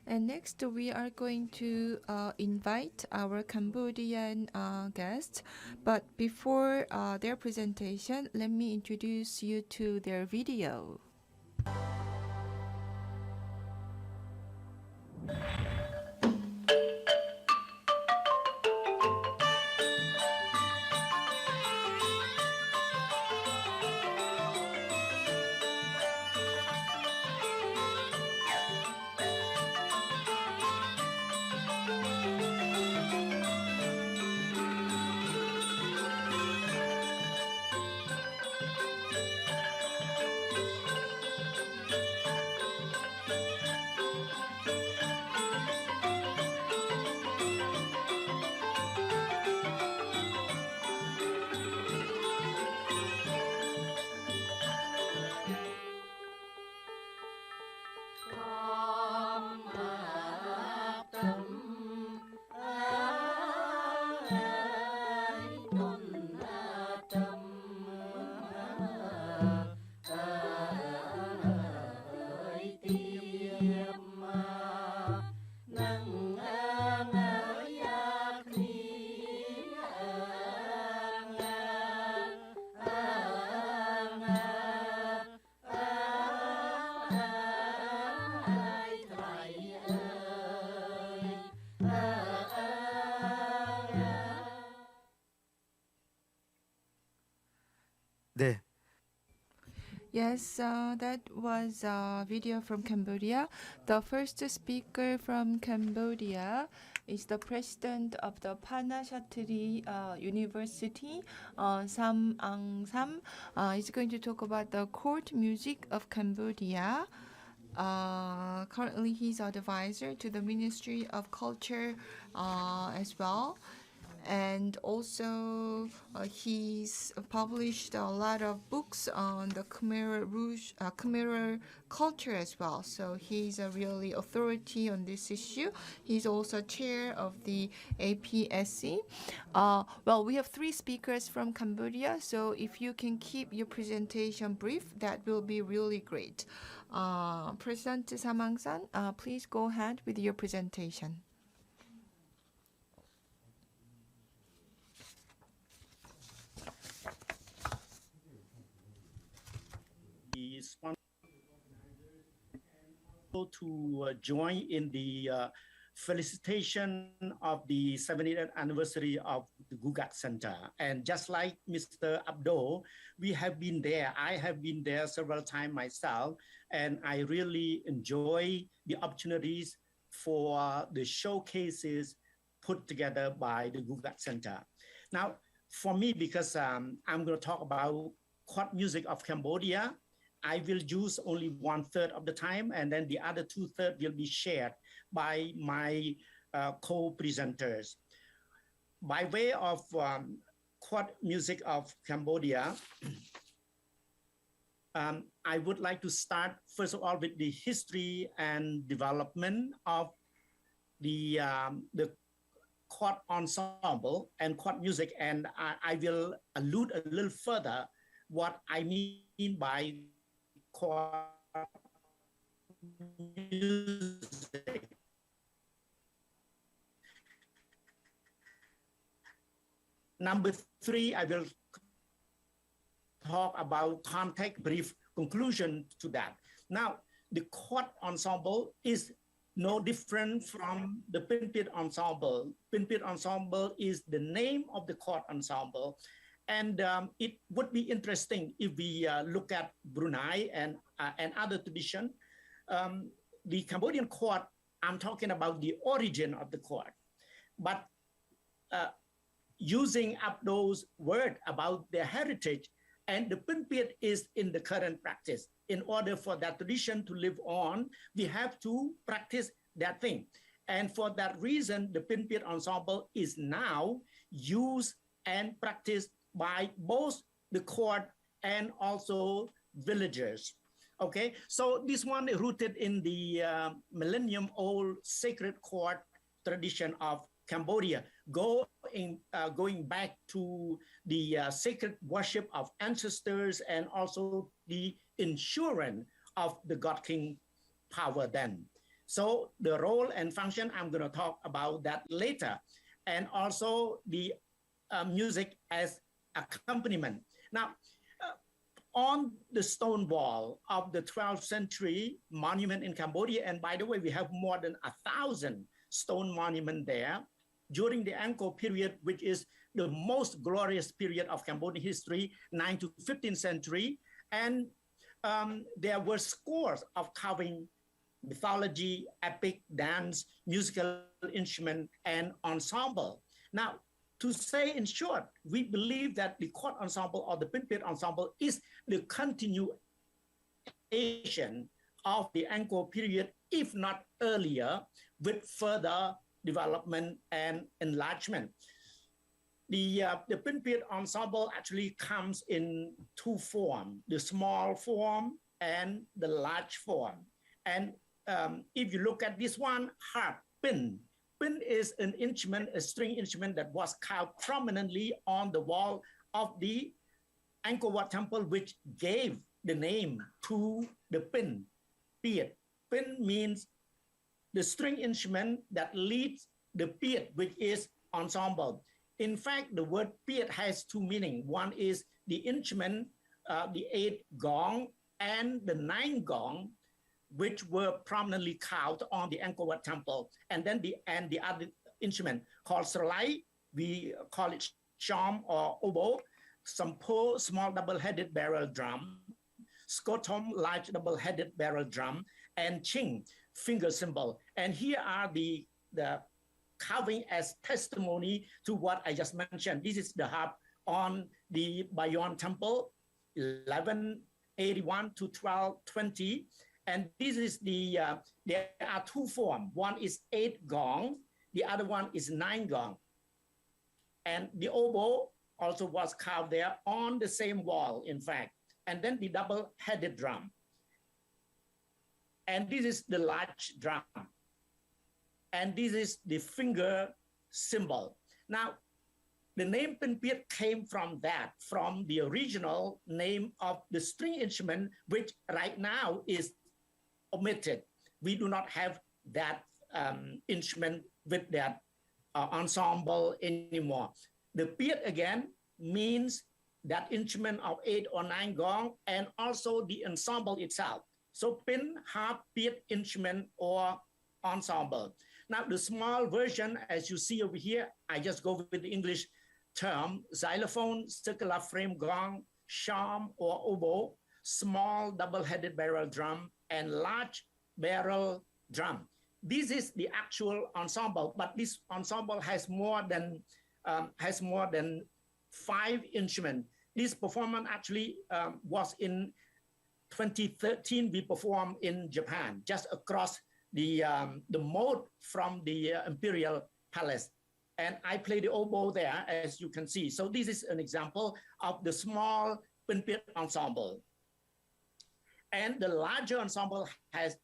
And next, we are going to invite our Cambodian guests. But before their presentation, let me introduce you to their video. Yes, that was a video from Cambodia. The first speaker from Cambodia is the president of the Panashatri University, Sam Ang Sam. He's going to talk about the court music of Cambodia. Currently, he's an advisor to the Ministry of Culture as well. And also, he's published a lot of books on the Khmer culture as well. So he's a really authority on this issue. He's also chair of the APSC. Well, we have 3 speakers from Cambodia, so if you can keep your presentation brief, that will be really great. President Samang-san, please go ahead with your presentation. To join in the felicitation of the 70th anniversary of the Gugak Center. And just like Mr. Abodh, we have been there. I have been there several times myself, and I really enjoy the opportunities for the showcases put together by the Gugak Center. Now, for me, because I'm going to talk about court music of Cambodia, I will use only 1/3 of the time, and then the other 2/3 will be shared by my co-presenters. By way of court music of Cambodia, I would like to start, first of all, with the history and development of the court ensemble and court music, and I will allude a little further what I mean by court music. Number 3, I will talk about context, brief conclusion to that. Now, the court ensemble is no different from the Pinpit ensemble. Pinpit ensemble is the name of the court ensemble. And it would be interesting if we look at Brunei and other tradition. The Cambodian court, I'm talking about the origin of the court. But using up those words about their heritage, and the Pinpit is in the current practice. In order for that tradition to live on, we have to practice that thing. And for that reason, the Pinpit ensemble is now used and practiced by both the court and also villagers. Okay, so this one is rooted in the millennium-old sacred court tradition of Cambodia, going back to the sacred worship of ancestors and also the insurance of the God King power then. So the role and function, I'm going to talk about that later. And also the music as accompaniment. Now, on the stone wall of the 12th century monument in Cambodia, and by the way, we have more than 1,000 stone monuments there, during the Angkor period, which is the most glorious period of Cambodian history, 9th to 15th century. And there were scores of carving, mythology, epic, dance, musical instrument, and ensemble. Now, to say in short, we believe that the court ensemble or the Pinpit ensemble is the continuation of the Angkor period, if not earlier, with further development and enlargement. The Pinpit ensemble actually comes in 2 forms, the small form and the large form. And if you look at this one, harp, pin. Pin is an instrument, a string instrument that was carved prominently on the wall of the Angkor Wat temple, which gave the name to the pin, piet. Pin means the string instrument that leads the piet, which is ensemble. In fact, the word piet has 2 meanings. One is the instrument, the 8 gong and the 9 gong, which were prominently carved on the Angkor Wat temple. And then the other instrument called sralai, we call it sham or oboe, some small double-headed barrel drum. Skotom, large double-headed barrel drum, and Ching, finger cymbal. And here are the carving as testimony to what I just mentioned. This is the harp on the Bayon Temple, 1181 to 1220. And this is there are two forms. One is 8 gong, the other one is 9 gong. And the oboe also was carved there on the same wall, in fact. And then the double-headed drum. And this is the large drum. And this is the finger cymbal. Now, the name Pin Piet came from that, from the original name of the string instrument, which right now is omitted. We do not have that instrument with that ensemble anymore. The Piet again means that instrument of 8 or 9 gong, and also the ensemble itself. So Pin, harp, Piet instrument or ensemble. Now the small version, as you see over here, I just go with the English term: xylophone, circular frame gong, shawm or oboe, small double-headed barrel drum, and large barrel drum. This is the actual ensemble, but this ensemble has more than 5 instruments. This performance actually was in 2013. We performed in Japan, just across the Mohd from the Imperial Palace. And I play the oboe there, as you can see. So this is an example of the small Pin Piet ensemble. And the larger ensemble has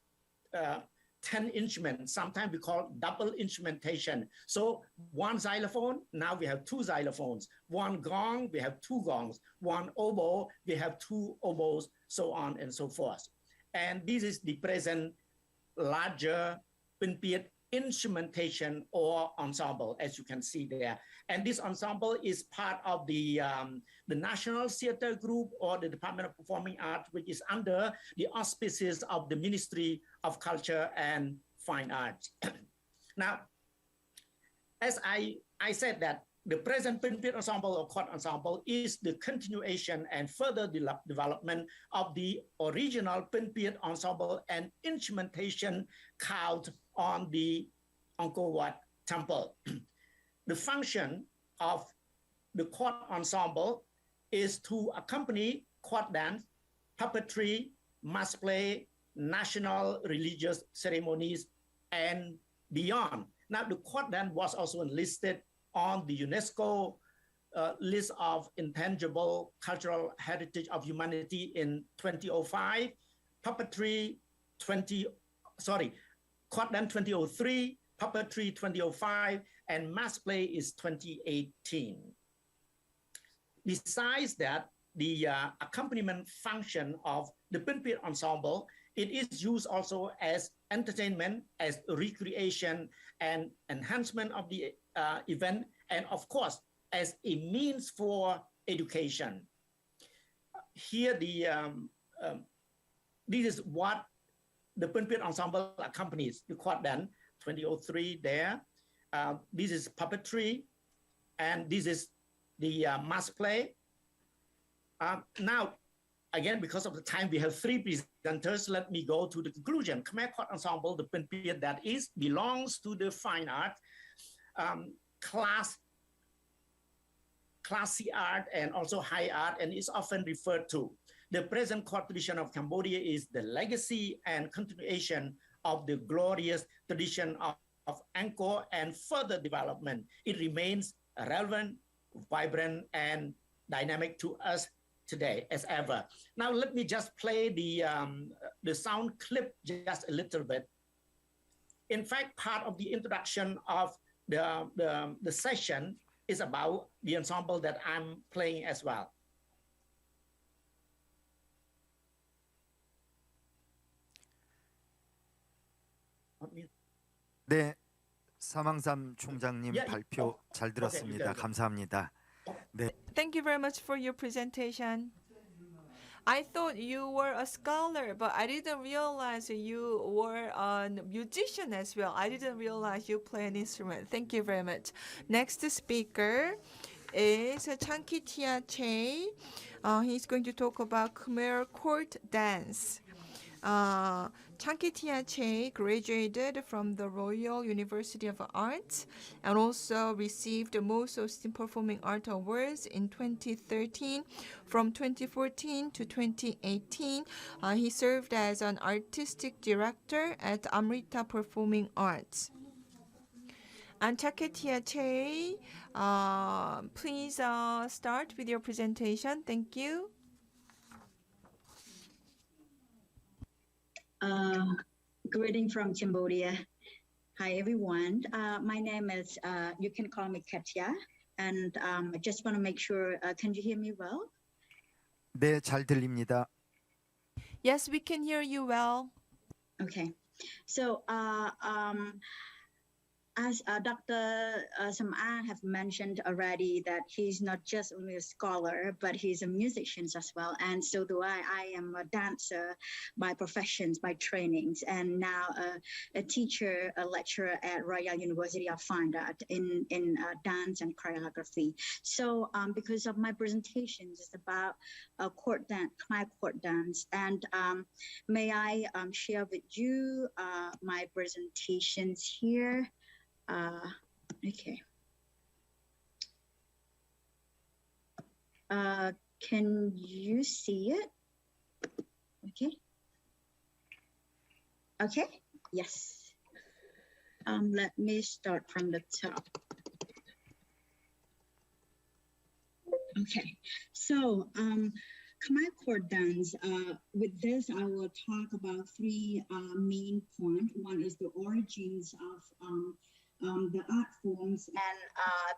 10 instruments. Sometimes we call double instrumentation. So 1 xylophone, now we have 2 xylophones. 1 gong, we have 2 gongs. 1 oboe, we have 2 oboes, so on and so forth. And this is the present larger Pin Piet instrumentation or ensemble, as you can see there. And this ensemble is part of the National Theatre Group or the Department of Performing Arts, which is under the auspices of the Ministry of Culture and Fine Arts. Now, as I said that the present Pin Piet ensemble or court ensemble is the continuation and further development of the original Pin Piet ensemble and instrumentation carved on the Angkor Wat Temple. The function of the court ensemble is to accompany court dance, puppetry, mass play, national religious ceremonies, and beyond. Now, the court dance was also enlisted on the UNESCO list of intangible cultural heritage of humanity in 2005, puppetry court dance 2003, puppetry 2005, and mass play is 2018. Besides that, the accompaniment function of the Pin Piet ensemble, it is used also as entertainment, as recreation and enhancement of the event, and of course, as a means for education. Here, this is what the Pin Piet ensemble accompanies: the court dance 2003 there. This is puppetry, and this is the mass play. Now, again, because of the time, we have 3 presenters. Let me go to the conclusion. Khmer Court Ensemble, the Pin Piet that is, belongs to the fine art, classy art, and also high art, and is often referred to. The present court tradition of Cambodia is the legacy and continuation of the glorious tradition of Angkor and further development. It remains relevant, vibrant, and dynamic to us today as ever. Now, let me just play the sound clip just a little bit. In fact, part of the introduction of the session is about the ensemble that I'm playing as well. 네, 사망삼 총장님 발표 잘 들었습니다. 감사합니다. 네. Thank you very much for your presentation. I thought you were a scholar, but I didn't realize you were a musician as well. I didn't realize you play an instrument. Thank you very much. Next speaker is Chankethya CHEY, He's going to talk about Khmer court dance. Chankethya CHEY graduated from the Royal University of Arts and also received the Most Esteemed Performing Art Awards in 2013. From 2014 to 2018, he served as an artistic director at Amrita Performing Arts. And Chankethya CHEY, please start with your presentation. Thank you. Greeting from Cambodia. Hi, everyone. My name is, you can call me Katia, and I just want to make sure, can you hear me well? 네, 잘 들립니다. Yes, we can hear you well. Okay. So, as Dr. Sam'an have mentioned already, that he's not just only a scholar, but he's a musician as well. And so do I. I am a dancer by professions, by trainings, and now a teacher, a lecturer at Royal University of Fine Art in dance and choreography. So because of my presentations, it's about court dance, Khmer court dance. And may I share with you my presentations here? Okay. Can you see it? Okay. Okay. Yes. Let me start from the top. Okay. So, Khmer court dance. With this, I will talk about three main points. One is the origins of the art forms, and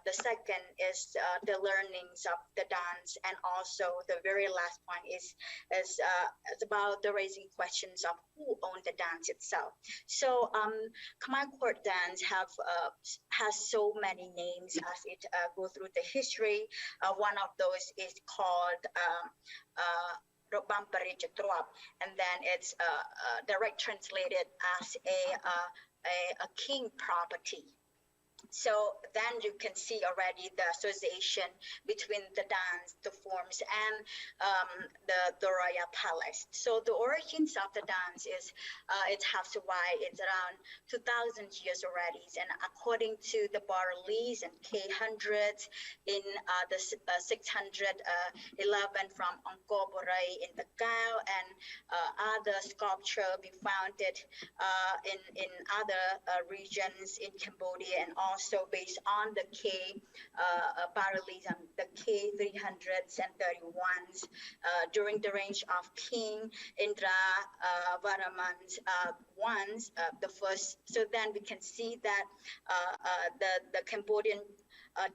the second is the learnings of the dance, and also the very last point is about the raising questions of who owned the dance itself. So Khmer court dance has so many names as it goes through the history. One of those is called and then it's direct translated as a king property. So then you can see already the association between the dance, the forms, and the royal palace. So the origins of the dance is it has survived. It's around 2,000 years already, and according to the Barleys and K100s in the 611 from Angkor Borei in the Gao, and other sculpture be founded in other regions in Cambodia, and also based on the K Barleys and the K300s and 31s during the reign of King Indra Varaman's ones, the first. So then we can see that the Cambodian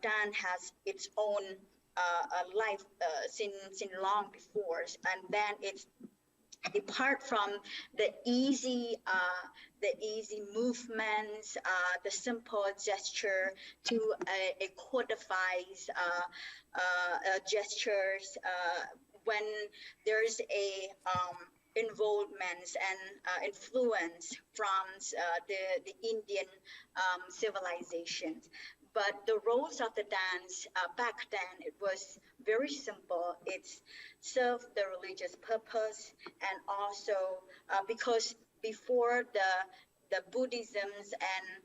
dance has its own life since long before, and then it's apart from the easy movements, the simple gesture to a codified gestures when there's a involvement and influence from the Indian civilizations. But the roles of the dance back then, it was very simple. It's served the religious purpose, and also because before the Buddhisms and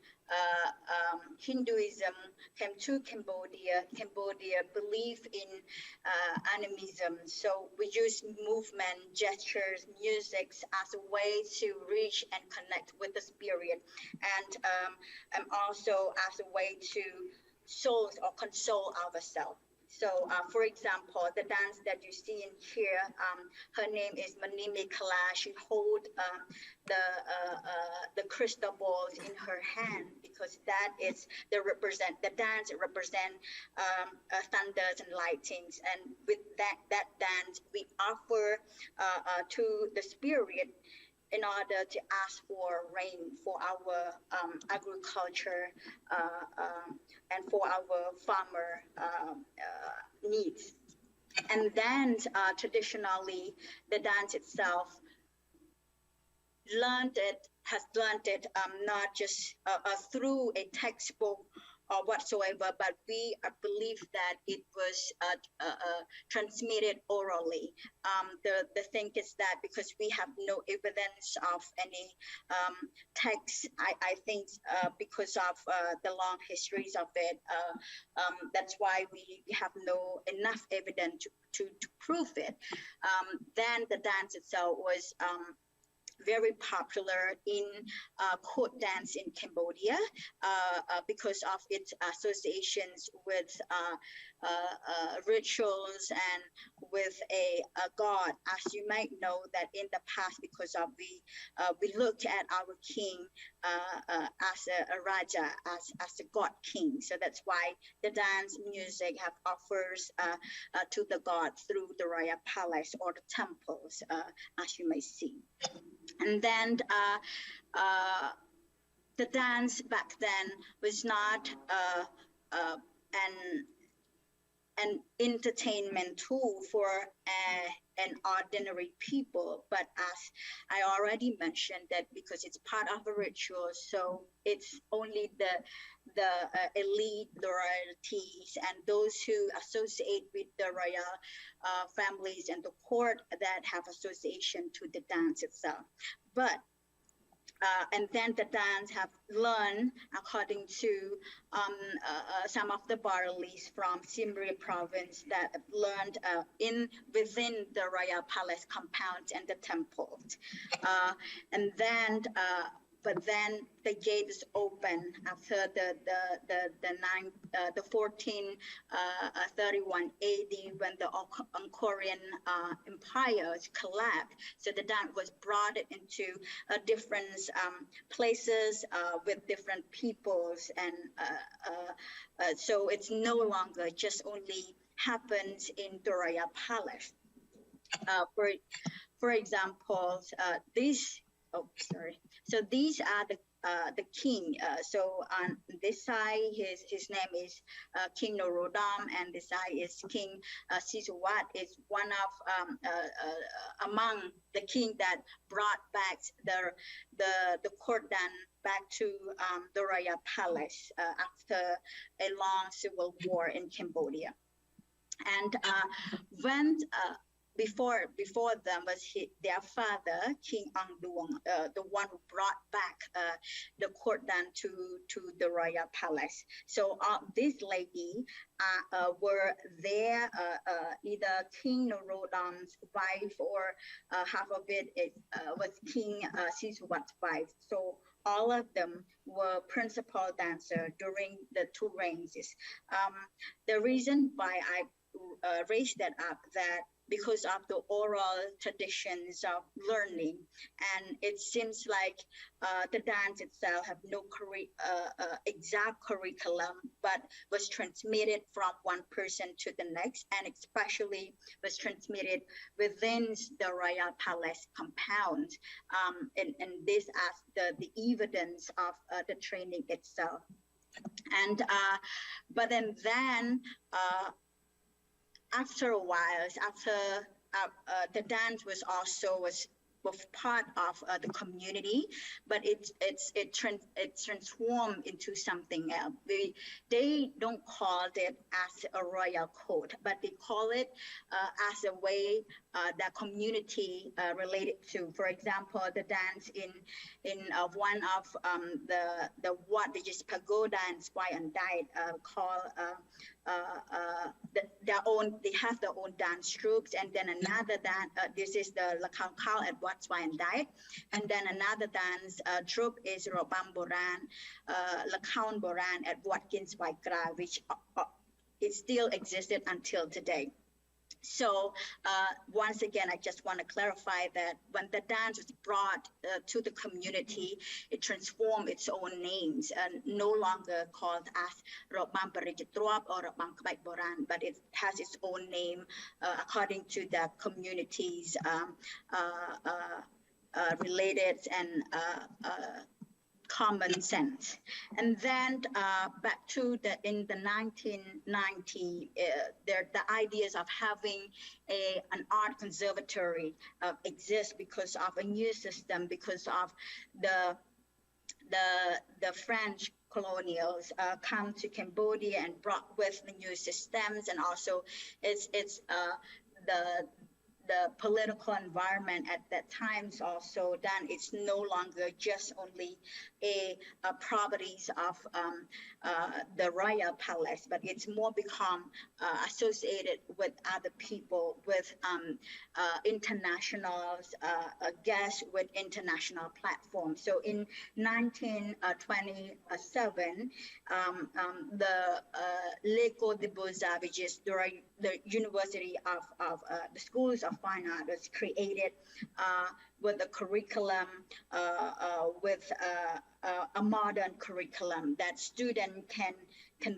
Hinduism came to Cambodia, Cambodia believed in animism. So we use movement, gestures, music as a way to reach and connect with the spirit, and also as a way to soothe or console ourselves. So, for example, the dance that you see in here, her name is Manimi Kala. She holds the crystal balls in her hand, because that is the dance represent thunders and lightnings. And with that dance, we offer to the spirit in order to ask for rain for our agriculture and for our farmer needs. And then traditionally, the dance itself has learned it not just through a textbook or whatsoever, but we believe that it was transmitted orally. The thing is that because we have no evidence of any text, I think because of the long histories of it, that's why we have no enough evidence to prove it. Then the dance itself was very popular in court dance in Cambodia because of its associations with rituals and with a god. As you might know that in the past, because of we look at our king as a Raja, as a god king. So that's why the dance music have offers to the god through the royal palace or the temples, as you may see. And then the dance back then was not an entertainment tool for an ordinary people, but as I already mentioned, that because it's part of a ritual, so it's only the elite, the royalties, and those who associate with the royal families and the court that have association to the dance itself. But and then the dance have learned according to some of the barleys from Siem Reap province that have learned within the royal palace compounds and the temples. And then but then the gate is open after the 1431 AD when the Korean empires collapsed. So the dance was brought into different places with different peoples, and so it's no longer just only happens in the royal palace. For example, these. Oh, sorry. So these are the king. So on this side, his name is King Norodom, and this side is King Sisuwat. Is one of among the king that brought back the court dance back to the royal palace after a long civil war in Cambodia. And when before them was their father, King Angduong, the one who brought back the court dance to the royal palace. So this lady were there, either King Norodom's wife or half of it was King Sisuwat's wife. So all of them were principal dancer during the two reigns. The reason why I raised that up, that because of the oral traditions of learning, and it seems like the dance itself have no exact curriculum, but was transmitted from one person to the next, and especially was transmitted within the royal palace compound, and this as the evidence of the training itself. And but then after a while, after the dance was part of the community, but it transformed into something else. They don't call it as a royal code, but they call it as a way that community related to. For example, the dance in one of the what they just pagoda and Swai and Diet called they have their own dance troops, and then another dance. This is the Lakang Khao at Wat Swai and Diet, and then another dance troupe is Robam Boran, Lakang Boran at Wat Kin Swai Kra, which it still existed until today. So once again, I just want to clarify that when the dance was brought to the community, it transformed its own names and no longer called as Robam Parijitruap or Robam Kbaik Boran, but it has its own name according to the community's related and common sense. And then back to in the 1990, the ideas of having an art conservatory exists because of a new system, because of the French colonials come to Cambodia and brought with the new systems, and also it's the political environment at that time is also done. It's no longer just only a properties of the royal palace, but it's more become associated with other people, with internationals, guests with international platforms. So in 1927, the L'École des Beaux-Arts, which is the University of the Schools of Fine Art, was created with a curriculum, with a modern curriculum that students can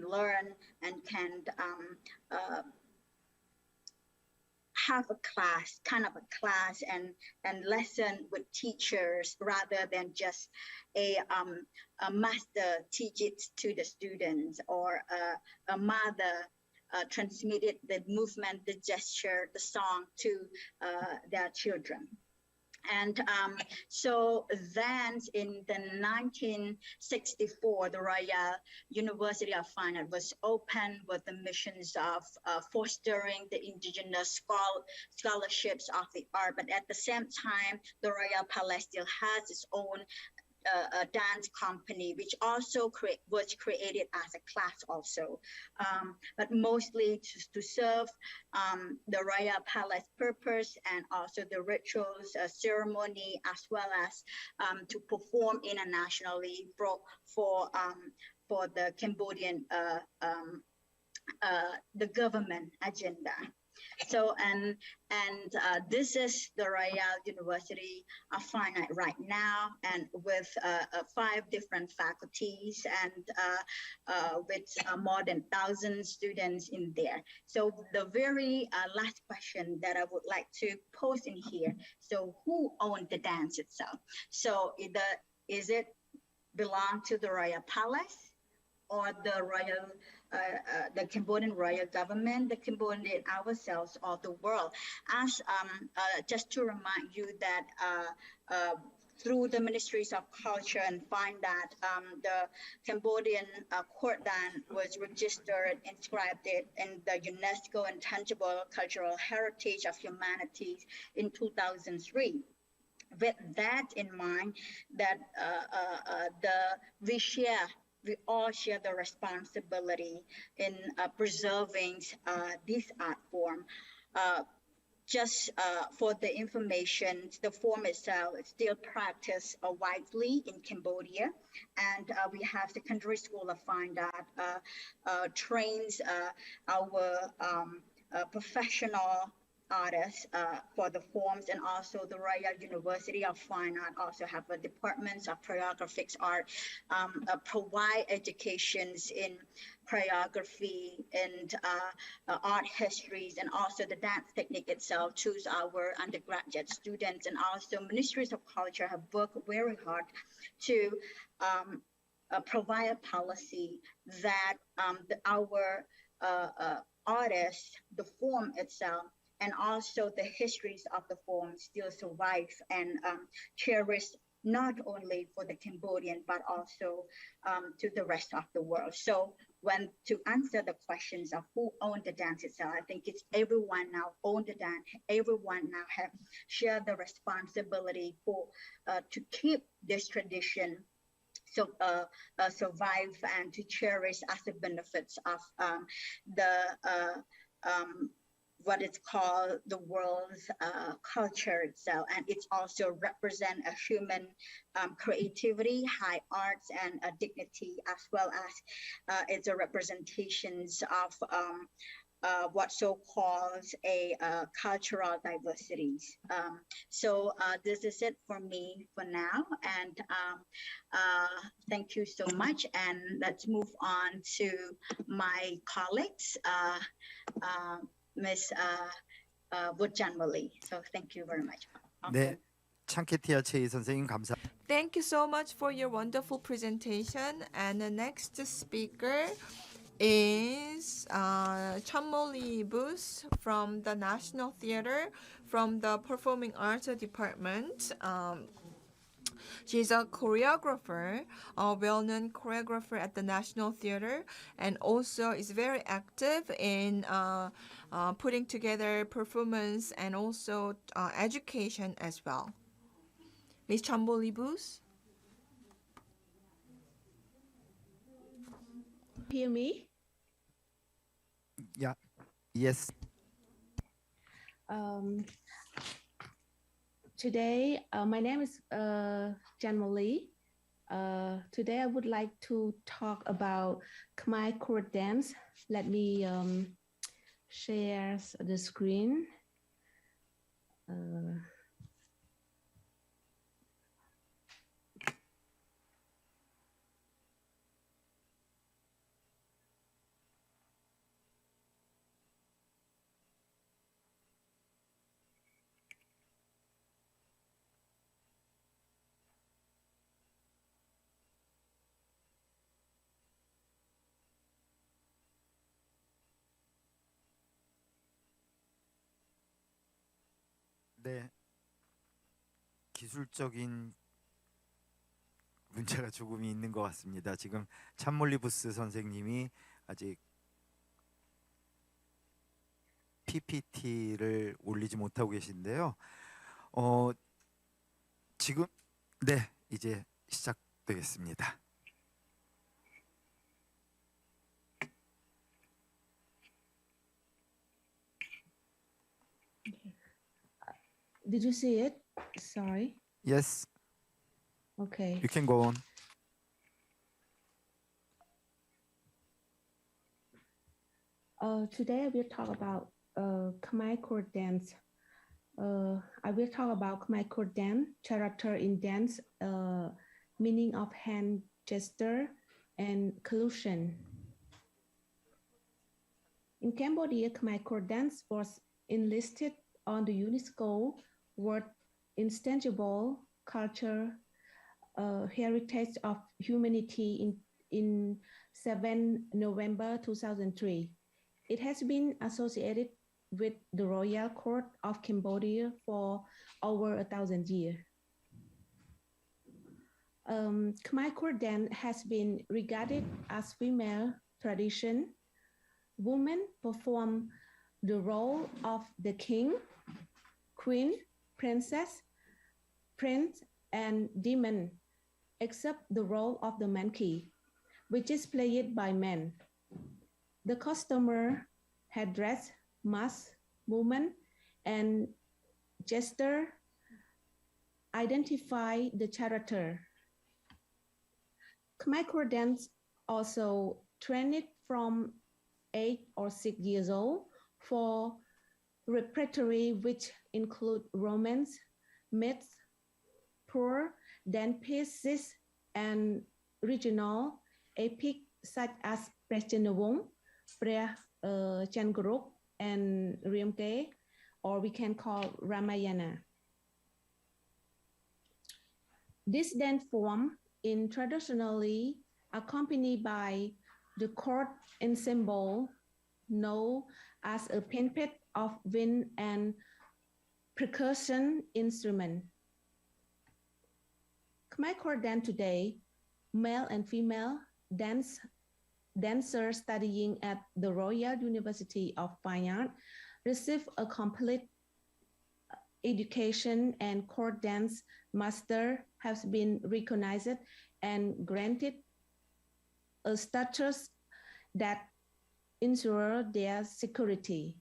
learn and can have a class, kind of a class and lesson with teachers, rather than just a master teach it to the students, or a mother transmitted the movement, the gesture, the song to their children. And so then in the 1964, the Royal University of Fine Art was opened with the missions of fostering the indigenous scholarships of the art. But at the same time, the Royal Palace still has its own a dance company, which also was created as a class also, but mostly to serve the royal palace purpose, and also the rituals, ceremony, as well as to perform internationally for the Cambodian the government agenda. So and this is the Royal University of Fine Art right now, and with 5 different faculties, and with more than 1,000 students in there. So the very last question that I would like to pose in here: so who owned the dance itself? So is it belong to the Royal Palace, or the Royal the Cambodian royal government, the Cambodian ourselves, or the world? As just to remind you that through the Ministries of Culture and Fine Art, the Cambodian court dance was registered, inscribed it in the UNESCO Intangible Cultural Heritage of Humanity in 2003. With that in mind, that we all share the responsibility in preserving this art form. Just for the information, the form itself is still practiced widely in Cambodia, and we have Secondary School of Fine Art trains our professional artists for the forms, and also the Royal University of Fine Art also have a departments of choreographic art, provide educations in choreography and art histories, and also the dance technique itself to our undergraduate students. And also Ministries of Culture have worked very hard to provide a policy that our artists, the form itself, and also the histories of the form still survive and cherished, not only for the Cambodian, but also to the rest of the world. So when to answer the questions of who owned the dance itself, I think it's everyone now own the dance. Everyone now have shared the responsibility for to keep this tradition so survive and to cherish as the benefits of what it's called the world's culture itself. And it also represent a human creativity, high arts, and dignity, as well as it's a representations of what so-called a cultural diversities. So this is it for me for now, and thank you so much. And let's move on to my colleagues, Ms. Vuth Chanmoly. So thank you very much. 네, 창케티아 체이 선생님 감사. Thank you so much for your wonderful presentation. And the next speaker is Chanmoly Vuth from the National Theatre, from the Performing Arts Department. She's a choreographer, a well-known choreographer at the National Theatre, and also is very active in putting together performance and also education as well. Miss Chanmoly Vuth? Hear me? Yeah. Yes. Today, my name is Chanmoly. Today, I would like to talk about Khmer court dance. Let me share the screen. 네. 기술적인 문제가 조금 있는 것 같습니다. 지금 참몰리 부스 선생님이 아직 PPT를 올리지 못하고 계신데요. 지금 네, 이제 시작되겠습니다. Did you see it? Sorry. Yes. Okay. You can go on. Today I will talk about Khmer court dance. I will talk about Khmer court dance, character in dance, meaning of hand gesture, and collusion. In Cambodia, Khmer court dance was enlisted on the UNESCO World Intangible Culture Heritage of Humanity in 7 November 2003. It has been associated with the Royal Court of Cambodia for over 1,000 years. Khmer court dance has been regarded as female tradition. Women perform the role of the king, queen, princess, prince, and demon, except the role of the monkey, which is played by men. The costumer, headdress, mask, movement, and gesture identify the character. Khmer court dance also trained from 8 or 6 years old for repertory which include romance, myths, poor dance pieces, and regional epic such as Prachinawong, Preh Changruk, and Riamke, or we can call Ramayana. This dance form is traditionally accompanied by the court ensemble known as a quintet of wind and percussion instrument. Khmer court dance today, male and female dancers studying at the Royal University of Fine Arts receive a complete education, and court dance master has been recognized and granted a status that ensure their security.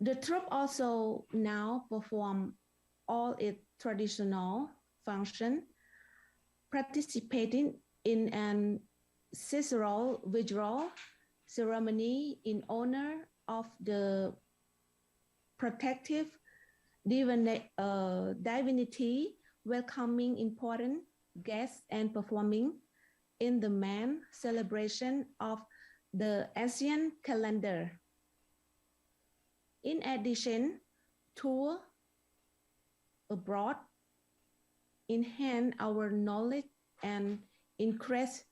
The troupe also now perform all its traditional function, participating in an ancestral ritual ceremony in honor of the protective divinity, welcoming important guests, and performing in the main celebration of the Asian calendar. In addition, tour abroad enhance our knowledge and increase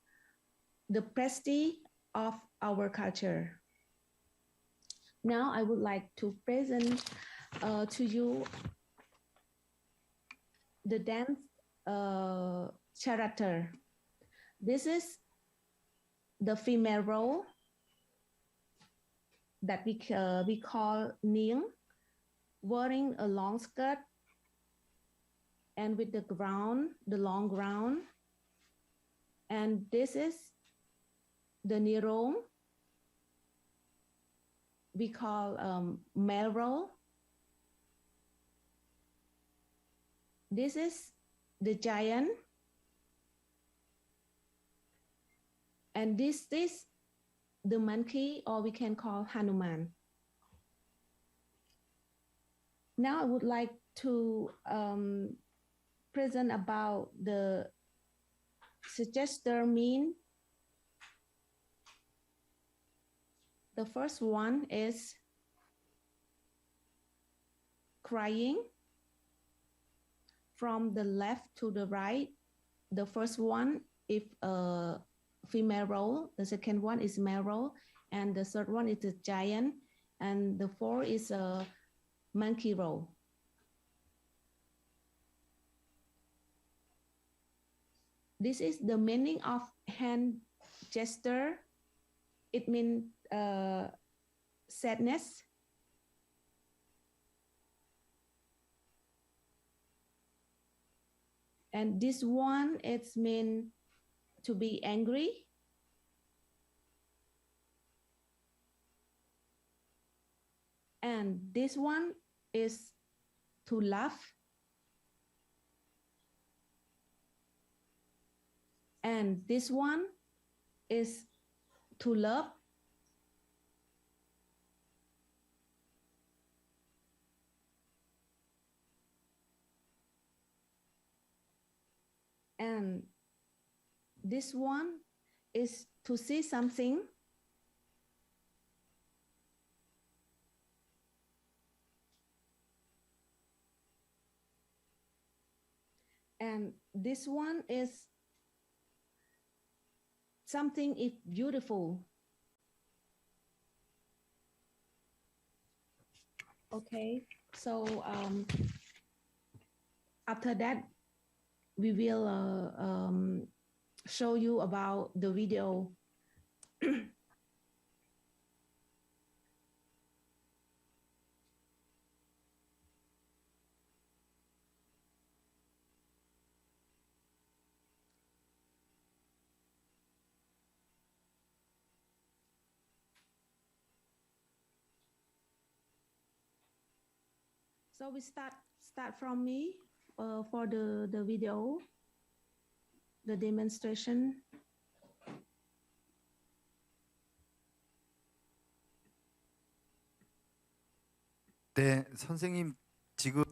the prestige of our culture. Now I would like to present to you the dance character. This is the female role that we call Niang, wearing a long skirt and with the long gown. And this is the Nirong, we call male role. This is the giant. And this is the monkey, or we can call Hanuman. Now I would like to present about the successor mean. The first one is crying from the left to the right. The first one, if a female role, the second one is male role, and the third one is a giant, and the fourth is a monkey role. This is the meaning of hand gesture. It means sadness. And this one, it's mean to be angry. And this one is to laugh. And this one is to love. And this one is to see something. And this one is something is beautiful. Okay, so after that, we will show you about the video. So we start from me for the video, the demonstration. 네, 선생님 지금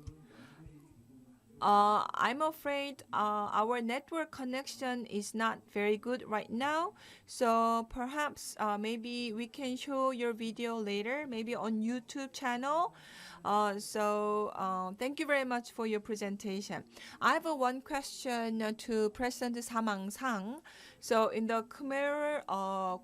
I'm afraid our network connection is not very good right now. So perhaps maybe we can show your video later, maybe on YouTube channel. Thank you very much for your presentation. I have one question to President Samang-sang. So in the Khmer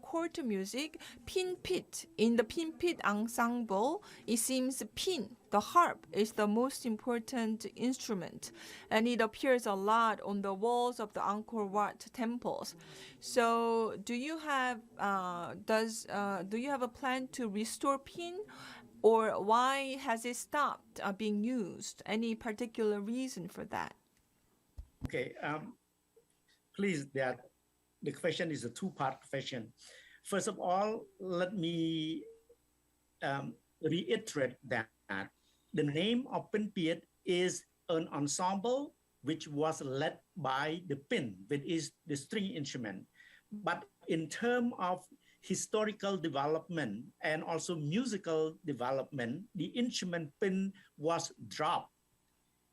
court music, pinpit, in the pinpit ensemble, it seems pin, the harp, is the most important instrument, and it appears a lot on the walls of the Angkor Wat temples. So do you have a plan to restore pin, or why has it stopped being used? Any particular reason for that? Okay, please, the question is a two-part question. First of all, let me reiterate that the name of Pinpiet is an ensemble which was led by the pin, which is the string instrument. But in terms of historical development and also musical development, the instrument pin was dropped,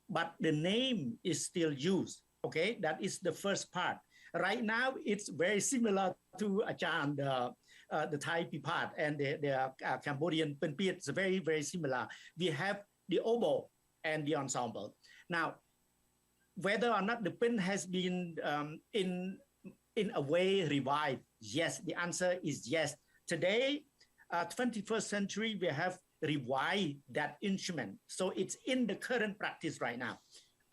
but the name is still used. Okay, that is the first part. Right now, it's very similar to Achan, the Thai pipat and the Cambodian pinpiet. It's very, very similar. We have the oboe and the ensemble. Now, whether or not the pin has been in a way revived, yes, the answer is yes. Today, 21st century, we have revived that instrument. So it's in the current practice right now.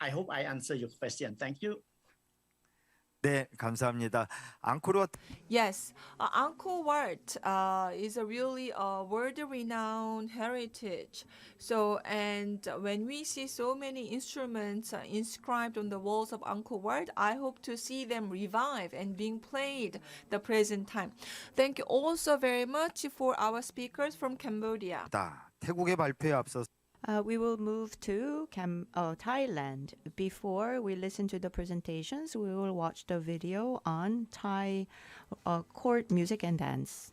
I hope I answer your question. Thank you. 네, 감사합니다. 앙코르 Yes, Angkor Wat is a really world-renowned heritage. So, and when we see so many instruments inscribed on the walls of Angkor Wat, I hope to see them revive and being played the present time. Thank you also very much for our speakers from Cambodia. 태국의 발표에 앞서 We will move to Thailand. Before we listen to the presentations, we will watch the video on Thai court music and dance.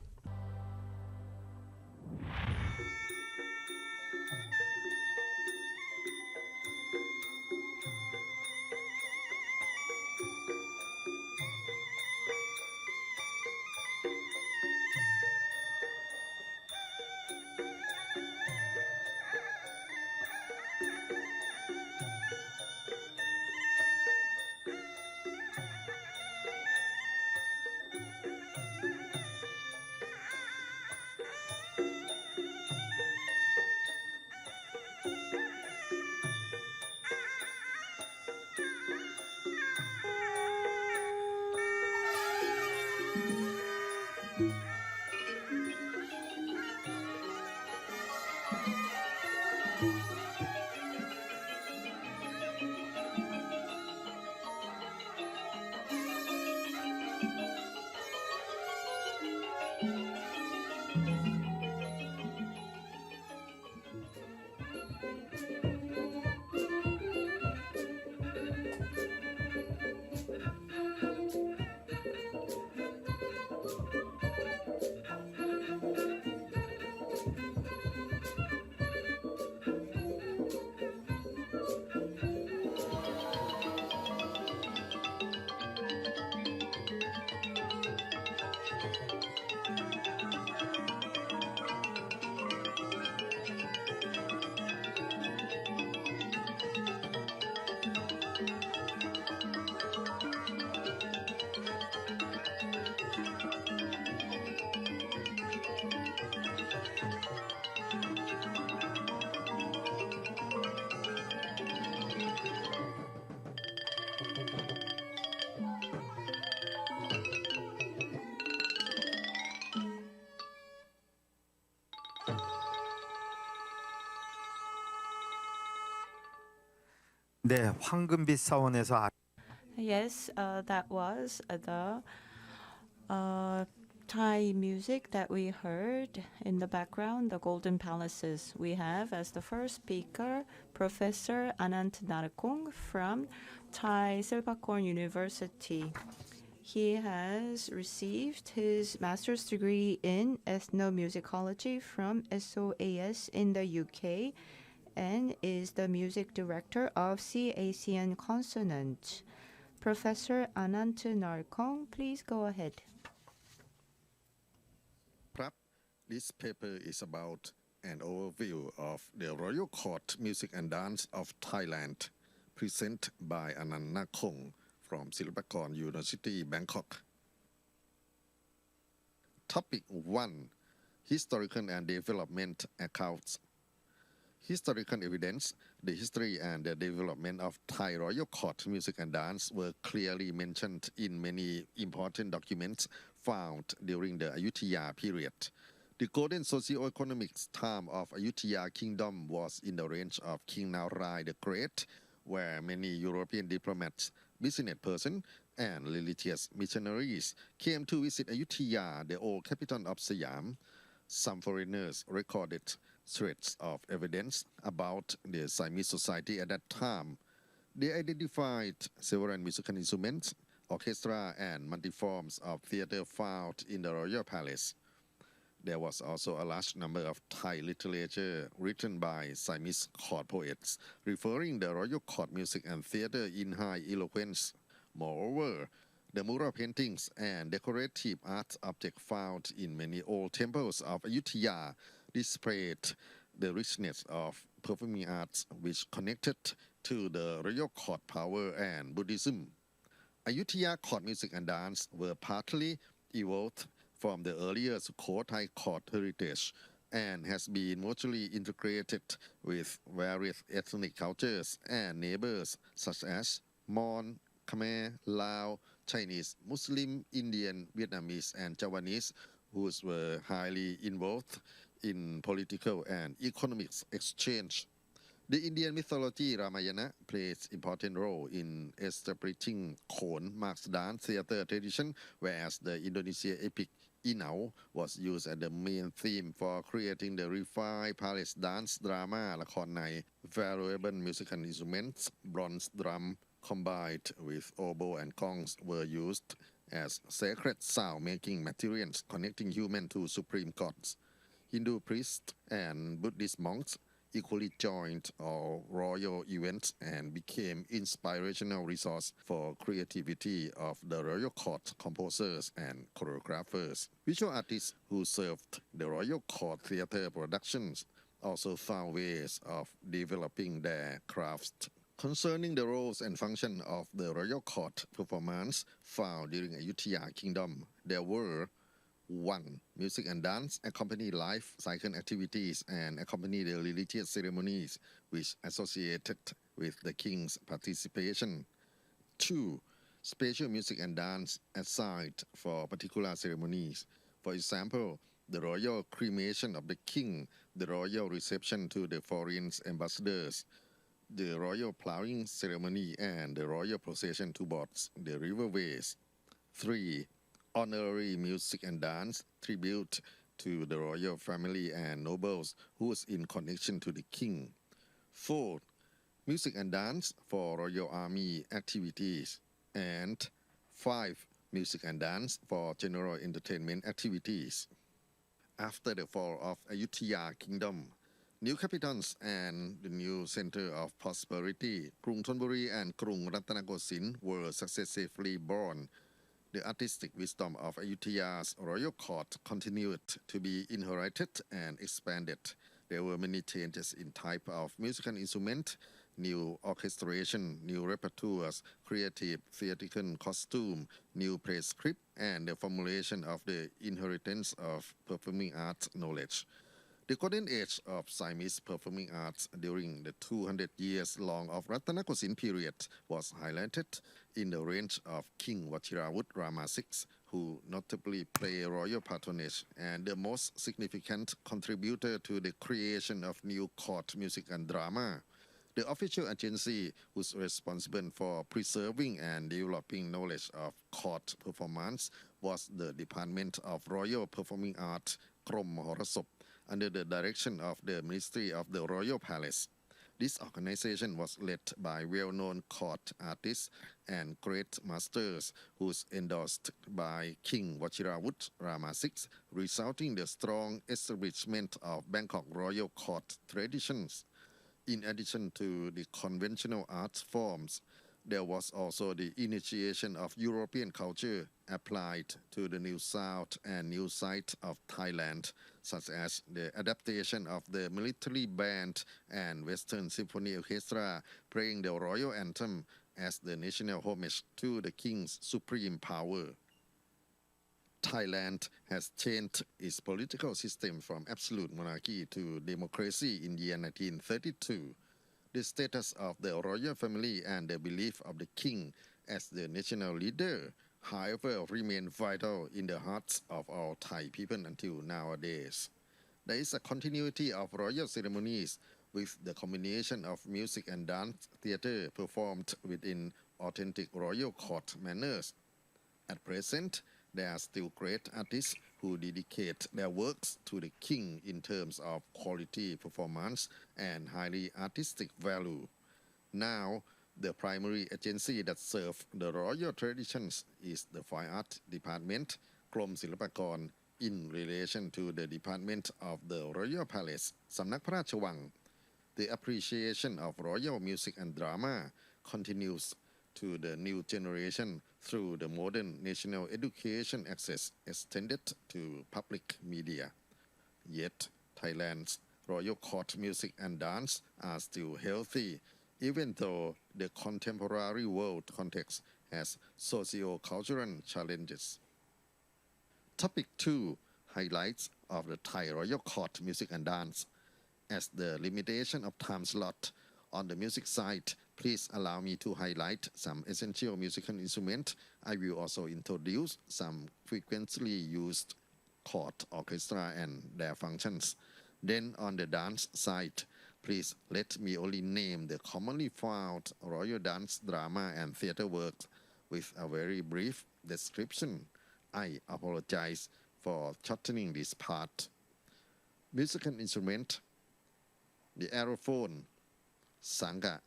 네, 황금빛 사원에서 Yes, that was the Thai music that we heard in the background, the Golden Palaces. We have as the first speaker Professor Anant Narakong from Thai Silpakorn University. He has received his master's degree in ethnomusicology from SOAS in the UK and is the music director of CACN Consonant. Professor Anant Narakong, please go ahead. This paper is about an overview of the Royal Court Music and Dance of Thailand, presented by Anant Narakong from Silpakorn University, Bangkok. Topic 1. Historical and Development Accounts. Historical evidence, the history and the development of Thai Royal Court Music and Dance were clearly mentioned in many important documents found during the Ayutthaya period. The golden socio-economic time of Ayutthaya Kingdom was in the reign of King Narai the Great, where many European diplomats, business persons, and religious missionaries came to visit Ayutthaya, the old capital of Siam. Some foreigners recorded threads of evidence about the Siamese society at that time. They identified several musical instruments, orchestra, and multi-forms of theater found in the royal palace. There was also a large number of Thai literature written by Siamese court poets, referring the royal court music and theater in high eloquence. Moreover, the mural paintings and decorative art objects found in many old temples of Ayutthaya displayed the richness of performing arts which connected to the royal court power and Buddhism. Ayutthaya court music and dance were partly evolved from the earlier Sukhothai court heritage, and has been mutually integrated with various ethnic cultures and neighbors such as Mon, Khmer, Lao, Chinese, Muslim, Indian, Vietnamese, and Javanese, who were highly involved in political and economic exchange. The Indian mythology Ramayana plays important role in establishing Khon marks dance theater tradition, whereas the Indonesia epic Inau was used as the main theme for creating the refined palace dance drama ละครใน valuable musical instruments, bronze drum combined with oboe and gongs were used as sacred sound-making materials connecting humans to supreme gods. Hindu priests and Buddhist monks equally joined all royal events and became inspirational resource for creativity of the royal court composers and choreographers. Visual artists who served the royal court theater productions also found ways of developing their crafts. Concerning the roles and function of the royal court performance found during Ayutthaya Kingdom, there were 1. Music and dance accompany life cycle activities and accompany the religious ceremonies which associated with the king's participation. 2. Special music and dance aside for particular ceremonies. For example, the royal cremation of the king, the royal reception to the foreign ambassadors, the royal plowing ceremony, and the royal procession towards the riverways. 3. Honorary music and dance tribute to the royal family and nobles who is in connection to the king. 4. Music and dance for royal army activities. And 5. Music and dance for general entertainment activities. After the fall of Ayutthaya Kingdom, new capitals and the new center of prosperity, Krung Thonburi and Krung Ratanakosin, were successively born. The artistic wisdom of Ayutthaya's royal court continued to be inherited and expanded. There were many changes in type of musical instrument, new orchestration, new repertoires, creative theatrical costume, new play script, and the formulation of the inheritance of performing arts knowledge. The golden age of Siamese performing arts during the 200 years long of Ratanakosin period was highlighted in the reign of King Wachirawut Rama VI, who notably played royal patronage and the most significant contributor to the creation of new court music and drama. The official agency was responsible for preserving and developing knowledge of court performance was the Department of Royal Performing Arts, Krom Mahorasop, under the direction of the Ministry of the Royal Palace. This organization was led by well-known court artists and great masters who was endorsed by King Wachirawut Rama VI, resulting in the strong establishment of Bangkok royal court traditions. In addition to the conventional art forms, there was also the initiation of European culture applied to the new south and new side of Thailand, such as the adaptation of the military band and Western Symphony Orchestra playing the royal anthem as the national homage to the king's supreme power. Thailand has changed its political system from absolute monarchy to democracy in the year 1932. The status of the royal family and the belief of the king as the national leader, however, remain vital in the hearts of all Thai people until nowadays. There is a continuity of royal ceremonies with the combination of music and dance theater performed within authentic royal court manners. At present, there are still great artists who dedicate their works to the king in terms of quality performance and highly artistic value. Now, the primary agency that serves the royal traditions is the Fine Art Department, Krom Silpakon, in relation to the Department of the Royal Palace, Samnak Pharacha Wang. The appreciation of royal music and drama continues to the new generation through the modern national education access extended to public media. Yet, Thailand's royal court music and dance are still healthy, even though the contemporary world context has socio-cultural challenges. Topic 2. highlights of the Thai Royal Court Music and Dance. As the limitation of time slot on the music side, please allow me to highlight some essential musical instruments. I will also introduce some frequently used court orchestra and their functions. Then on the dance side, please let me only name the commonly found royal dance, drama, and theater works with a very brief description. I apologize for shortening this part. Musical instrument: the aerophone, sanga,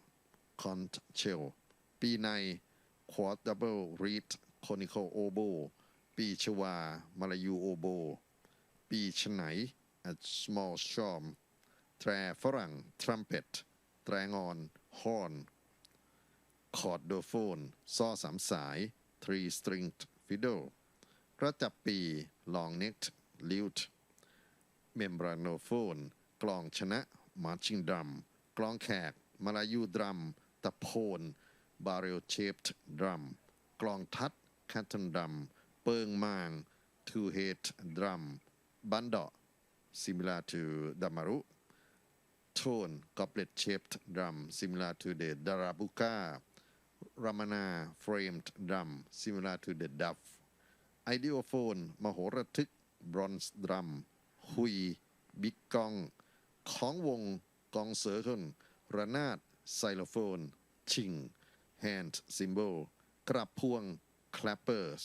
conch shell, pi nai, quad double reed conical oboe, pi chwa Malayu oboe, pi chenai, a small shawm, แตรฝรั่ง trumpet แตรงอน horn คอร์ดโดโฟนซ้อสามสาย three stringed fiddle กระจับปี long necked lute เมมบราโนโฟนกลองชนะ marching drum กลองแขกมาลายูดรัมตะโพน barrel shaped drum กลองทัด canton drum เปิงมาง two head drum บันดา similar to damaru tone goblet shaped drum similar to the darabuka ramana framed drum similar to the dove ideophone มโหระทึก bronze drum หุย big gong ของวงกองเสือขึ้นระนาด xylophone ชิง hand cymbal กระพวง clappers.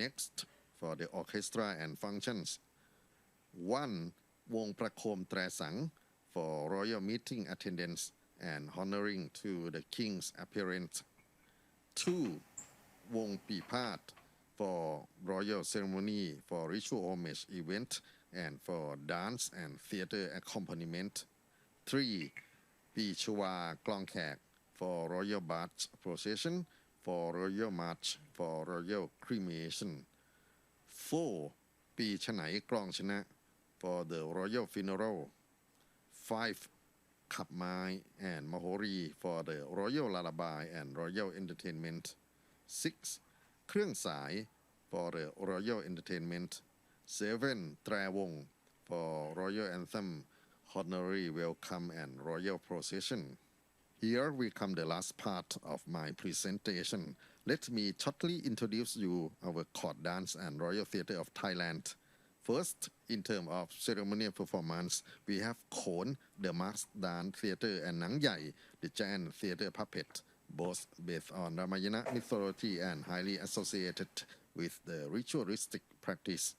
Next for the orchestra and functions. 1. วงประโคมแตรสัง for royal meeting attendance and honoring to the king's appearance. 2. วงปีพาด for royal ceremony, for ritual homage event, and for dance and theater accompaniment. 3. ปีชวากลองแขก for royal barge procession, for royal march, for royal cremation. 4. ปีฉไนกลองชนะ for the royal funeral. 5. ขับไม้ and mahori for the royal lullaby and royal entertainment. 6. เครื่องสาย for the royal entertainment. 7. แตรวง for royal anthem, honorary welcome and royal procession. Here we come the last part of my presentation. Let me shortly introduce you our court dance and royal theatre of Thailand. First, in terms of ceremonial performance, we have Khon, the masked dance theatre, and Nang Yai, the giant theatre puppet, both based on Ramayana mythology and highly associated with the ritualistic practice.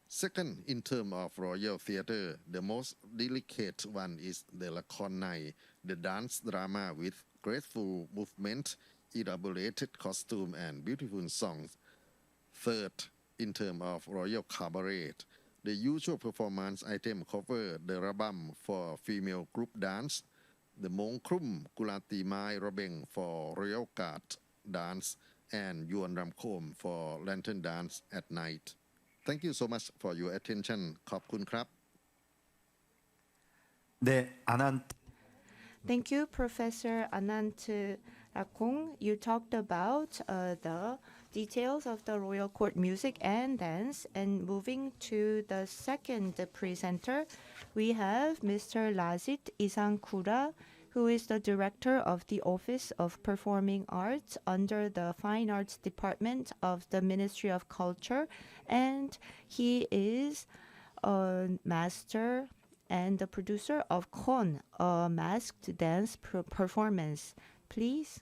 Second, in terms of royal theatre, the most delicate one is the Lakhon Nai, the dance drama with graceful movement, elaborated costume, and beautiful songs. Third, in terms of royal cabaret, the usual performance item cover the rabam for female group dance, the Mong Krum Kulati Mai Robeng for royal guard dance, and Yuan Ramkom for lantern dance at night. Thank you so much for your attention. ขอบคุณครับ Thank you, Professor Anant Rakong. You talked about the details of the royal court music and dance. And moving to the second presenter, we have Mr. Lasit Isarangkura, who is the director of the Office of Performing Arts under the Fine Arts Department of the Ministry of Culture. And he is a master and the producer of Khon, a masked dance performance. Please.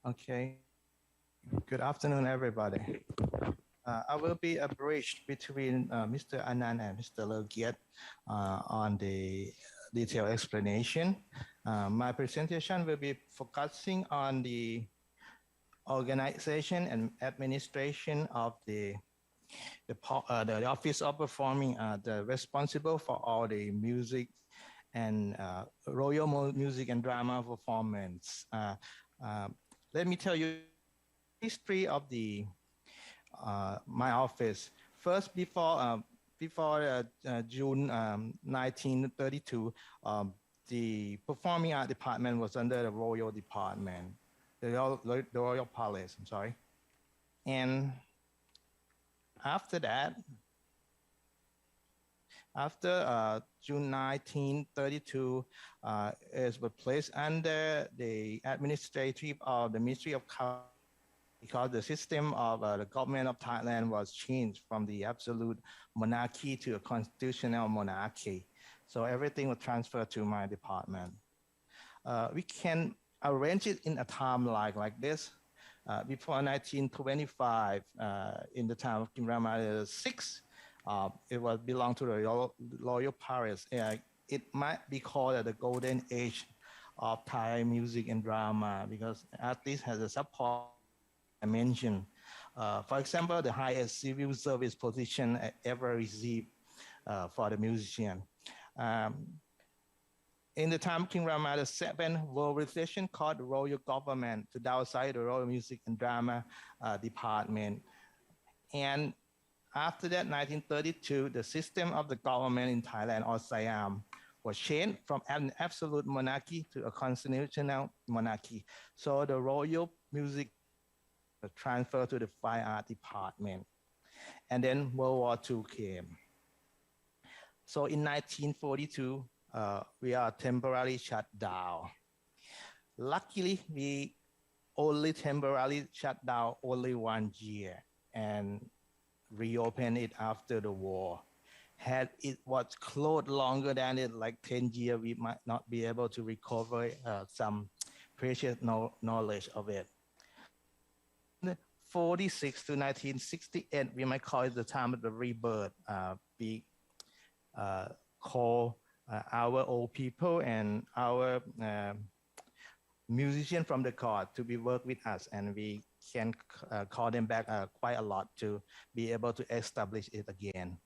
Okay. Good afternoon, everybody. I will be a bridge between Mr. Anand and Mr. Lerkiat on the detailed explanation. My presentation will be focusing on the organization and administration of the Office of Performing Arts, responsible for all the music and royal music and drama performance. Let me tell you the history of my office. First, before June 1932, the Performing Arts Department was under the Royal Department, the Royal Palace, I'm sorry. And After that, after June 1932, it was placed under the administrative of the Ministry of Culture, because the system of the government of Thailand was changed from the absolute monarchy to a constitutional monarchy. So everything was transferred to my department. We can arrange it in a timeline like this. Before 1925, in the time of King Rama VI, it was belonged to the royal Paris. It might be called the golden age of Thai music and drama, because artists has a support dimension. For example, the highest civil service position ever received for the musician. In the time of King Rama VII, World Recession called the royal government to downsize the royal music and drama department. And after that, 1932, the system of the government in Thailand, or Siam, was changed from an absolute monarchy to a constitutional monarchy. So the royal music was transferred to the fine art department. And then World War II came. So in 1942, we are temporarily shut down. Luckily, we only temporarily shut down only 1 year and reopened it after the war. Had it was closed longer than it, like 10 years, we might not be able to recover some precious knowledge of it. 1946 to 1968, we might call it the time of the rebirth. We call our old people and our musician from the court to be work with us, and we can call them back quite a lot to be able to establish it again.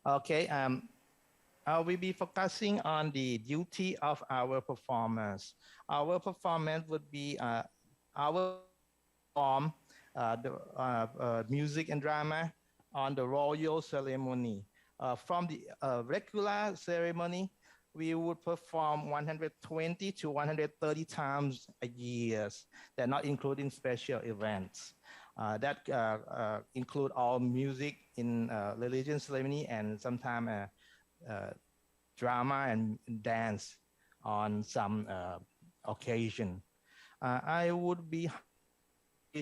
Okay, I will be focusing on the duty of our performers. Our performance would be our form, the music and drama on the royal ceremony. From the regular ceremony, we would perform 120 to 130 times a year. They're not including special events. That include all music in religion ceremony and sometimes drama and dance on some occasion. I would be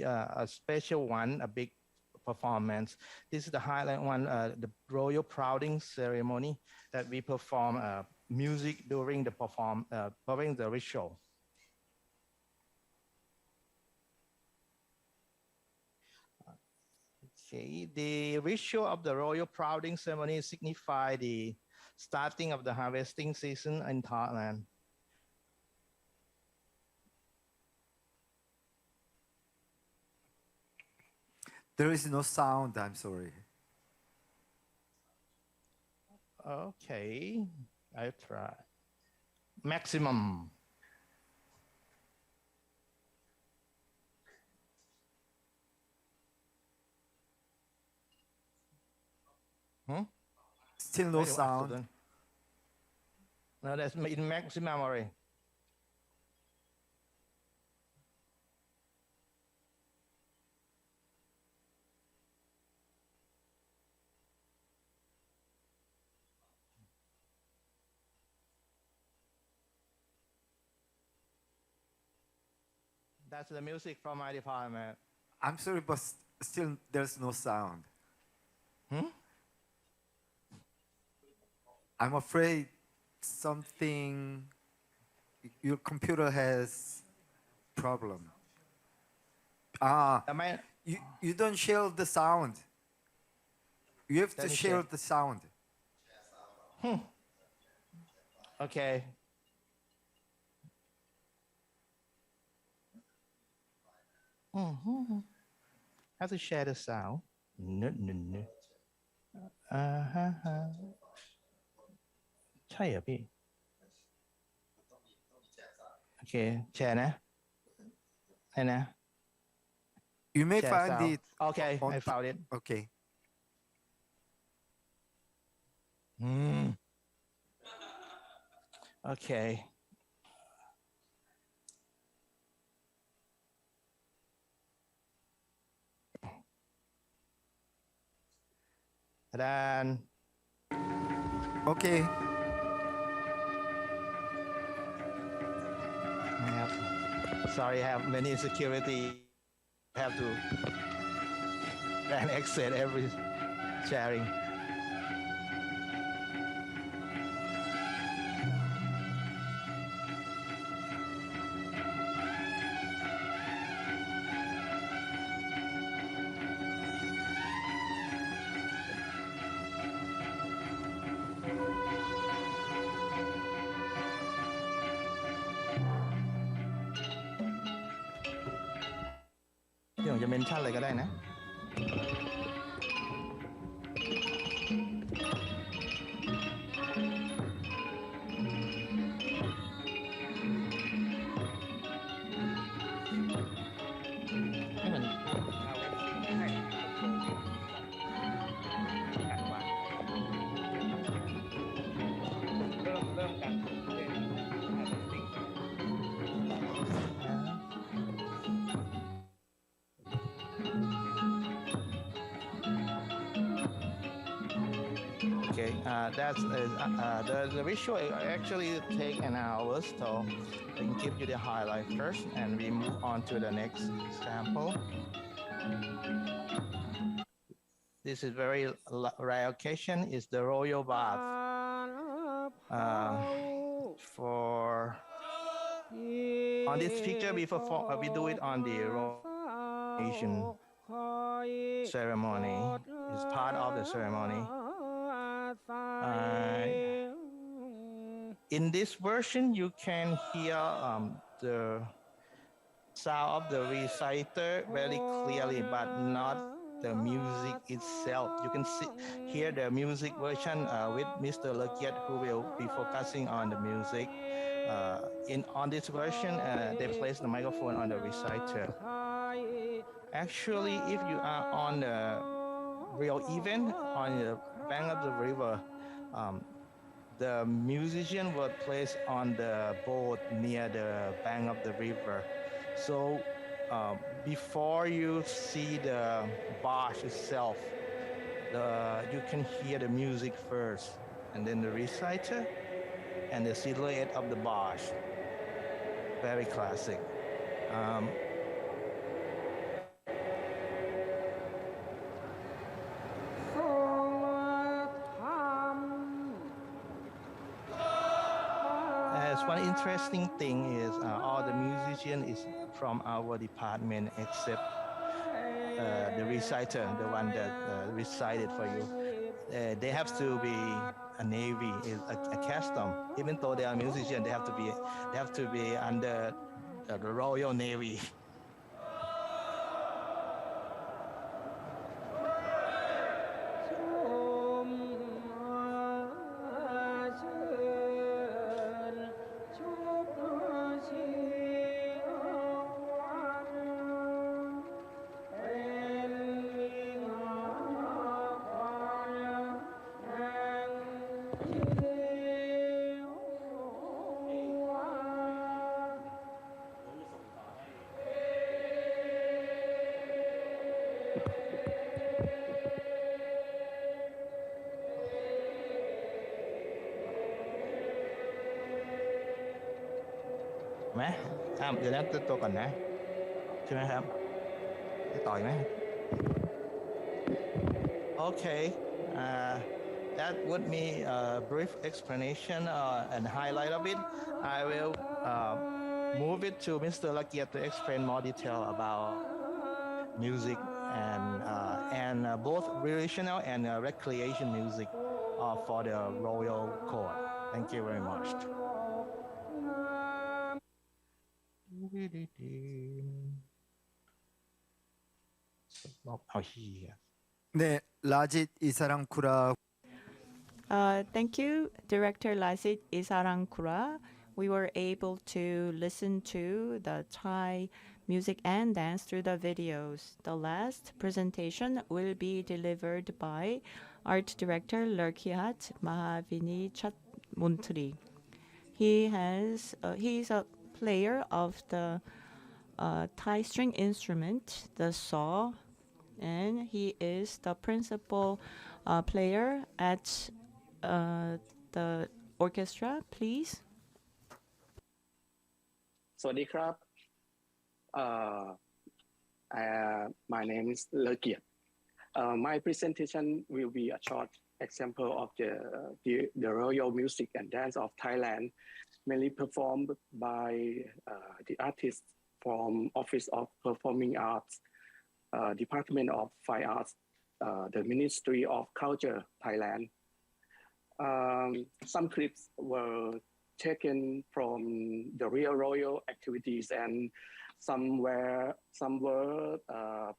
a special one, a big performance. This is the highlight one, the royal crowning ceremony that we perform music during the ritual. Okay, the ritual of the royal crowning ceremony signify the starting of the harvesting season in Thailand. There is no sound, I'm sorry. Okay, I try. Maximum. Still no sound. No, that's in maximum already. That's the music from my department. I'm sorry, but still there's no sound. I'm afraid something, your computer has problem. You don't share the sound. You have to share the sound. Okay. Have to share the sound. No. ใช่เหรอพี่ โอเคแชร์นะให้นะ You may Share find sound. it. Okay, I found it. Okay. Okay. Dan. Okay. Sorry, I have many security. Have to grant exit every sharing. Ví dụจะเมนชั่นอะไรก็ได้นะ ให้มันเริ่มกัน Okay, the visual actually take an hour, so I can give you the highlight first, and we move on to the next sample. This is very rare occasion. Is the royal bath. On this picture, we do it on the Asian ceremony. It's part of the ceremony. In this version, you can hear the sound of the reciter very clearly, but not the music itself. You can hear the music version with Mr. Lerkiat, who will be focusing on the music. On this version, they place the microphone on the reciter. Actually, if you are on the real event on the bank of the river, the musician was placed on the boat near the bank of the river. So before you see the barge itself, you can hear the music first, and then the reciter and the silhouette of the barge. Very classic. One interesting thing is all the musicians is from our department except the reciter, the one that recited for you. They have to be a Navy, a custom. Even though they are musicians, they have to be under the Royal Navy.เดี๋ยวนั้นตัวก่อนนะใช่ไหมครับจะต่อยไหม Okay, that would be a brief explanation and highlight of it. I will move it to Mr. Lerkiat to explain more detail about music and both relational and recreation music for the royal court. Thank you very much. 네, 라짓 이사랑쿠라. Thank you, Director Lasit Isarangkura. We were able to listen to the Thai music and dance through the videos. The last presentation will be delivered by Art Director Lerkiat Mahavinijchaimontri. He is a player of the Thai string instrument, the saw, and he is the principal player at the orchestra, please. สวัสดีครับ my name is Lerkiat. My presentation will be a short example of the royal music and dance of Thailand, mainly performed by the artists from Office of Performing Arts, Department of Fine Arts, the Ministry of Culture, Thailand. Some clips were taken from the real royal activities, and some were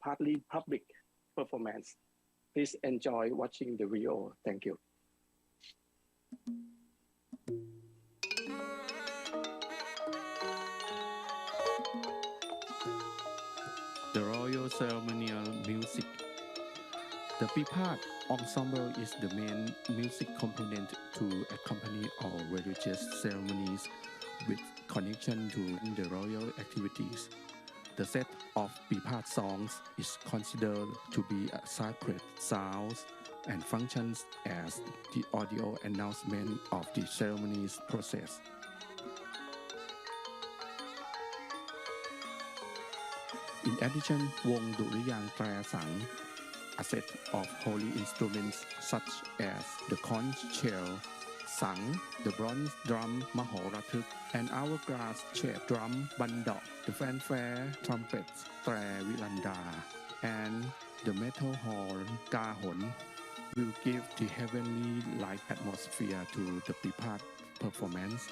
partly public performance. Please enjoy watching the video. Thank you. The Royal Ceremonial Music. The Pipat ensemble is the main music component to accompany all religious ceremonies with connection to the royal activities. The set of Pipat songs is considered to be a sacred sound and functions as the audio announcement of the ceremony's process. In addition, Wong Duriyang Tra Sang, a set of holy instruments such as the conch shell, sang, the bronze drum Mahorathuk, and hourglass-shaped drum Bando, the fanfare trumpets Tre Vilanda, and the metal horn Kahon will give the heavenly light atmosphere to the Pipat performance.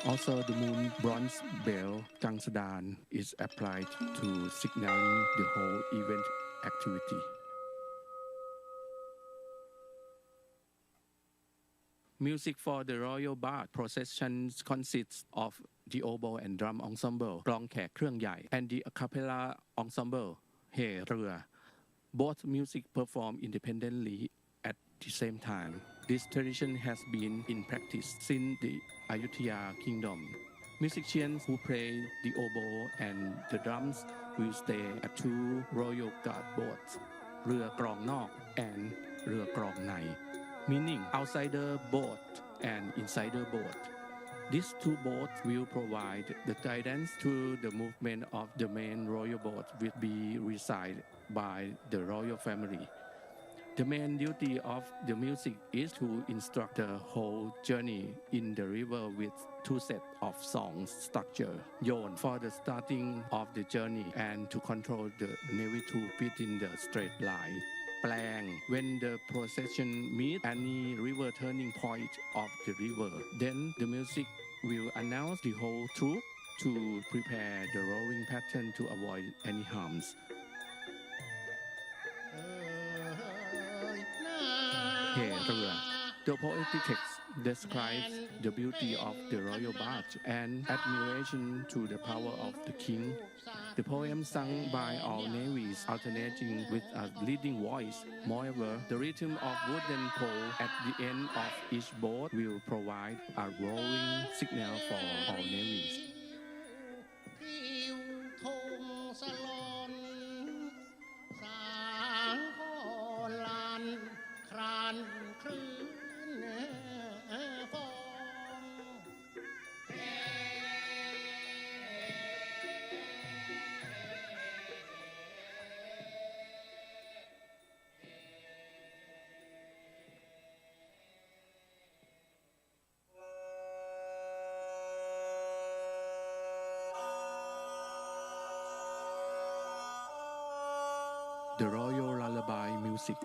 Also, the moon bronze bell Gangsadan is applied to signaling the whole event activity. Music for the royal bath processions consists of the oboe and drum ensemble กลองแขกเครื่องใหญ่ and the a cappella ensemble เฮเรือ Both music perform independently at the same time. This tradition has been in practice since the Ayutthaya Kingdom. Musicians who play the oboe and the drums will stay at two royal guard boats, เรือกรองนอก and เรือกรองใน meaning outsider boat and insider boat. These two boats will provide the guidance to the movement of the main royal boat will be resided by the royal family. The main duty of the music is to instruct the whole journey in the river with two sets of songs structure, yon for the starting of the journey and to control the navy to fit in the straight line. Plang, when the procession meet any river turning point of the river, then the music will announce the whole troop to prepare the rowing pattern to avoid any harms. The poetic text describes the beauty of the royal bath and admiration to the power of the king. The poem sung by all navies alternating with a leading voice. Moreover, the rhythm of wooden pole at the end of each boat will provide a roaring signal for all navies. The royal lullaby music.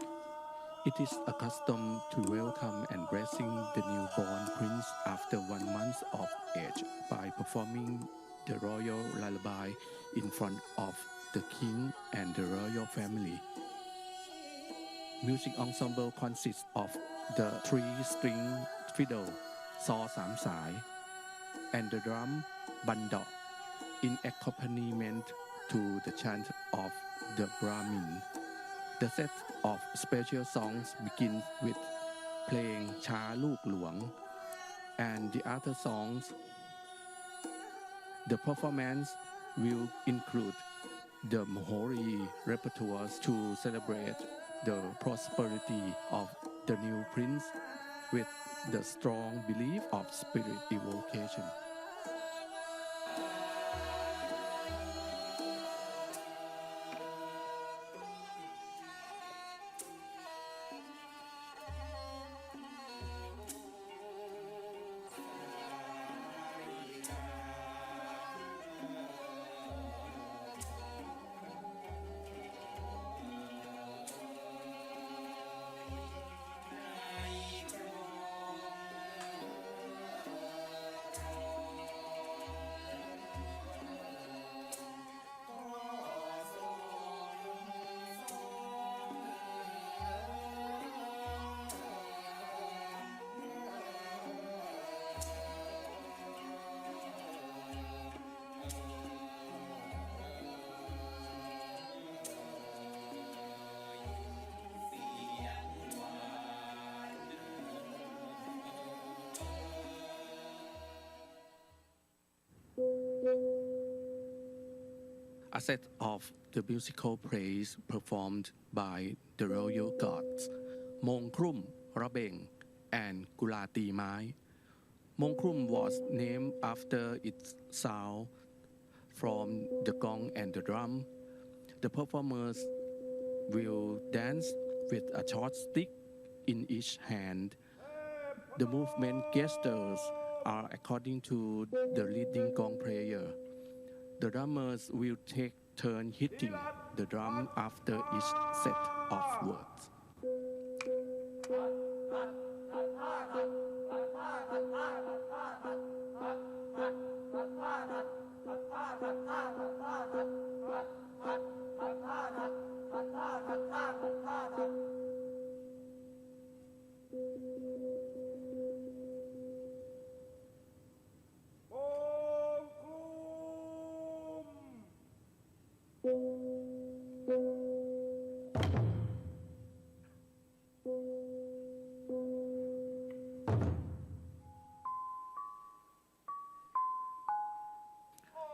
It is a custom to welcome and blessing the newborn prince after 1 month of age by performing the royal lullaby in front of the king and the royal family. music ensemble consists of the 3-string fiddle, saw 3 sải, and the drum, bando, in accompaniment to the chant of the Brahmin. The set of special songs begins with playing Cha Look Luang and the other songs. The performance will include the Mohori repertoires to celebrate the prosperity of the new prince with the strong belief of spirit evocation. A set of the musical plays performed by the royal gods, Mong Krum, Rabeng, and Gulati Mai. Mong Krum was named after its sound from the gong and the drum. The performers will dance with a short stick in each hand. The movement gestures are according to the leading gong player. The drummers will take turn hitting the drum after each set of words.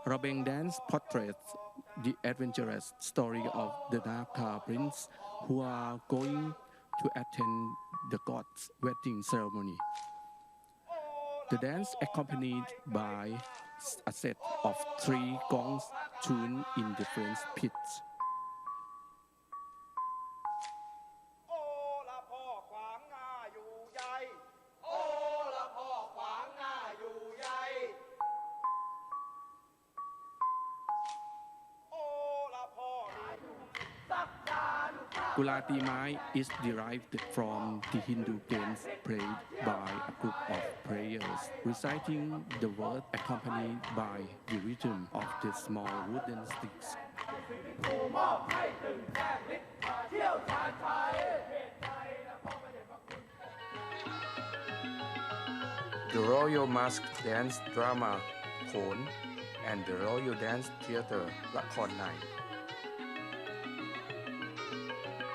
Rabeng dance portraits the adventurous story of the Naka prince who are going to attend the god's wedding ceremony. The dance accompanied by a set of 3 gongs tuned in different pitches. Gulati Mai is derived from the Hindu games played by a group of players, reciting the word accompanied by the rhythm of the small wooden sticks. The Royal Mask Dance Drama, Khon, and the Royal Dance Theatre, Lakhon Nai.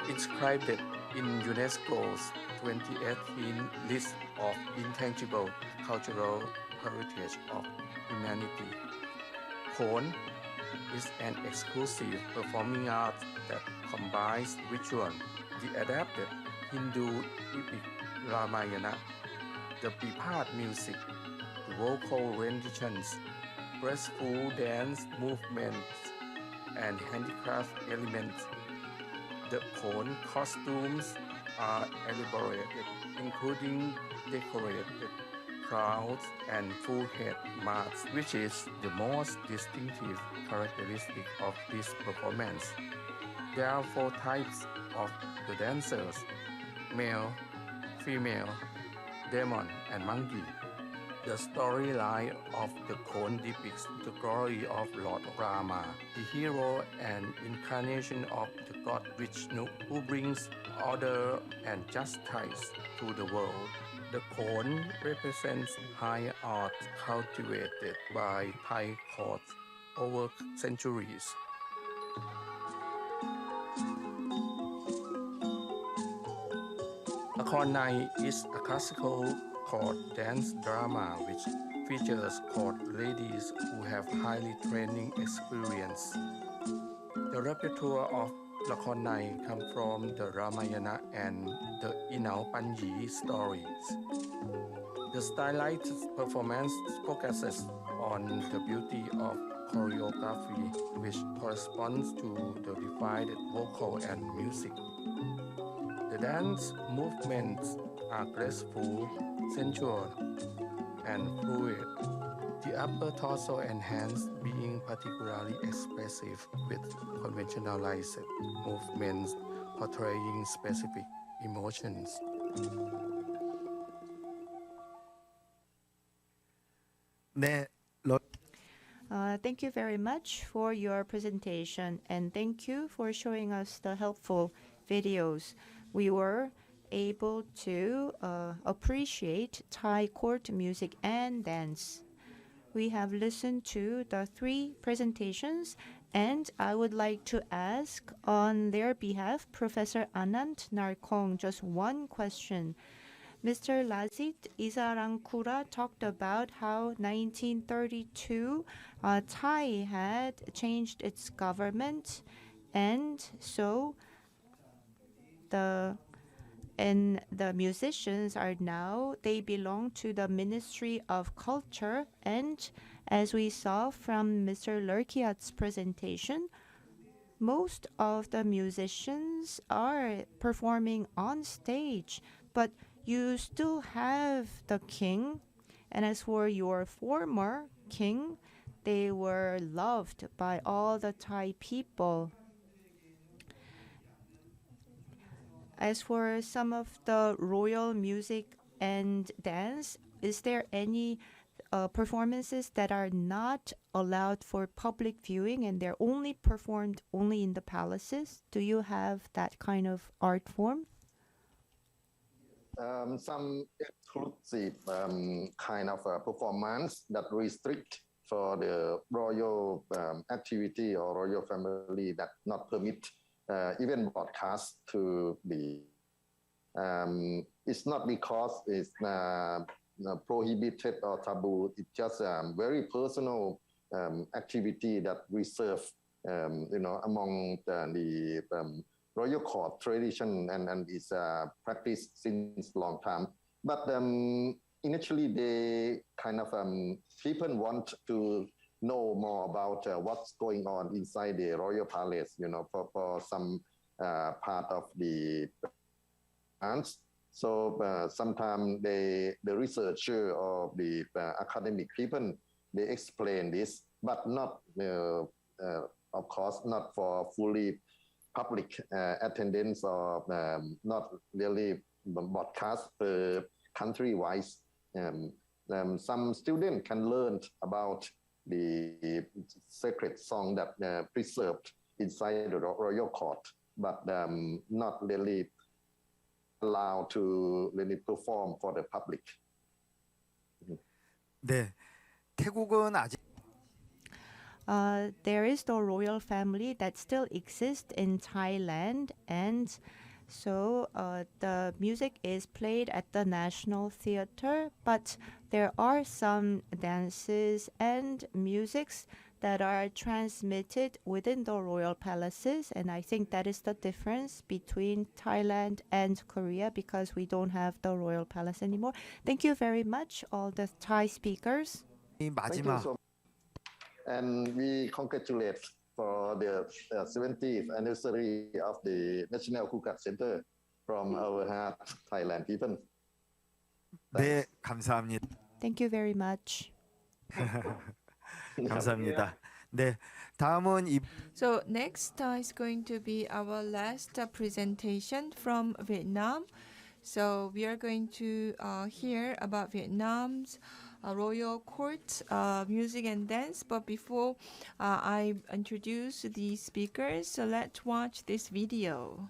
Inscribed in UNESCO's 2018 list of intangible cultural heritage of humanity. Khon is an exclusive performing art that combines ritual, the adapted Hindu epic Ramayana, the Bipad music, the vocal renditions, graceful dance movements, and handicraft elements. The Khon costumes are elaborated, including decorated crowns and full head masks, which is the most distinctive characteristic of this performance. There are 4 types of the dancers: male, female, demon, and monkey. The storyline of the Khon depicts the glory of Lord Rama, the hero and incarnation of the god Vishnu, who brings order and justice to the world. The Khon represents high art cultivated by Thai courts over centuries. Lakhon Nai is a classical court dance drama which features court ladies who have highly training experience. The repertoire of Lakhon Nai come from the Ramayana and the Inau Panyi stories. The stylized performance focuses on the beauty of choreography, which corresponds to the divided vocal and music. The dance movements are graceful, sensual, and fluid. The upper torso and hands being particularly expressive with conventionalized movements portraying specific emotions. Thank you very much for your presentation, and thank you for showing us the helpful videos. We were able to appreciate Thai court music and dance. We have listened to the 3 presentations, and I would like to ask on their behalf Professor Anand Narkong just one question. Mr. Lasit Isarangkura talked about how 1932 Thai had changed its government, and so the musicians are now, they belong to the Ministry of Culture, and as we saw from Mr. Lerkiat's presentation, most of the musicians are performing on stage, but you still have the king, and as for your former king, they were loved by all the Thai people. As for some of the royal music and dance, is there any performances that are not allowed for public viewing and they're only performed only in the palaces? Do you have that kind of art form? Some exclusive kind of performance that restrict for the royal activity or royal family that not permit even broadcast to be. It's not because it's prohibited or taboo. It's just a very personal activity that we serve, among the royal court tradition and is practiced since long time. But initially, they kind of people want to know more about what's going on inside the royal palace, for some part of the dance. So sometimes the researcher or the academic people, they explain this, but not, of course, not for fully public attendance or not really broadcast country-wise. Some students can learn about the sacred song that preserved inside the royal court, but not really allowed to really perform for the public. 네, 태국은 아직 There is the royal family that still exists in Thailand, and so the music is played at the National Theatre, but there are some dances and musics that are transmitted within the royal palaces, and I think that is the difference between Thailand and Korea, because we don't have the royal palace anymore. Thank you very much, all the Thai speakers. Thank you so much. And we congratulate for the 70th anniversary of the National Gugak Center from our heart, Thailand people. 네, 감사합니다. Thank you very much. 감사합니다. 네, 다음은 So next is going to be our last presentation from Vietnam. So we are going to hear about Vietnam's royal court music and dance. But before I introduce the speakers, let's watch this video.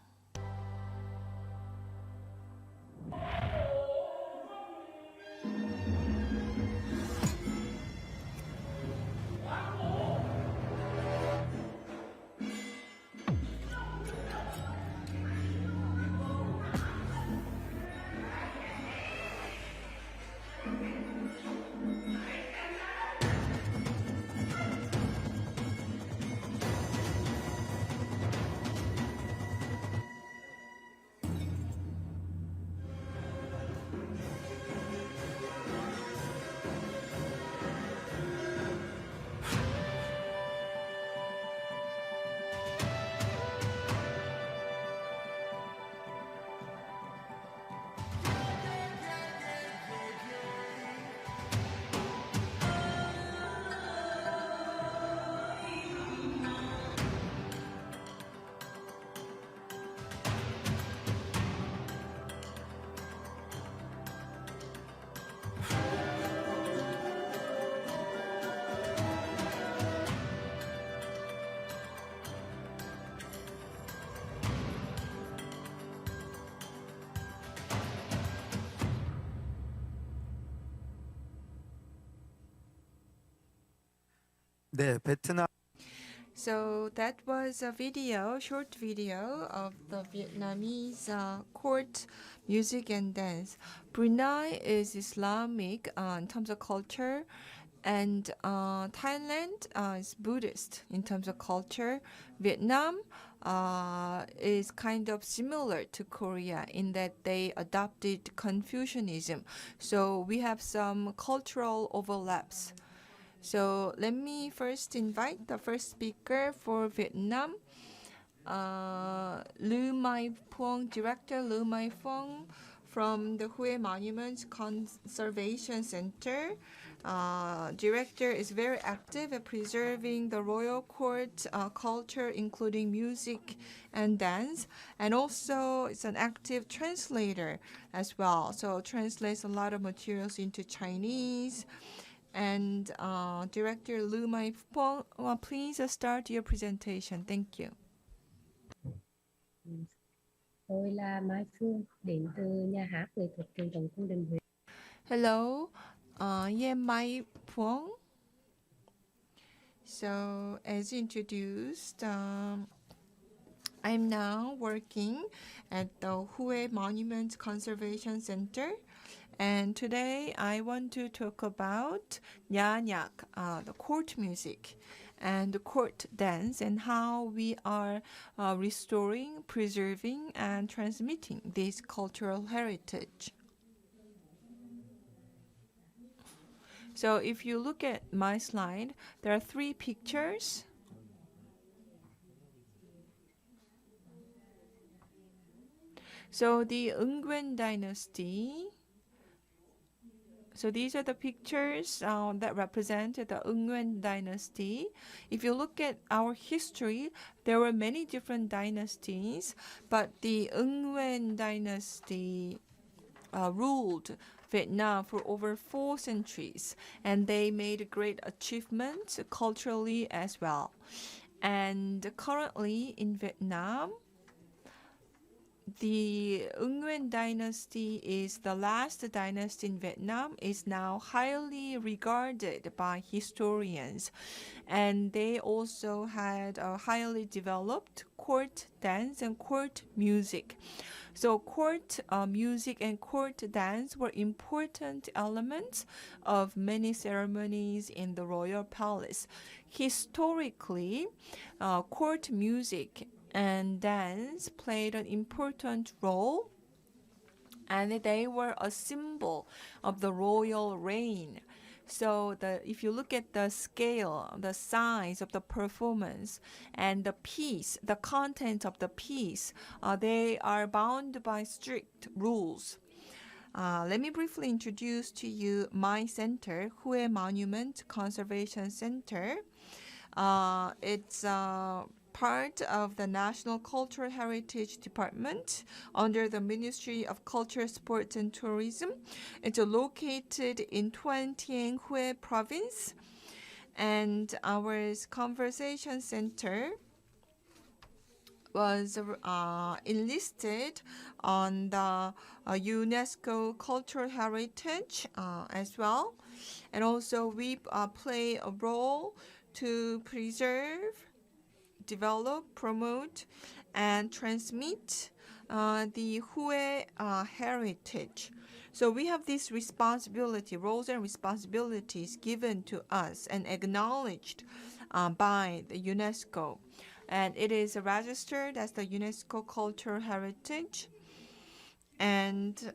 네, 베트남. So that was a video, short video of the Vietnamese court music and dance. Brunei is Islamic in terms of culture, and Thailand is Buddhist in terms of culture. Vietnam is kind of similar to Korea in that they adopted Confucianism. So we have some cultural overlaps. So let me first invite the first speaker for Vietnam, Mai Phuong, Director Mai Phuong from the Hue Monuments Conservation Center. Director is very active at preserving the royal court culture, including music and dance, and also is an active translator as well. So translates a lot of materials into Chinese. And Director Mai Phuong, please start your presentation. Thank you. Tôi là Mai Phuong, đến từ nhà hát nghệ thuật truyền thống cung đình Huế. Hello, Mai Phuong. So, as introduced, I'm now working at the Hue Monument Conservation Center. And today I want to talk about nyanyak, the court music and the court dance, and how we are restoring, preserving, and transmitting this cultural heritage. So if you look at my slide, there are 3 pictures. So the Ungwen dynasty. So these are the pictures that represent the Ungwen dynasty. If you look at our history, there were many different dynasties, but the Ungwen dynasty ruled Vietnam for over 4 centuries, and they made great achievements culturally as well. And currently in Vietnam, the Ungwen dynasty is the last dynasty in Vietnam, is now highly regarded by historians. And they also had a highly developed court dance and court music. So court music and court dance were important elements of many ceremonies in the royal palace. Historically, court music and dance played an important role, and they were a symbol of the royal reign. So if you look at the scale, the size of the performance, and the piece, the content of the piece, they are bound by strict rules. Let me briefly introduce to you my center, Hue Monument Conservation Center. It's part of the National Cultural Heritage Department under the Ministry of Culture, Sports and Tourism. It's located in Thuan Thanh Huế province. And our conversation center was enlisted on the UNESCO Cultural Heritage as well. And also we play a role to preserve, develop, promote, and transmit the Hue heritage. So we have this responsibility, roles and responsibilities given to us and acknowledged by the UNESCO. And it is registered as the UNESCO Cultural Heritage. And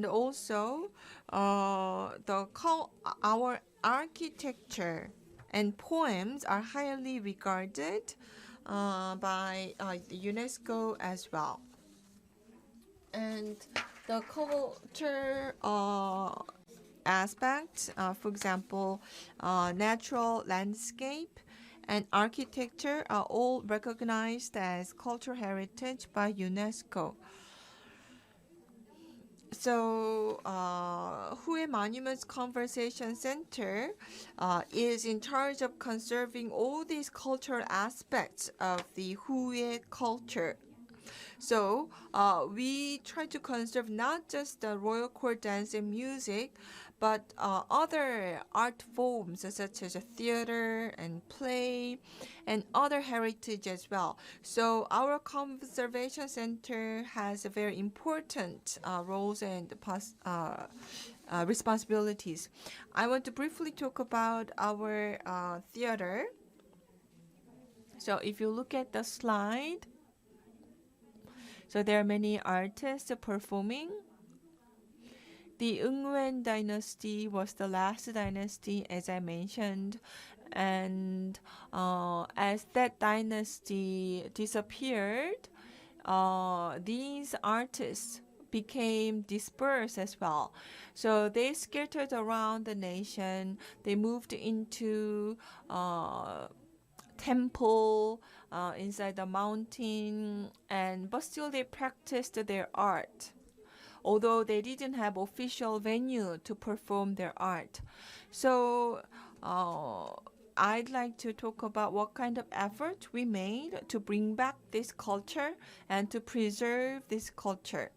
also our architecture and poems are highly regarded by the UNESCO as well. And the culture aspect, for example, natural landscape and architecture are all recognized as cultural heritage by UNESCO. So, Hue Monuments Conversation Center is in charge of conserving all these cultural aspects of the Hue culture. So, we try to conserve not just the royal court dance and music, but other art forms such as theater and play and other heritage as well. So our conservation center has a very important roles and responsibilities. I want to briefly talk about our theater. So if you look at the slide, so there are many artists performing. The Eungwen dynasty was the last dynasty, as I mentioned, and as that dynasty disappeared, these artists became dispersed as well. So they scattered around the nation. They moved into temple inside the mountain, but still they practiced their art, although they didn't have official venue to perform their art. So I'd like to talk about what kind of effort we made to bring back this culture and to preserve this culture.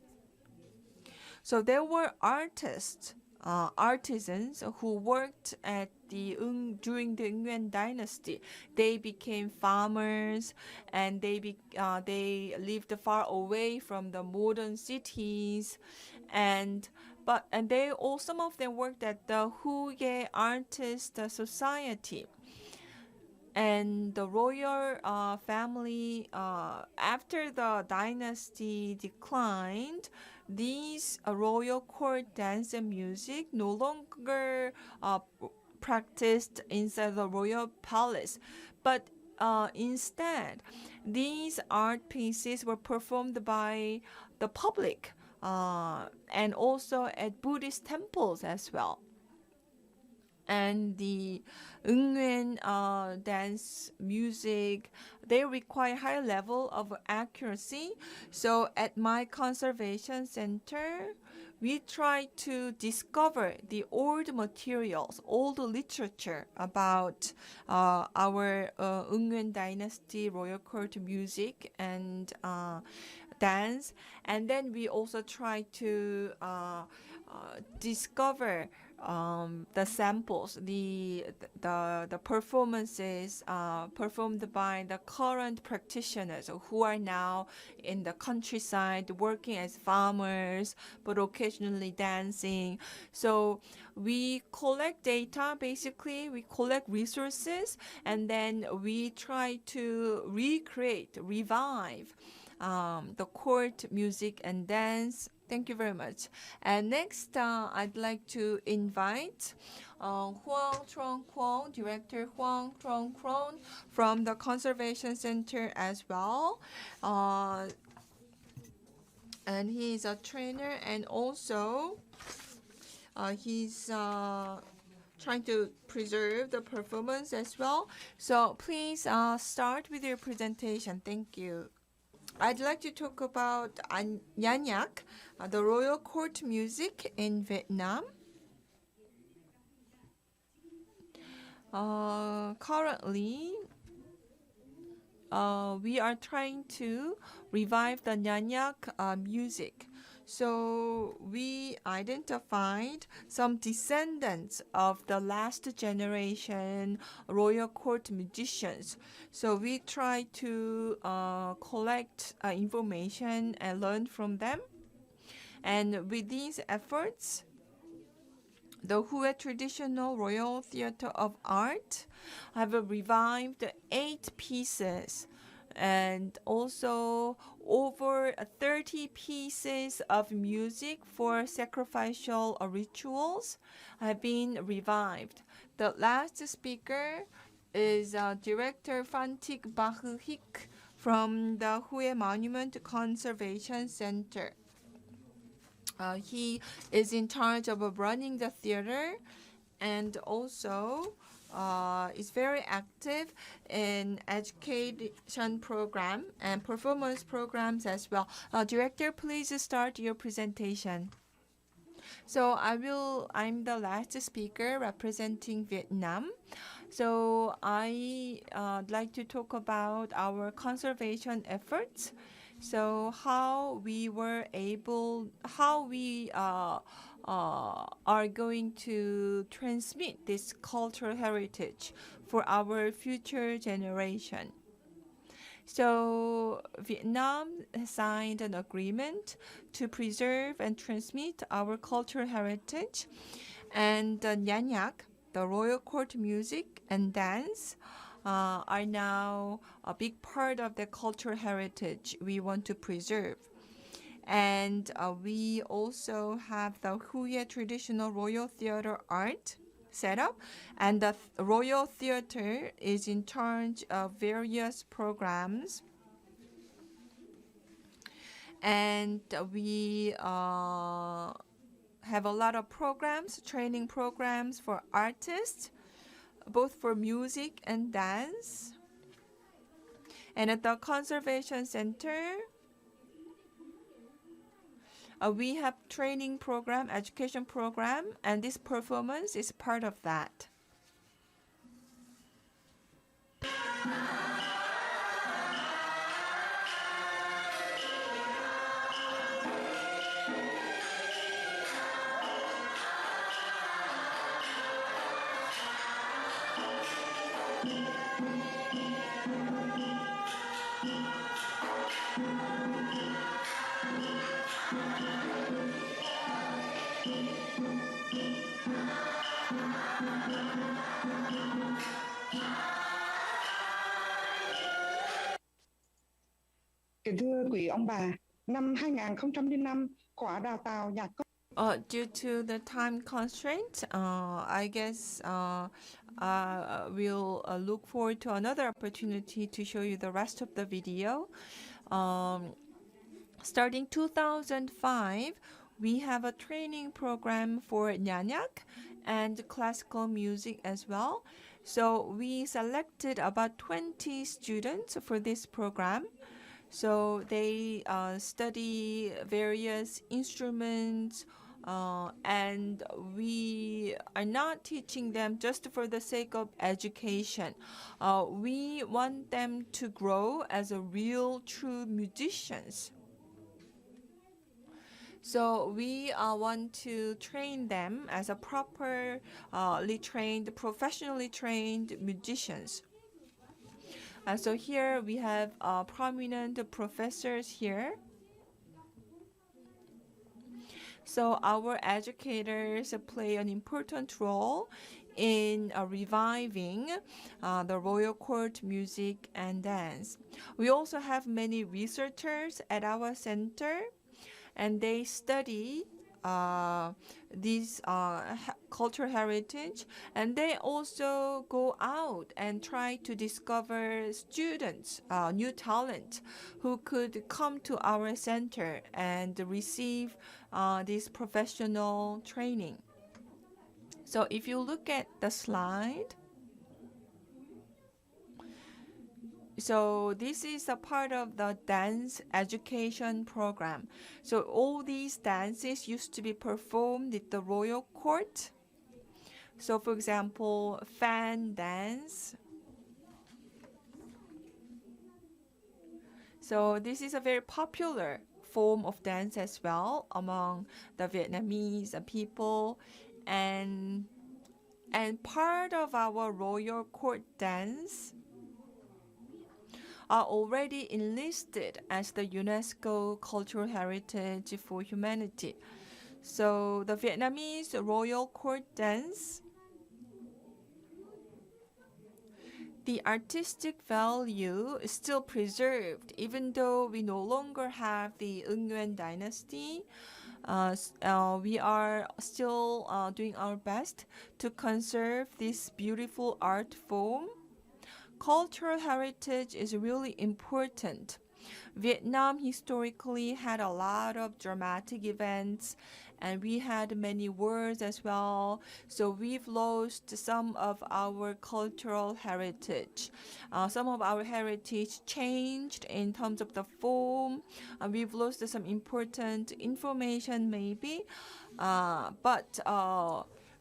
So there were artists, artisans who worked at during the Eungwen dynasty. They became farmers, and they lived far away from the modern cities, and some of them worked at the Huye Artist Society. And the royal family, after the dynasty declined, these royal court dance and music no longer practiced inside the royal palace, but instead, these art pieces were performed by the public and also at Buddhist temples as well. And the Eungwen dance music, they require high level of accuracy. So at my conservation center, we try to discover the old materials, old literature about our Eungwen dynasty royal court music and dance. And then we also try to discover the samples, the performances performed by the current practitioners who are now in the countryside working as farmers, but occasionally dancing. So we collect data, basically, we collect resources, and then we try to revive the court music and dance. Thank you very much. And next, I'd like to invite Hoang Trong, Director Hoang Trong from the Conservation Center as well. And he's a trainer, and also he's trying to preserve the performance as well. So please start with your presentation. Thank you. I'd like to talk about Nyanyak, the royal court music in Vietnam. Currently, we are trying to revive the Nyanyak music. So we identified some descendants of the last generation royal court musicians. So we try to collect information and learn from them. And with these efforts, the Hue Traditional Royal Theatre of Art have revived 8 pieces, and also over 30 pieces of music for sacrificial rituals have been revived. The last speaker is Director Phan Thi Bach Hac from the Hue Monument Conservation Center. He is in charge of running the theater, and also is very active in education program and performance programs as well. Director, please start your presentation. So I'm the last speaker representing Vietnam. So I'd like to talk about our conservation efforts. So how we are going to transmit this cultural heritage for our future generation. So Vietnam has signed an agreement to preserve and transmit our cultural heritage, and Nyanyak, the royal court music and dance, are now a big part of the cultural heritage we want to preserve. And we also have the Hue Traditional Royal Theatre Art set up, and the Royal Theatre is in charge of various programs. And we have a lot of programs, training programs for artists, both for music and dance. And at the Conservation Center, we have training program, education program, and this performance is part of that. Kính thưa quý ông bà, năm 2005, khóa đào tạo nhạc công. Due to the time constraint, I guess we'll look forward to another opportunity to show you the rest of the video. Starting 2005, we have a training program for Nyanyak and classical music as well. So we selected about 20 students for this program. So they study various instruments, and we are not teaching them just for the sake of education. We want them to grow as a real, true musicians. So we want to train them as a properly trained, professionally trained musicians. So here we have prominent professors here. So our educators play an important role in reviving the royal court music and dance. We also have many researchers at our center, and they study these cultural heritage, and they also go out and try to discover students, new talent, who could come to our center and receive this professional training. So if you look at the slide, so this is a part of the dance education program. So all these dances used to be performed at the royal court. So for example, fan dance. So this is a very popular form of dance as well among the Vietnamese people, and part of our royal court dance are already enlisted as the UNESCO Cultural Heritage for Humanity. So the Vietnamese royal court dance, the artistic value is still preserved, even though we no longer have the Ung Nguyen dynasty. We are still doing our best to conserve this beautiful art form. Cultural heritage is really important. Vietnam historically had a lot of dramatic events, and we had many wars as well. So we've lost some of our cultural heritage. Some of our heritage changed in terms of the form. We've lost some important information maybe, but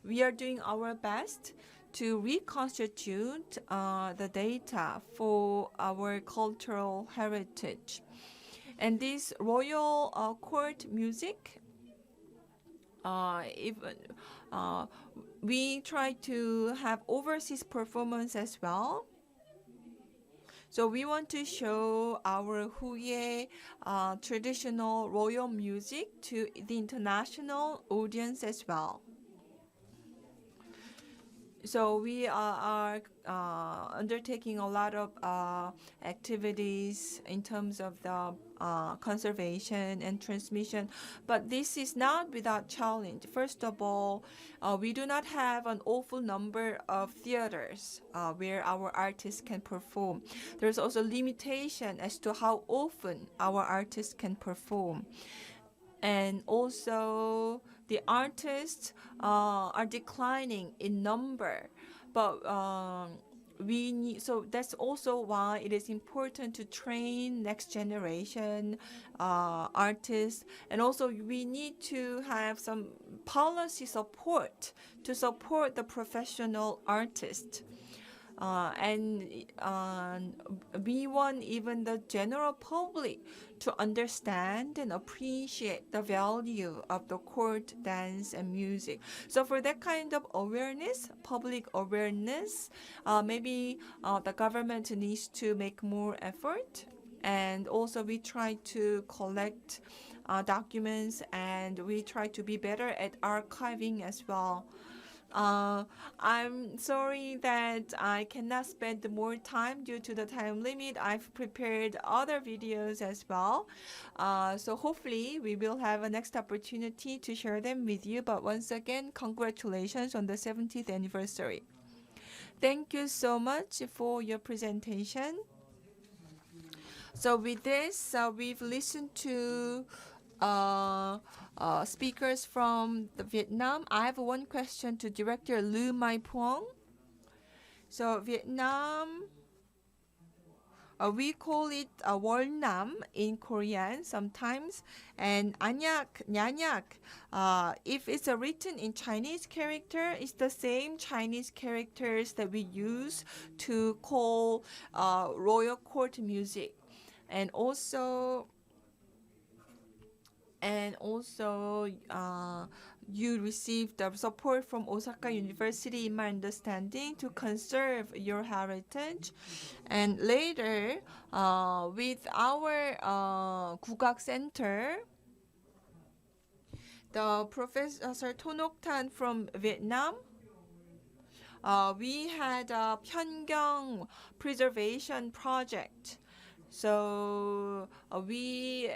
we are doing our best to reconstitute the data for our cultural heritage. And this royal court music, we try to have overseas performance as well. So we want to show our Huye traditional royal music to the international audience as well. So we are undertaking a lot of activities in terms of the conservation and transmission, but this is not without challenge. First of all, we do not have an awful number of theaters where our artists can perform. There's also limitation as to how often our artists can perform. And also, the artists are declining in number, but we need, so that's also why it is important to train next generation artists, and also we need to have some policy support to support the professional artists. And we want even the general public to understand and appreciate the value of the court dance and music. So for that kind of awareness, public awareness, maybe the government needs to make more effort. And also we try to collect documents, and we try to be better at archiving as well. I'm sorry that I cannot spend more time due to the time limit. I've prepared other videos as well. So hopefully we will have a next opportunity to share them with you. But once again, congratulations on the 70th anniversary. Thank you so much for your presentation. So with this, we've listened to speakers from Vietnam. I have one question to Director Mai Phuong. So Vietnam, we call it Wolnam in Korean sometimes, and Anyak, Nyanyak. If it's written in Chinese character, it's the same Chinese characters that we use to call royal court music. And also, you received the support from Osaka University, in my understanding, to conserve your heritage. And later, with our Gugak Center, the Professor Thonok Tan from Vietnam, we had a Pyeonggyang preservation project. So we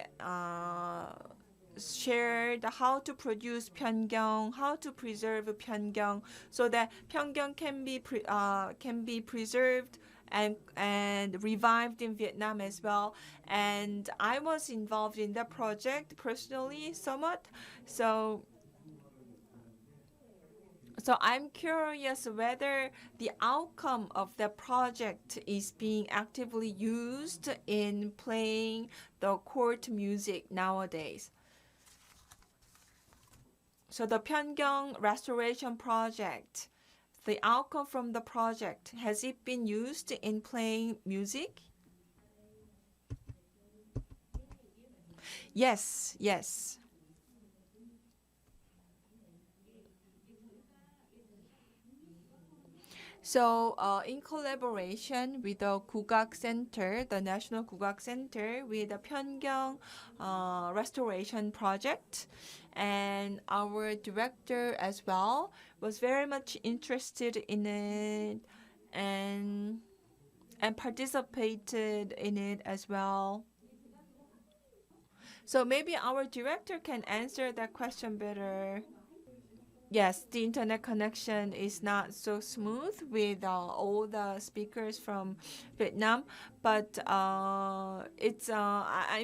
shared how to produce Pyeonggyang, how to preserve Pyeonggyang, so that Pyeonggyang can be preserved and revived in Vietnam as well. And I was involved in that project personally somewhat. So So I'm curious whether the outcome of the project is being actively used in playing the court music nowadays. So the Pyeonggyong restoration project, the outcome from the project, has it been used in playing music? Yes, yes. So in collaboration with the Gugak Center, the National Gugak Center, with the Pyeonggyong restoration project, and our director as well was very much interested in it and participated in it as well. So maybe our director can answer that question better. Yes, the internet connection is not so smooth with all the speakers from Vietnam, but I'm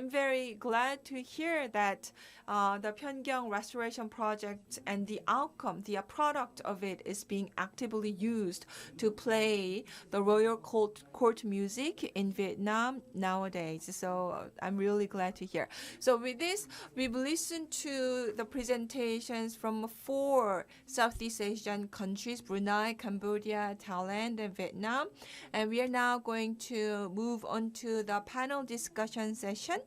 very glad to hear that the Pyeonggyong restoration project and the outcome, the product of it, is being actively used to play the royal court music in Vietnam nowadays. So I'm really glad to hear. So with this, we've listened to the presentations from 4 Southeast Asian countries: Brunei, Cambodia, Thailand, and Vietnam. And we are now going to move on to the panel discussion session.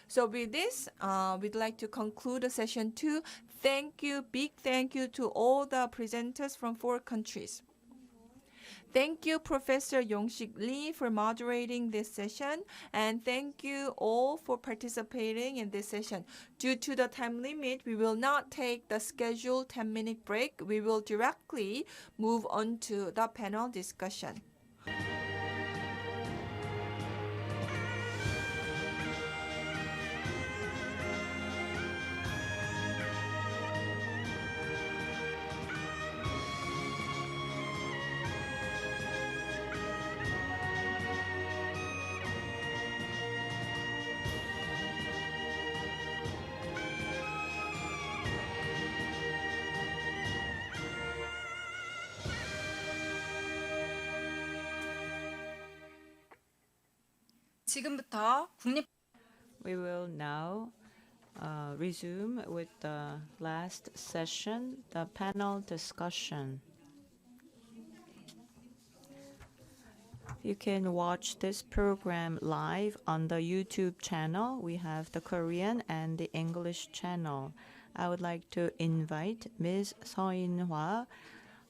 So with this, we'd like to conclude session 2. Thank you, big thank you to all the presenters from 4 countries. Thank you, Professor Yong-Sik Lee, for moderating this session, and thank you all for participating in this session. Due to the time limit, we will not take the scheduled 10-minute break. We will directly move on to the panel discussion. We will now resume with the last session, the panel discussion. You can watch this program live on the YouTube channel. We have the Korean and the English channel. I would like to invite Ms. Seo In-hwa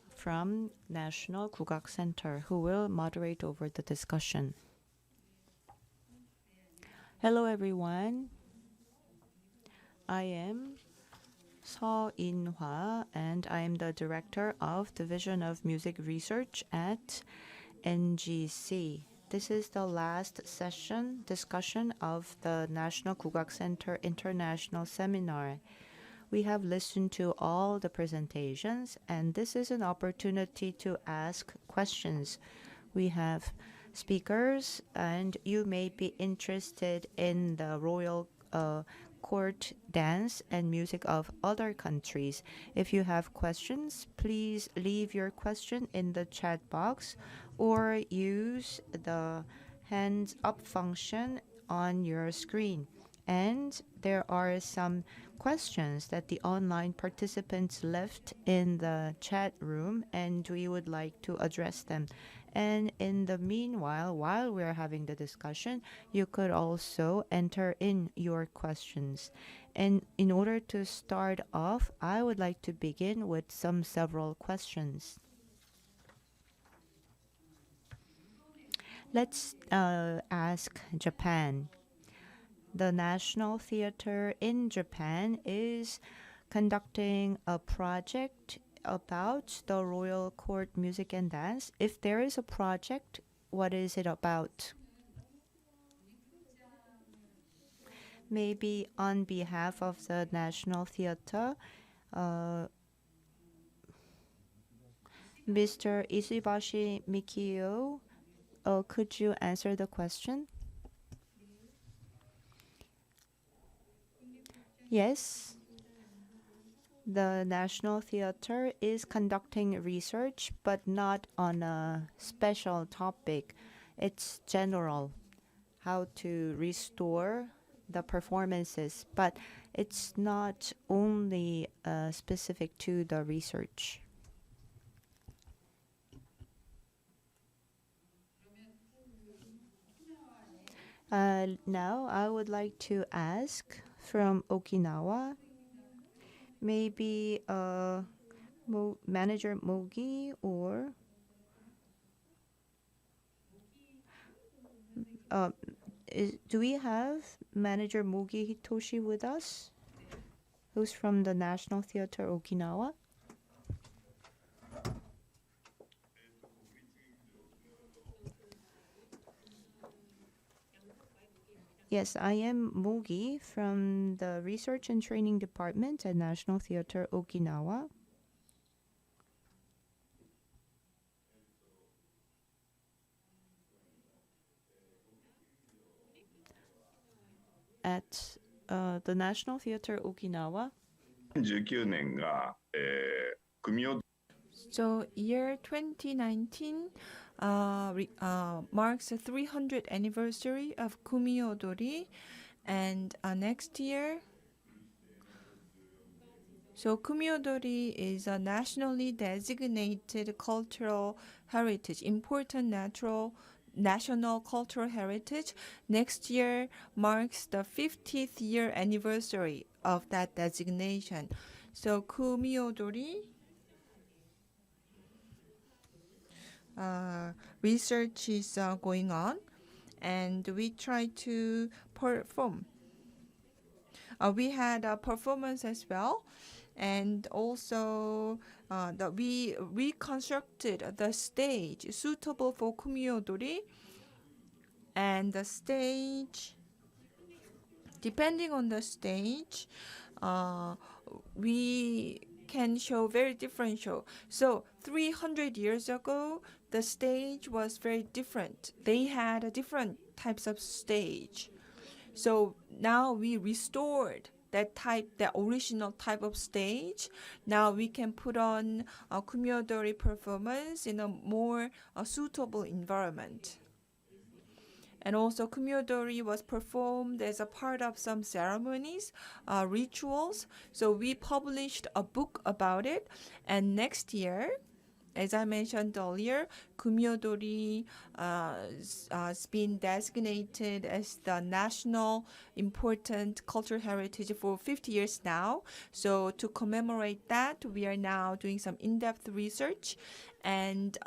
from National Gugak Center, who will moderate over the discussion. Hello, everyone. I am Seo In-hwa, and I am the Director of Division of Music Research at NGC. This is the last session discussion of the National Gugak Center International Seminar. We have listened to all the presentations, and this is an opportunity to ask questions. We have speakers, and you may be interested in the royal court dance and music of other countries. If you have questions, please leave your question in the chat box or use the hands up function on your screen. And there are some questions that the online participants left in the chat room, and we would like to address them. And in the meanwhile, while we're having the discussion, you could also enter in your questions. And in order to start off, I would like to begin with several questions. Let's ask Japan. The National Theater in Japan is conducting a project about the royal court music and dance. If there is a project, what is it about? Maybe on behalf of the National Theater, Mr. ISHIBASHI Mikio, could you answer the question? Yes. The National Theatre is conducting research, but not on a special topic. It's general, how to restore the performances, but it's not only specific to the research. Now I would like to ask from Okinawa, maybe Manager MOGI or do we have Manager MOGI Hitoshi with us, who's from the National Theatre Okinawa? Yes, I am MOGI from the Research and Training Department at National Theatre Okinawa. At the National Theatre Okinawa. So year 2019 marks the 300th anniversary of Kumiodori, and next year, so Kumiodori is a nationally designated cultural heritage, important national cultural heritage. Next year marks the 50th year anniversary of that designation. So Kumiodori research is going on, and we try to perform. We had a performance as well, and also that we reconstructed the stage suitable for Kumiodori, and the stage, depending on the stage, we can show very different show. So 300 years ago, the stage was very different. They had different types of stage. So now we restored that original type of stage. Now we can put on a Kumiodori performance in a more suitable environment. And also Kumiodori was performed as a part of some ceremonies, rituals. So we published a book about it. And next year, as I mentioned earlier, Kumiodori has been designated as the national important cultural heritage for 50 years now. So to commemorate that, we are now doing some in-depth research, and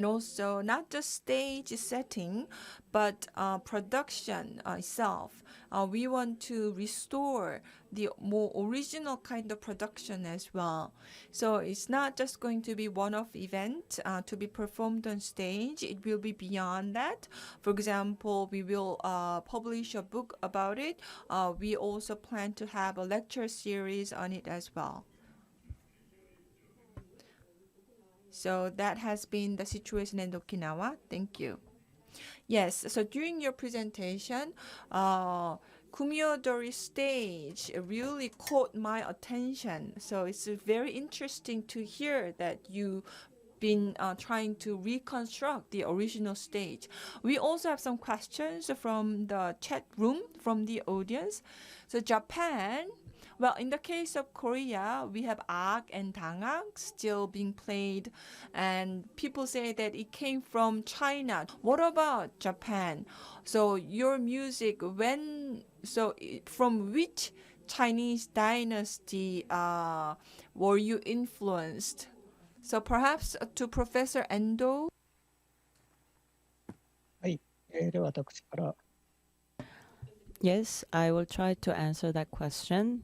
also not just stage setting, but production itself. We want to restore the more original kind of production as well. So it's not just going to be one-off event to be performed on stage. It will be beyond that. For example, we will publish a book about it. We also plan to have a lecture series on it as well. So that has been the situation in Okinawa. Thank you. Yes, so during your presentation, Kumiodori stage really caught my attention. So it's very interesting to hear that you've been trying to reconstruct the original stage. We also have some questions from the chat room, from the audience. So Japan, well, in the case of Korea, we have Ak and Dangak still being played, and people say that it came from China. What about Japan? So your music, from which Chinese dynasty were you influenced? So perhaps to Professor Endo. では私から。 Yes, I will try to answer that question.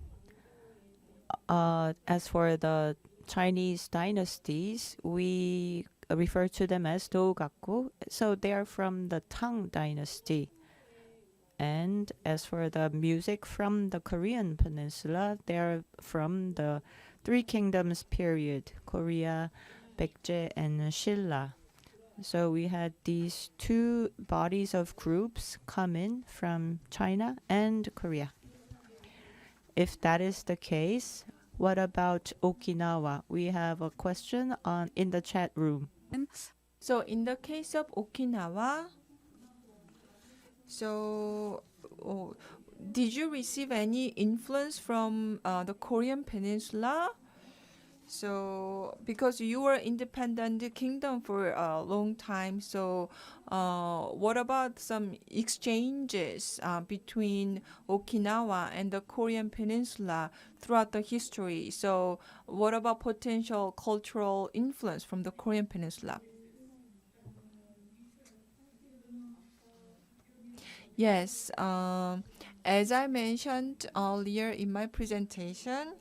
As for the Chinese dynasties, we refer to them as Dogaku. So they are from the Tang dynasty. And as for the music from the Korean peninsula, they are from the Three Kingdoms period, Korea, Baekje, and Shilla. So we had these two bodies of groups come in from China and Korea. If that is the case, what about Okinawa? We have a question in the chat room. So in the case of Okinawa, did you receive any influence from the Korean Peninsula? So because you were independent kingdom for a long time, so what about some exchanges between Okinawa and the Korean Peninsula throughout the history? So what about potential cultural influence from the Korean Peninsula? Yes, as I mentioned earlier in my presentation,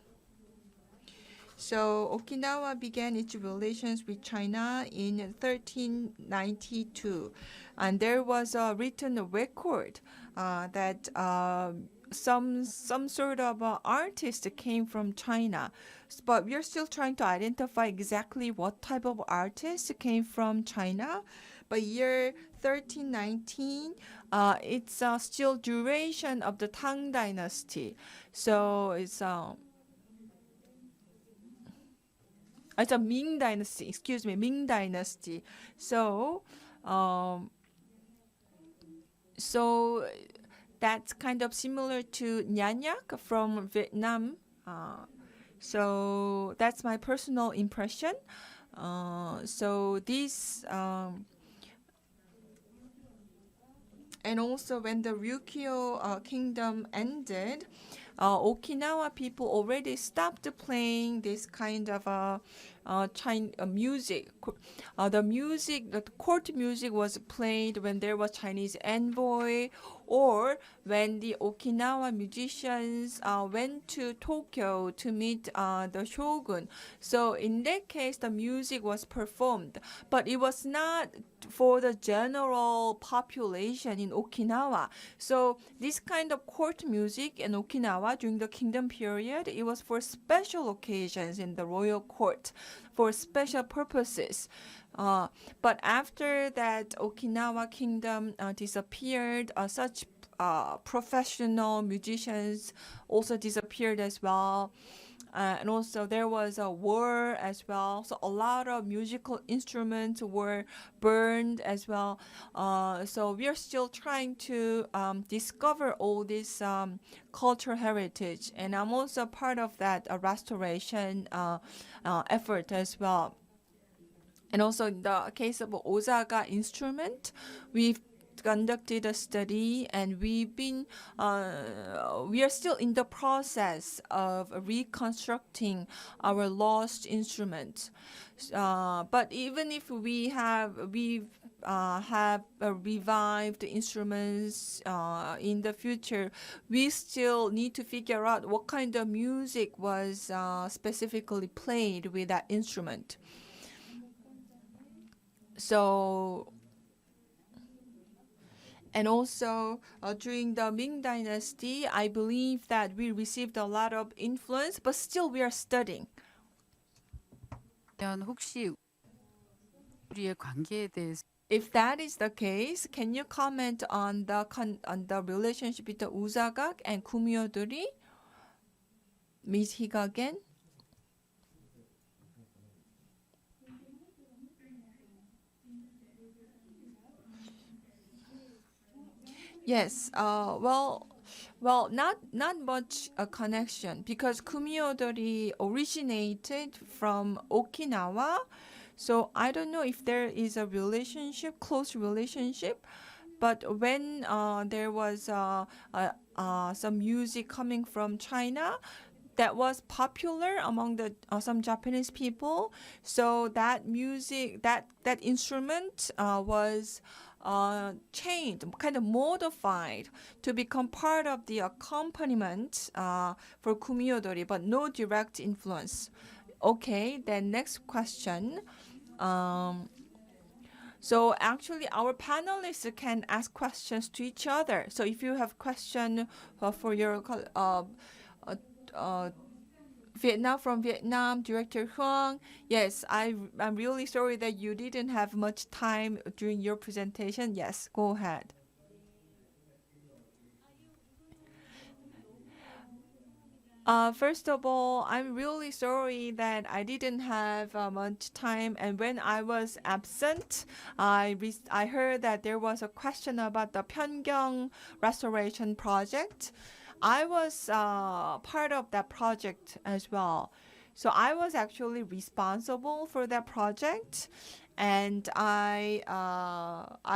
so Okinawa began its relations with China in 1392, and there was a written record that some sort of artist came from China, but we are still trying to identify exactly what type of artist came from China. But year 1319, it's still duration of the Tang Dynasty, so it's a Ming Dynasty. Excuse me, Ming Dynasty. So, so that's kind of similar to Nha Nhạc from Vietnam. So that's my personal impression. So this. And also when the Ryukyu kingdom ended, Okinawa people already stopped playing this kind of music. The court music was played when there was Chinese envoy, or when the Okinawa musicians went to Tokyo to meet the shogun. So in that case, the music was performed, but it was not for the general population in Okinawa. So this kind of court music in Okinawa during the kingdom period, it was for special occasions in the royal court, for special purposes. But after that Okinawa kingdom disappeared, such professional musicians also disappeared as well. And also there was a war as well. So a lot of musical instruments were burned as well. So we are still trying to discover all this cultural heritage. And I'm also part of that restoration effort as well. And also in the case of Osaka instrument, we've conducted a study, and we are still in the process of reconstructing our lost instruments. But even if we have revived instruments in the future, we still need to figure out what kind of music was specifically played with that instrument. So, and also during the Ming Dynasty, I believe that we received a lot of influence, but still we are studying. If that is the case, can you comment on the relationship between 우사각 and 구미호들이? Ms. Higa again. Yes, well, not much a connection, because 구미호들이 originated from Okinawa, so I don't know if there is a relationship, close relationship. But when there was some music coming from China that was popular among the some Japanese people, so that music, that instrument was changed, kind of modified to become part of the accompaniment for 구미호들이, but no direct influence. Okay, then next question. So actually our panelists can ask questions to each other. So if you have question for your Vietnam from Vietnam, Director Hoang. Yes, I'm really sorry that you didn't have much time during your presentation. Yes, go ahead. First of all, I'm really sorry that I didn't have much time. And when I was absent, I heard that there was a question about the Pyeonggyong restoration project. I was part of that project as well. So I was actually responsible for that project. And I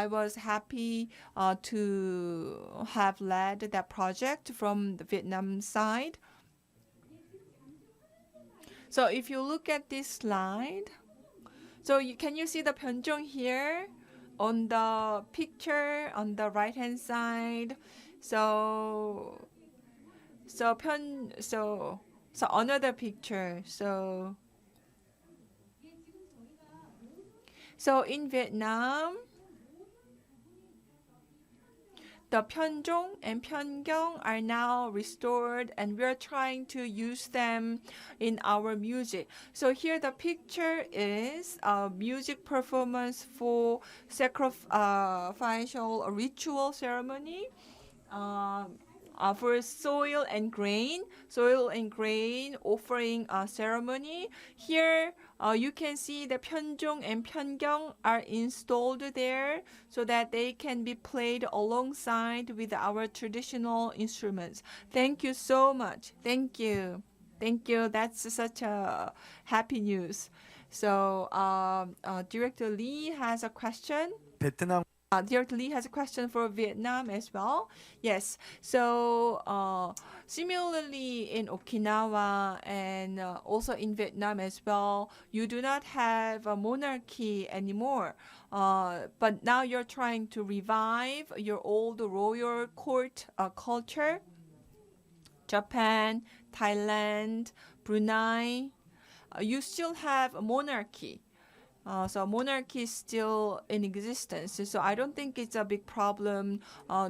was happy to have led that project from the Vietnam side. So if you look at this slide, so can you see the Pyeonggyong here on the picture on the right hand side? So another picture. So in Vietnam, the Pyeonggyong and Pyeonggyong are now restored, and we're trying to use them in our music. So here the picture is a music performance for sacrificial ritual ceremony. For soil and grain offering ceremony. Here you can see the Pyeonggyong and Pyeonggyong are installed there so that they can be played alongside with our traditional instruments. Thank you so much. Thank you. That's such a happy news. So Director Lee has a question. 베트남 Director Lee has a question for Vietnam as well. Yes. So similarly in Okinawa and also in Vietnam as well, you do not have a monarchy anymore. But now you're trying to revive your old royal court culture. Japan, Thailand, Brunei, you still have a monarchy. So monarchy is still in existence. So I don't think it's a big problem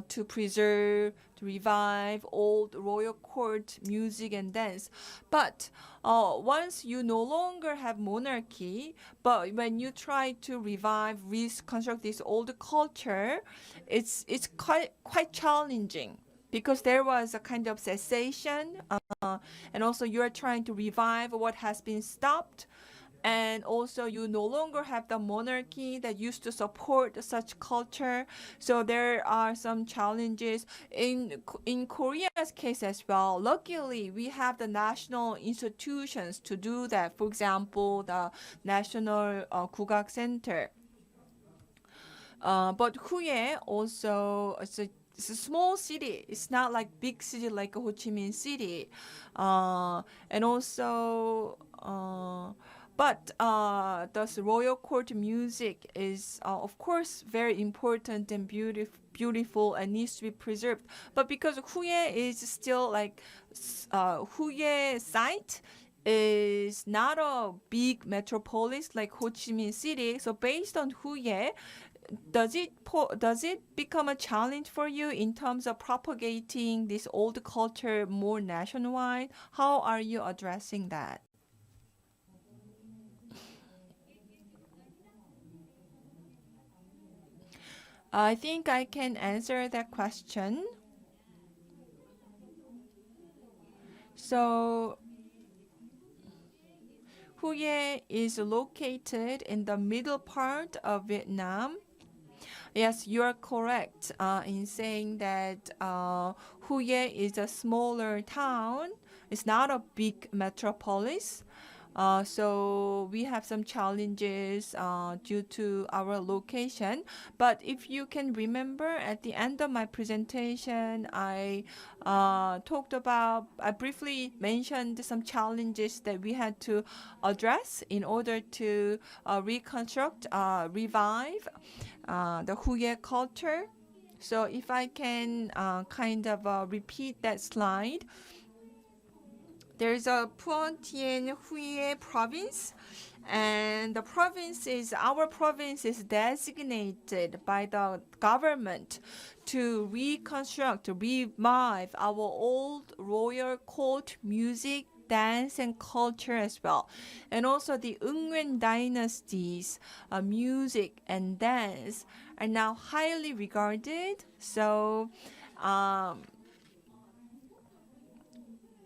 to preserve, to revive old royal court music and dance. But once you no longer have monarchy, but when you try to reconstruct this old culture, it's quite challenging. Because there was a kind of cessation, and also you are trying to revive what has been stopped. And also you no longer have the monarchy that used to support such culture. So there are some challenges in Korea's case as well. Luckily, we have the national institutions to do that. For example, the National Gugak Center. But Hue also, it's a small city. It's not like big city like Ho Chi Minh City. And also... But the royal court music is, of course, very important and beautiful and needs to be preserved. But because Hue is still like, Hue site is not a big metropolis like Ho Chi Minh City. So based on Hue, does it become a challenge for you in terms of propagating this old culture more nationwide? How are you addressing that? I think I can answer that question. So, Hue is located in the middle part of Vietnam. Yes, you are correct in saying that Hue is a smaller town. It's not a big metropolis. So we have some challenges due to our location. But if you can remember, at the end of my presentation, I briefly mentioned some challenges that we had to address in order to reconstruct, revive the Hue culture. So if I can kind of repeat that slide. There's a Phuong Thien Hue province, and our province is designated by the government to reconstruct, to revive our old royal court music, dance, and culture as well. And also the Eungwen dynasty's music and dance are now highly regarded. So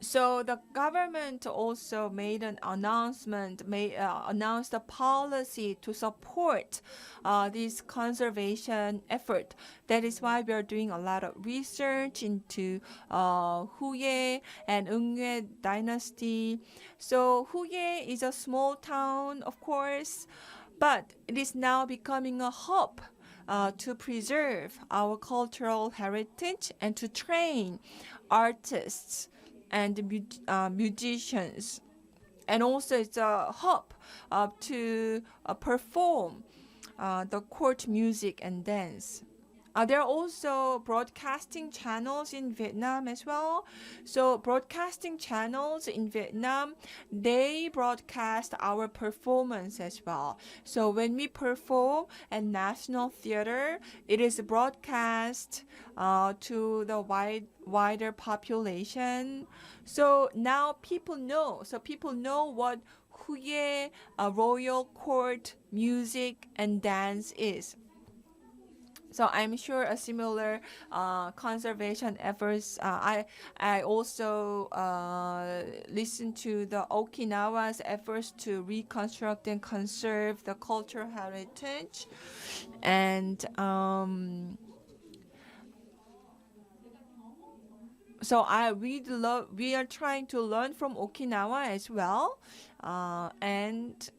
So the government also made an announcement, announced a policy to support this conservation effort. That is why we are doing a lot of research into Huye and Eungue dynasty. So Huye is a small town, of course, but it is now becoming a hub to preserve our cultural heritage and to train artists and musicians. And also it's a hub to perform the court music and dance. There are also broadcasting channels in Vietnam as well. So broadcasting channels in Vietnam, they broadcast our performance as well. So when we perform at National Theater, it is broadcast to the wider population. So now people know. So people know what Huye royal court music and dance is. So I'm sure a similar conservation efforts. I also listened to the Okinawa's efforts to reconstruct and conserve the cultural heritage, and so we are trying to learn from Okinawa as well, and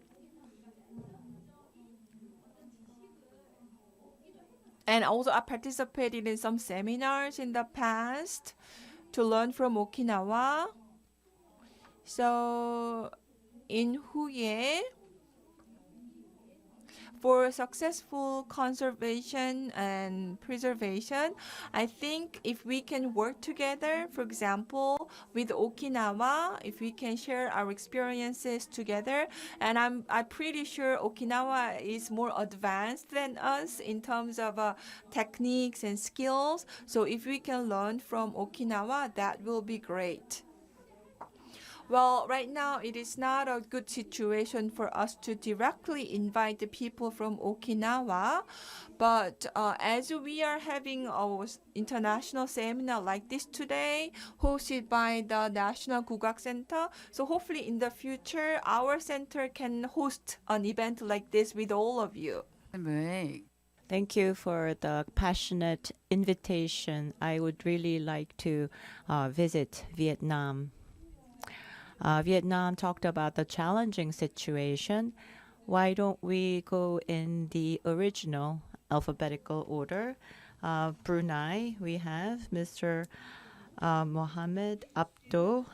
also I participated in some seminars in the past to learn from Okinawa. So in Huye, for successful conservation and preservation, I think if we can work together, for example, with Okinawa, if we can share our experiences together, and I'm pretty sure Okinawa is more advanced than us in terms of techniques and skills. So if we can learn from Okinawa, that will be great. Well, right now it is not a good situation for us to directly invite the people from Okinawa, but as we are having our international seminar like this today, hosted by the National Gugak Center, so hopefully in the future our center can host an event like this with all of you. Thank you for the passionate invitation. I would really like to visit Vietnam. Vietnam talked about the challenging situation. Why don't we go in the original alphabetical order? Brunei, we have Mr. Mohammed Abdo.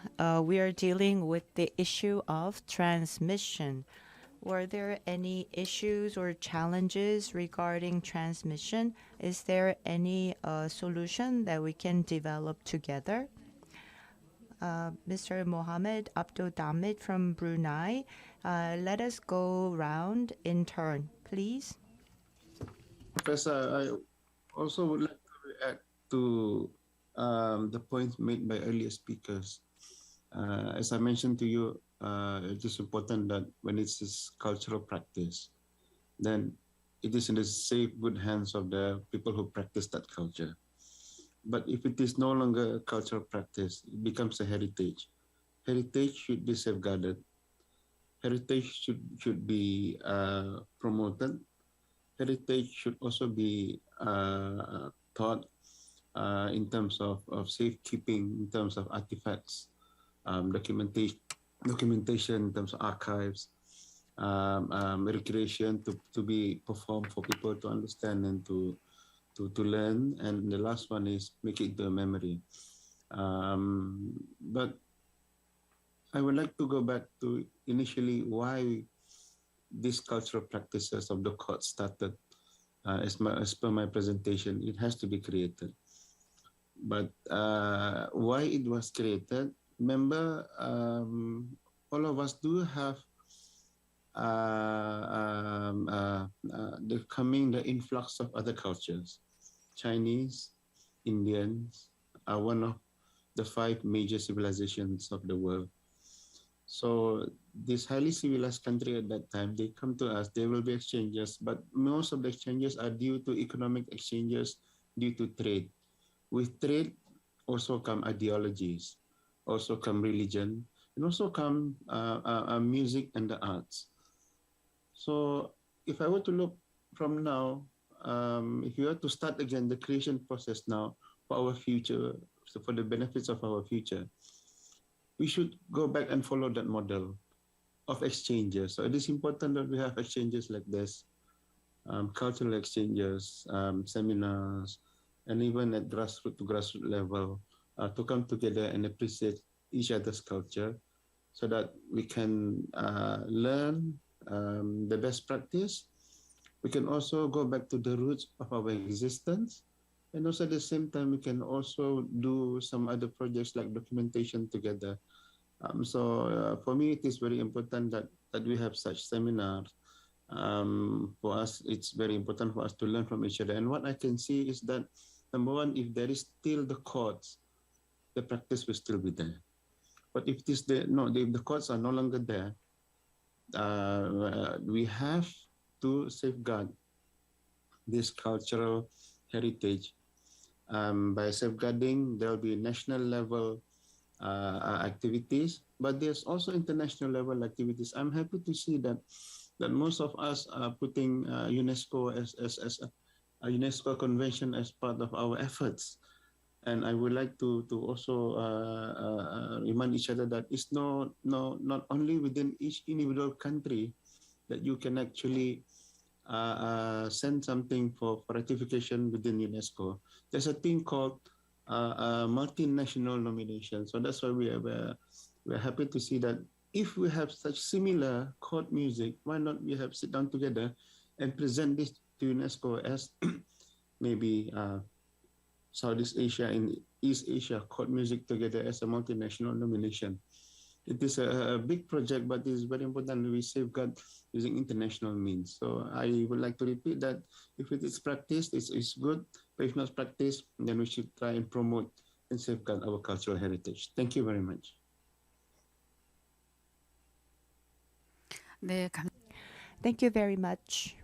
We are dealing with the issue of transmission. Were there any issues or challenges regarding transmission? Is there any solution that we can develop together? Mr. Mohammed Abdo Damit from Brunei. Let us go round in turn, please. Professor, I also would like to react to the points made by earlier speakers. As I mentioned to you, it is important that when it's this cultural practice, then it is in the safe, good hands of the people who practice that culture. But if it is no longer a cultural practice, it becomes a heritage. Heritage should be safeguarded. Heritage should be promoted. Heritage should also be taught in terms of safekeeping, in terms of artifacts, documentation, in terms of archives, recreation to be performed for people to understand and to learn, and the last one is make it into a memory. But I would like to go back to initially why these cultural practices of the court started. As per my presentation, it has to be created. But why it was created? Remember, all of us do have the influx of other cultures. Chinese, Indians are one of the 5 major civilizations of the world. So this highly civilized country at that time, they come to us, there will be exchanges, but most of the exchanges are due to economic exchanges, due to trade. With trade also come ideologies. also come religion, and also come music and the arts. So if I were to look from now, if you were to start again the creation process now for our future, so for the benefits of our future, we should go back and follow that model of exchanges. So it is important that we have exchanges like this, cultural exchanges, seminars, and even at grassroots to grassroots level to come together and appreciate each other's culture so that we can learn the best practice. We can also go back to the roots of our existence. And also at the same time, we can also do some other projects like documentation together. So for me, it is very important that we have such seminars. For us, it's very important for us to learn from each other. And what I can see is that, number one, if there is still the courts, the practice will still be there. But if if the courts are no longer there, we have to safeguard this cultural heritage. By safeguarding, there will be national level activities, but there's also international level activities. I'm happy to see that most of us are putting UNESCO as a UNESCO convention as part of our efforts. And I would like to also remind each other that it's not only within each individual country that you can actually send something for ratification within UNESCO. There's a thing called multinational nomination. So that's why we're happy to see that if we have such similar court music, why not we have sit down together and present this to UNESCO as maybe Southeast Asia and East Asia court music together as a multinational nomination. It is a big project, but it is very important that we safeguard using international means. So I would like to repeat that if it is practiced, it's good. But if not practiced, then we should try and promote and safeguard our cultural heritage. Thank you very much. Thank you very much.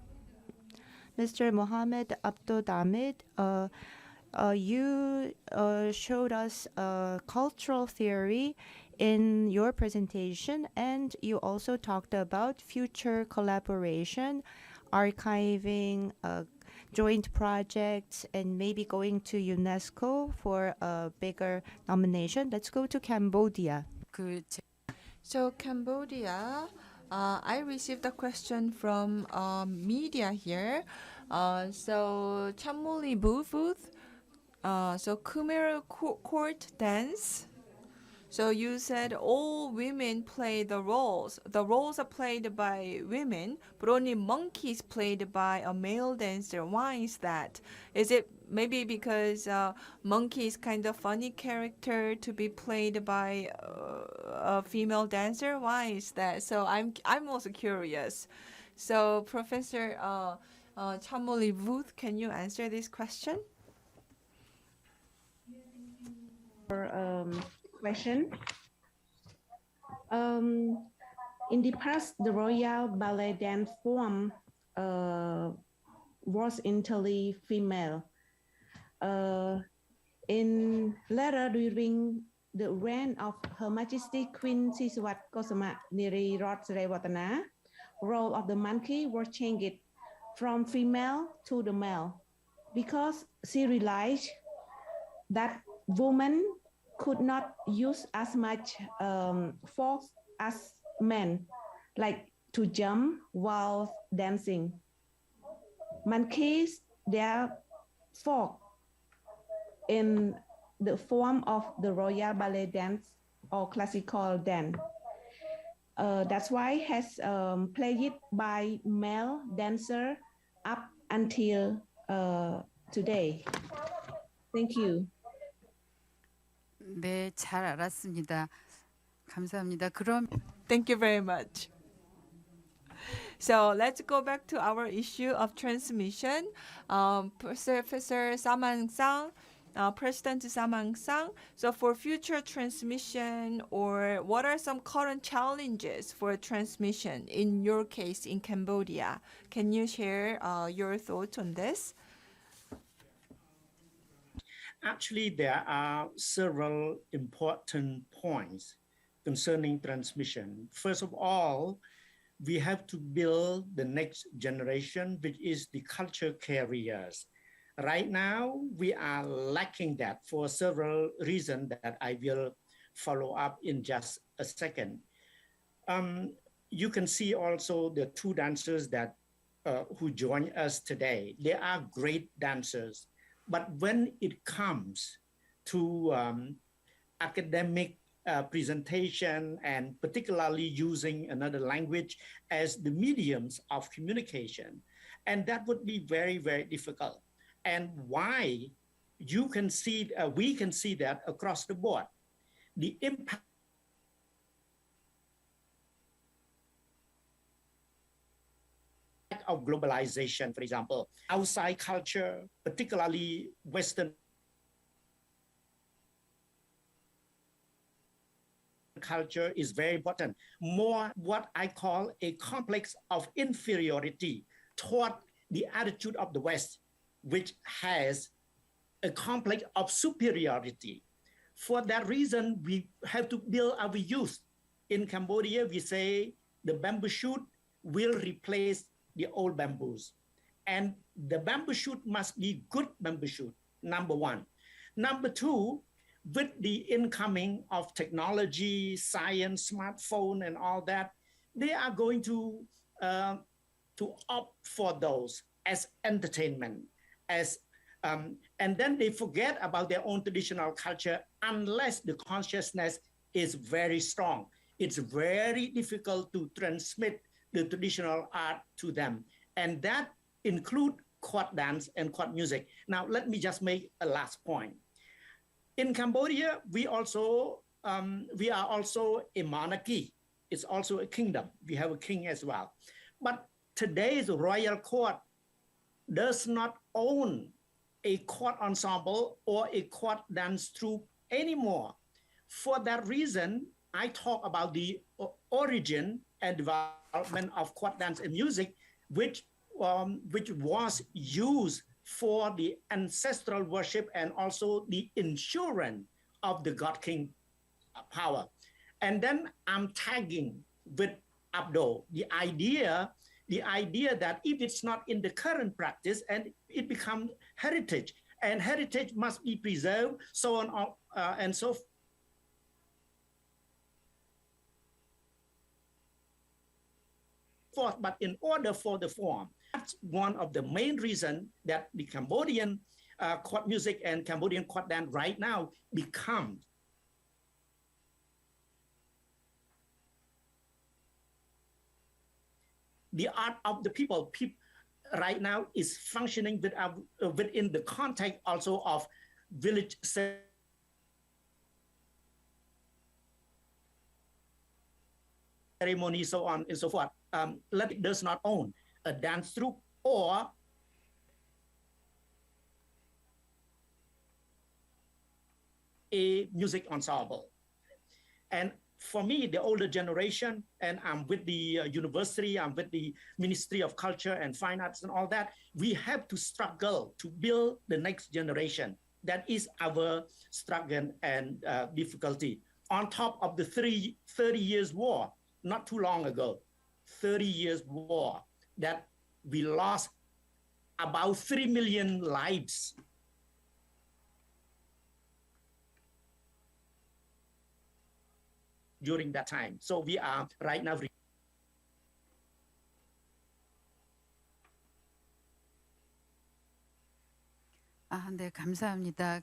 Mr. Mohammed Abdul Damit, you showed us cultural theory in your presentation, and you also talked about future collaboration, archiving, joint projects, and maybe going to UNESCO for a bigger nomination. Let's go to Cambodia. So Cambodia, I received a question from media here. So Chanmoly Vuth, so Khmer court dance. So you said all women play the roles. The roles are played by women, but only monkeys played by a male dancer. Why is that? Is it maybe because monkey is kind of funny character to be played by a female dancer? Why is that? So I'm also curious. So Professor Chanmoly Vuth, can you answer this question? Question. In the past, the Royal Ballet Dance form was entirely female. In later during the reign of Her Majesty Queen Siswat Kosama Niri Rotsrewatana, role of the monkey was changed from female to the male because she realized that women could not use as much force as men, like to jump while dancing. Monkeys, their folk in the form of the Royal Ballet Dance or classical dance. That's why has played by male dancer up until today. Thank you. 네, 잘 알았습니다. 감사합니다. 그럼 Thank you very much. So let's go back to our issue of transmission. Professor Samang-sang, President Samang-sang. So for future transmission, or what are some current challenges for transmission in your case in Cambodia? Can you share your thoughts on this? Actually, there are several important points concerning transmission. First of all, we have to build the next generation, which is the culture carriers. Right now, we are lacking that for several reasons that I will follow up in just a second. You can see also the two dancers that who join us today. They are great dancers, but when it comes to academic presentation and particularly using another language as the mediums of communication, and that would be very, very difficult. And why you can see, we can see that across the board, the impact of globalization, for example, outside culture, particularly Western culture is very important. More what I call a complex of inferiority toward the attitude of the West, which has a complex of superiority. For that reason, we have to build our youth. In Cambodia, we say the bamboo shoot will replace the old bamboos. And the bamboo shoot must be good bamboo shoot, number one. Number two, with the incoming of technology, science, smartphone, and all that, they are going to opt for those as entertainment, as and then they forget about their own traditional culture unless the consciousness is very strong. It's very difficult to transmit the traditional art to them, and that include court dance and court music. Now, let me just make a last point. In Cambodia, we are also a monarchy. It's also a kingdom. We have a king as well. But today's royal court does not own a court ensemble or a court dance troupe anymore. For that reason, I talk about the origin and development of court dance and music, which was used for the ancestral worship and also the insurance of the God King power. And then I'm tagging with Abodh the idea that if it's not in the current practice, and it becomes heritage, and heritage must be preserved, so on and so forth. But in order for the form, that's one of the main reasons that the Cambodian court music and Cambodian court dance right now become the art of the people. Right now is functioning within the context also of village ceremony, so on and so forth. It does not own a dance troupe or a music ensemble. And for me, the older generation, and I'm with the university, I'm with the Ministry of Culture and Fine Arts and all that, we have to struggle to build the next generation. That is our struggle and difficulty. On top of the 30 years war, not too long ago, 30 years war, that we lost about 3 million lives. During that time. So we are right now. 네, 감사합니다.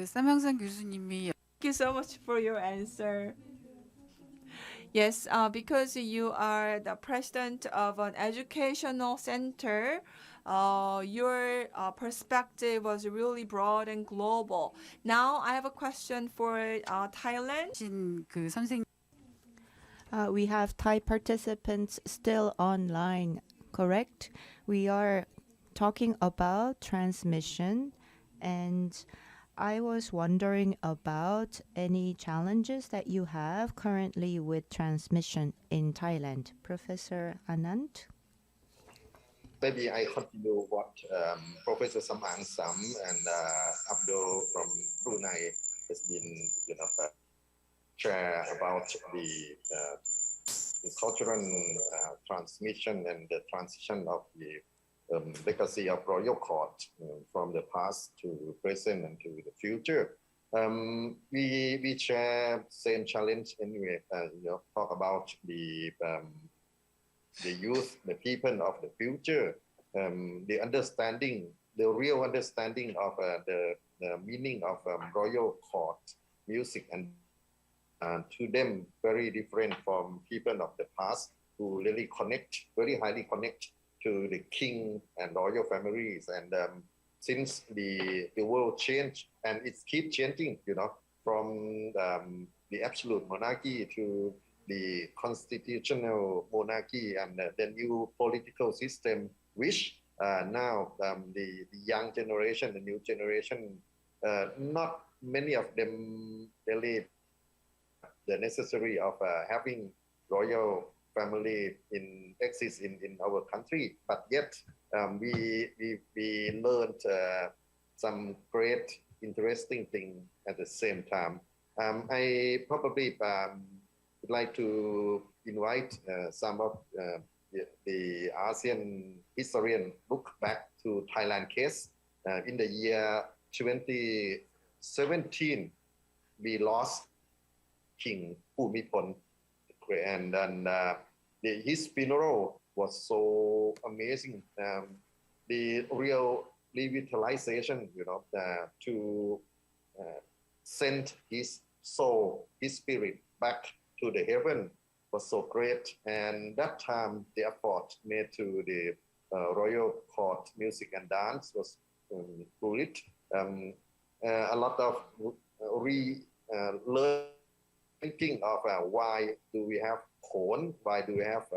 쌈영선 교수님이 Thank you so much for your answer. Yes, because you are the president of an educational center, your perspective was really broad and global. Now I have a question for Thailand. We have Thai participants still online, correct? We are talking about transmission, and I was wondering about any challenges that you have currently with transmission in Thailand. Professor Anand? Maybe I continue what Professor Samang Sam and Abodh from Brunei has been, share about the cultural transmission and the transition of the legacy of royal court from the past to present and to the future. We share same challenge anyway. Talk about the youth, the people of the future, the understanding, the real understanding of the meaning of royal court music, and to them very different from people of the past who really connect, very highly connect to the king and royal families. And since the world changed, and it keeps changing, from the absolute monarchy to the constitutional monarchy and the new political system, which now the young generation, the new generation, not many of them really the necessary of having royal family exist in our country, but yet we learned some great interesting thing at the same time. I probably would like to invite some of the ASEAN historian look back to Thailand case. In the year 2017, we lost King Bhumibol, and then his funeral was so amazing. The real revitalization, to send his soul, his spirit back to the heaven was so great. And that time, the effort made to the Royal Court Music and Dance was good. A lot of thinking of why do we have Khon, why do we have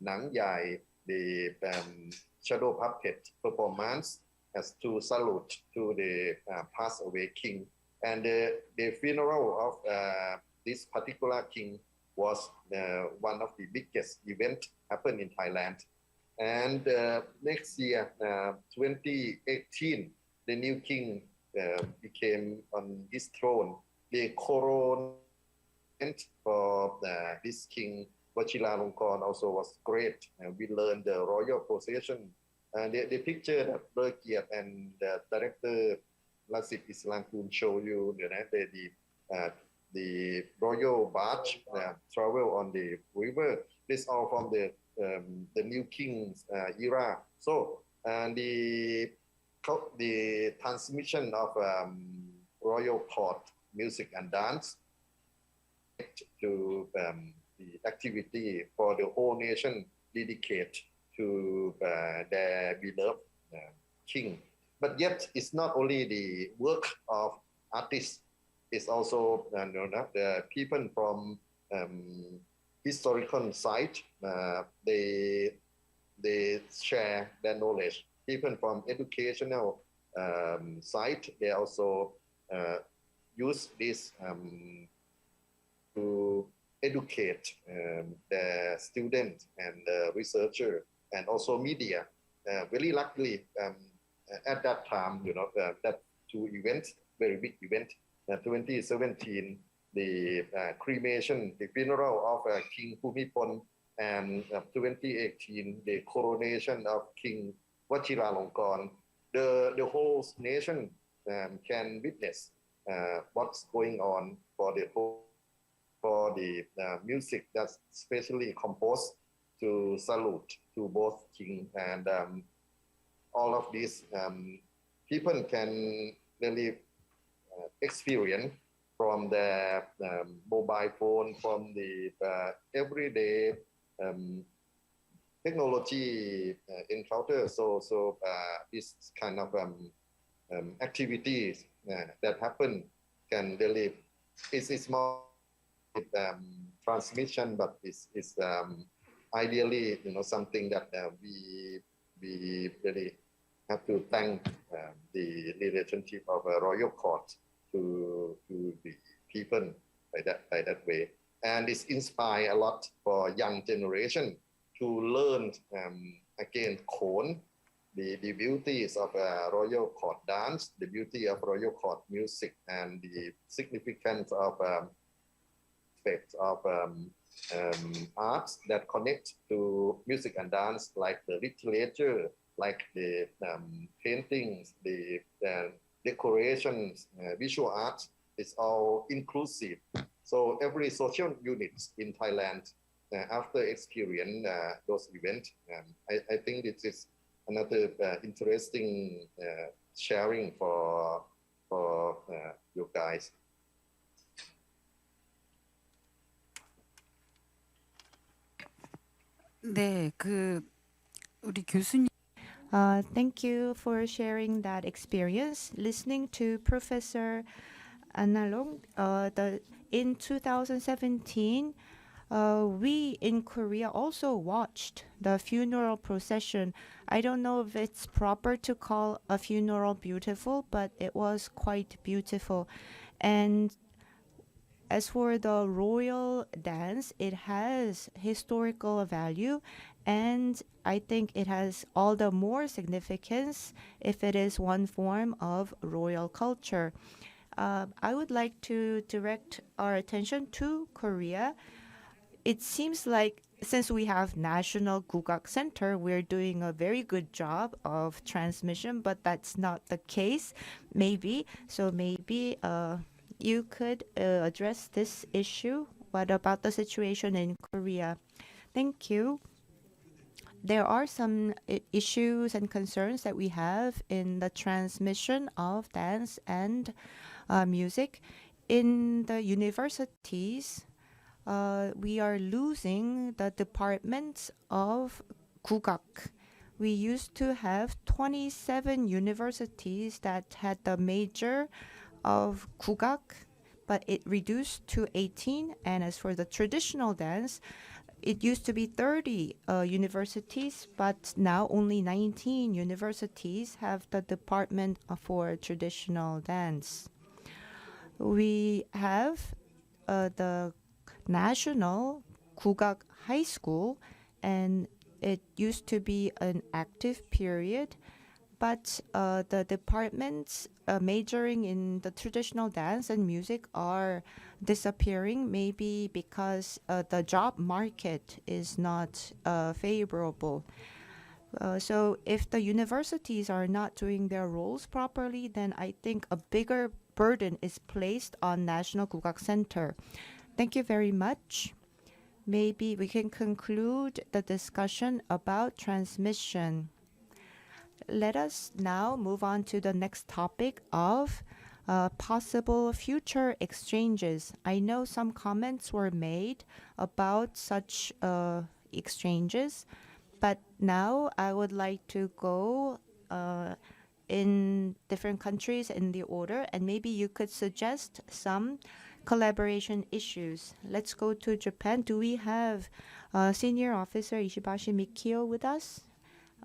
Nang Yai, the shadow puppet performance, as to salute to the passed away king. And the funeral of this particular king was one of the biggest events happened in Thailand. And next year, 2018, the new king became on his throne. The coronation for this king Vajiralongkorn also was great. We learned the royal procession. The picture that Lerkiat and the director Lasit Isarangkura show you, the royal barge travel on the river. This all from the new king's era. So the transmission of royal court music and dance to the activity for the whole nation dedicate to their beloved king. But yet, it's not only the work of artists, it's also the people from historical site, they share their knowledge. People from educational site, they also use this to educate the student and the researcher, and also media. Very luckily, at that time, that two events, very big event. 2017, the cremation, the funeral of King Bhumibol, and 2018, the coronation of King Vajiralongkorn. The whole nation can witness what's going on for the music that's specially composed to salute to both king, and all of these people can really experience from the mobile phone, from the everyday technology encounter. So this kind of activities that happen can really, it's more transmission, but it's ideally something that we really have to thank the relationship of a royal court to the people by that way. And it's inspired a lot for young generation to learn again Khon, the beauties of royal court dance, the beauty of royal court music, and the significance of aspects of arts that connect to music and dance, like the literature, like the paintings, the decorations, visual arts. It's all inclusive. So every social unit in Thailand, after experience those events, I think it is another interesting sharing for you guys. 네, 우리 교수님. Thank you for sharing that experience. Listening to Professor Analong, in 2017, we in Korea also watched the funeral procession. I don't know if it's proper to call a funeral beautiful, but it was quite beautiful. And as for the royal dance, it has historical value, and I think it has all the more significance if it is one form of royal culture. I would like to direct our attention to Korea. It seems like since we have National Gugak Center, we're doing a very good job of transmission, but that's not the case, maybe. So maybe you could address this issue. What about the situation in Korea? Thank you. There are some issues and concerns that we have in the transmission of dance and music. In the universities, we are losing the departments of Gugak. We used to have 27 universities that had the major of Gugak, but it reduced to 18. And as for the traditional dance, it used to be 30 universities, but now only 19 universities have the department for traditional dance. We have the National Gugak High School, and it used to be an active period, but the departments majoring in the traditional dance and music are disappearing, maybe because the job market is not favorable. So if the universities are not doing their roles properly, then I think a bigger burden is placed on National Gugak Center. Thank you very much. Maybe we can conclude the discussion about transmission. Let us now move on to the next topic of possible future exchanges. I know some comments were made about such exchanges, but now I would like to go in different countries in the order, and maybe you could suggest some collaboration issues. Let's go to Japan. Do we have Senior Officer ISHIBASHI Mikio with us?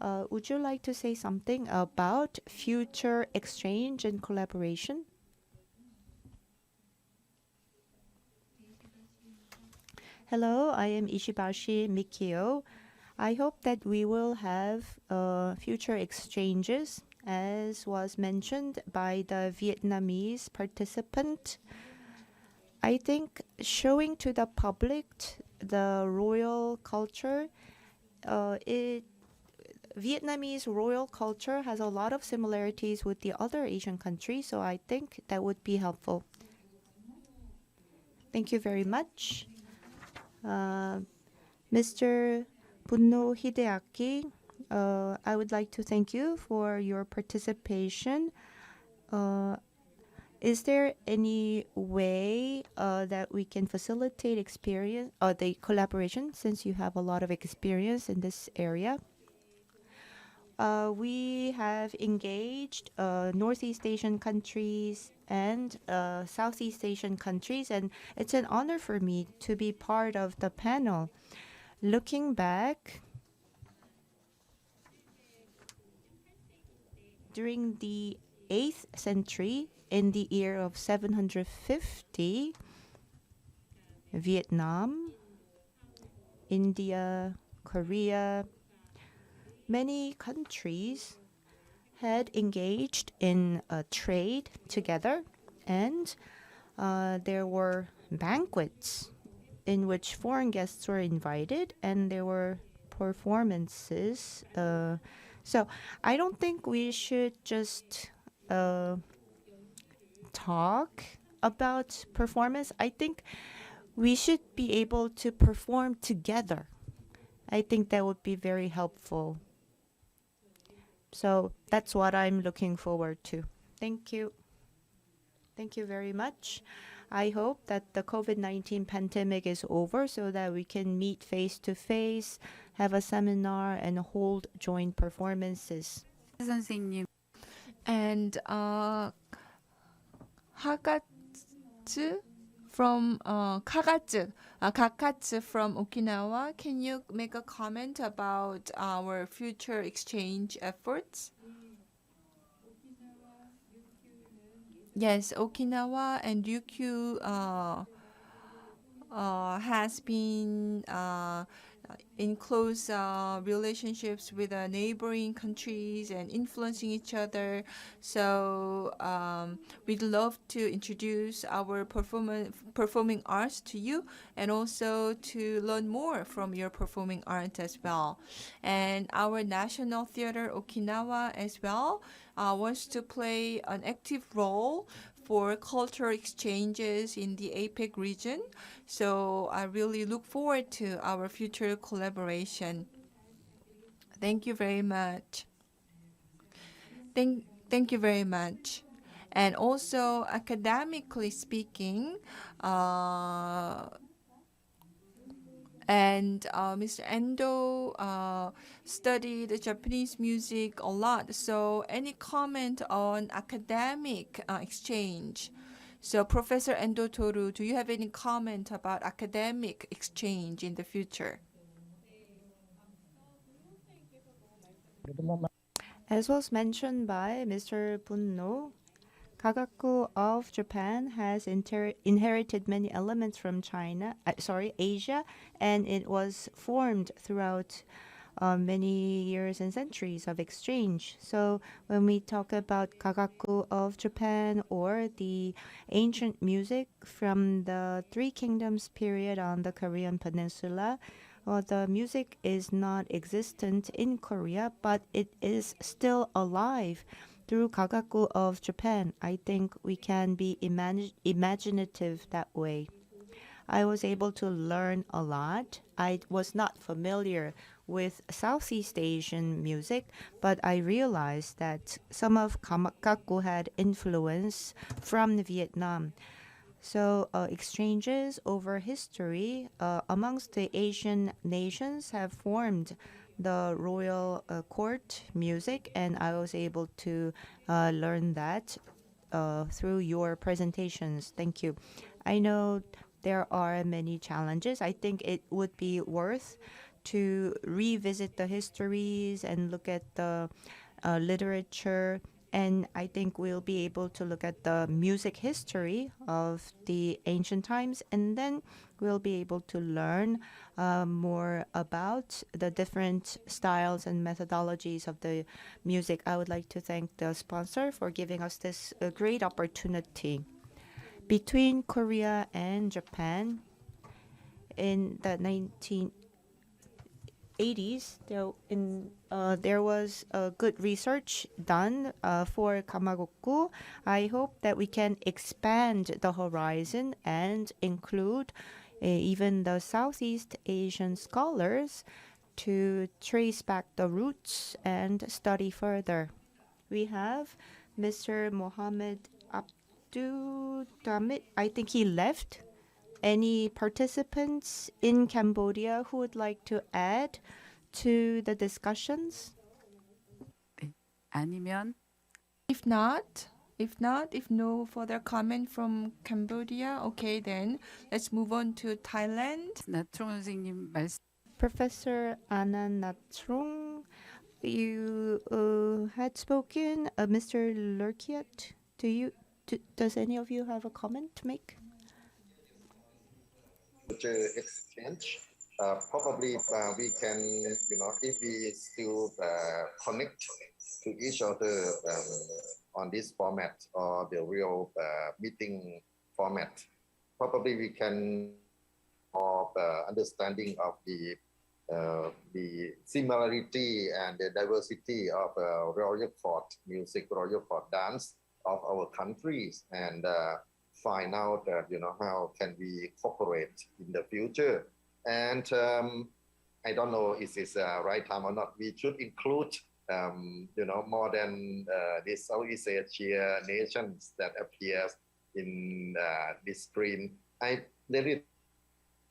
Would you like to say something about future exchange and collaboration? Hello, I am ISHIBASHI Mikio. I hope that we will have future exchanges, as was mentioned by the Vietnamese participant. I think showing to the public the royal culture, Vietnamese royal culture has a lot of similarities with the other Asian countries, so I think that would be helpful. Thank you very much. Mr. BUNNO Hideak, I would like to thank you for your participation. Is there any way that we can facilitate the collaboration, since you have a lot of experience in this area? We have engaged Northeast Asian countries and Southeast Asian countries, and it's an honor for me to be part of the panel. Looking back, during the 8th century, in the year of 750, Vietnam, India, Korea, many countries had engaged in trade together, and there were banquets in which foreign guests were invited, and there were performances. So I don't think we should just talk about performance. I think we should be able to perform together. I think that would be very helpful. So that's what I'm looking forward to. Thank you. Thank you very much. I hope that the COVID-19 pandemic is over so that we can meet face to face, have a seminar, and hold joint performances. And KAKAZU from KAKAZU from Okinawa, can you make a comment about our future exchange efforts? Yes, Okinawa and Ryukyu has been in close relationships with neighboring countries and influencing each other. So we'd love to introduce our performing arts to you, and also to learn more from your performing art as well. And our National Theater Okinawa as well wants to play an active role for cultural exchanges in the APEC region. So I really look forward to our future collaboration. Thank you very much. Thank you very much. And also, academically speaking, Mr. Endo studied Japanese music a lot. So any comment on academic exchange? So Professor ENDO Toru, do you have any comment about academic exchange in the future? As was mentioned by Mr. BUNNO, Kagaku of Japan has inherited many elements from Asia, and it was formed throughout many years and centuries of exchange. So when we talk about Kagaku of Japan or the ancient music from the Three Kingdoms period on the Korean Peninsula, the music is not existent in Korea, but it is still alive through Kagaku of Japan. I think we can be imaginative that way. I was able to learn a lot. I was not familiar with Southeast Asian music, but I realized that some of Kagaku had influence from Vietnam. So exchanges over history amongst the Asian nations have formed the royal court music, and I was able to learn that through your presentations. Thank you. I know there are many challenges. I think it would be worth to revisit the histories and look at the literature, and I think we'll be able to look at the music history of the ancient times, and then we'll be able to learn more about the different styles and methodologies of the music. I would like to thank the sponsor for giving us this great opportunity. Between Korea and Japan, in the 1980s, there was good research done for Kamagoku. I hope that we can expand the horizon and include even the Southeast Asian scholars to trace back the roots and study further. We have Mr. Mohammed Abdul Damit. I think he left. Any participants in Cambodia who would like to add to the discussions? 아니면 If no further comment from Cambodia, okay, then let's move on to Thailand. 나트롱 선생님 말씀. Professor Anand Natrong, you had spoken. Mr. Lerkiat, does any of you have a comment to make? Exchange. Probably we can, if we still connect to each other on this format or the real meeting format. Probably we can have understanding of the similarity and the diversity of royal court music, royal court dance of our countries, and find out how can we cooperate in the future. And I don't know if it's the right time or not. We should include more than the Southeast Asia nations that appears in this screen. I really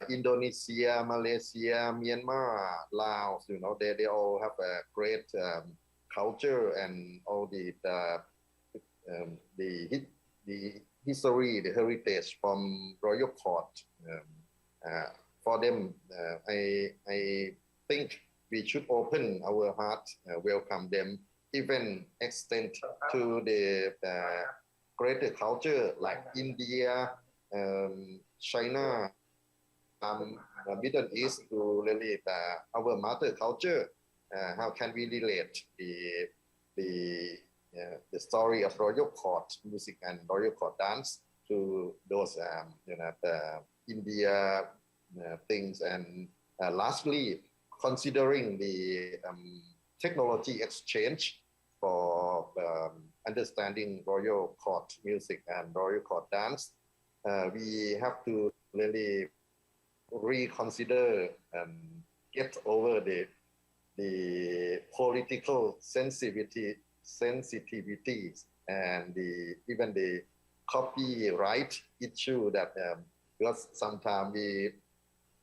Indonesia, Malaysia, Myanmar, Laos, they all have a great culture and all the history, the heritage from royal court. For them, I think we should open our heart, welcome them, even extend to the greater culture like India, China, Middle East, to really our mother culture. How can we relate the story of royal court music and royal court dance to those India things? And lastly, considering the technology exchange for understanding royal court music and royal court dance, we have to really reconsider and get over the political sensitivities and even the copyright issue that because sometimes we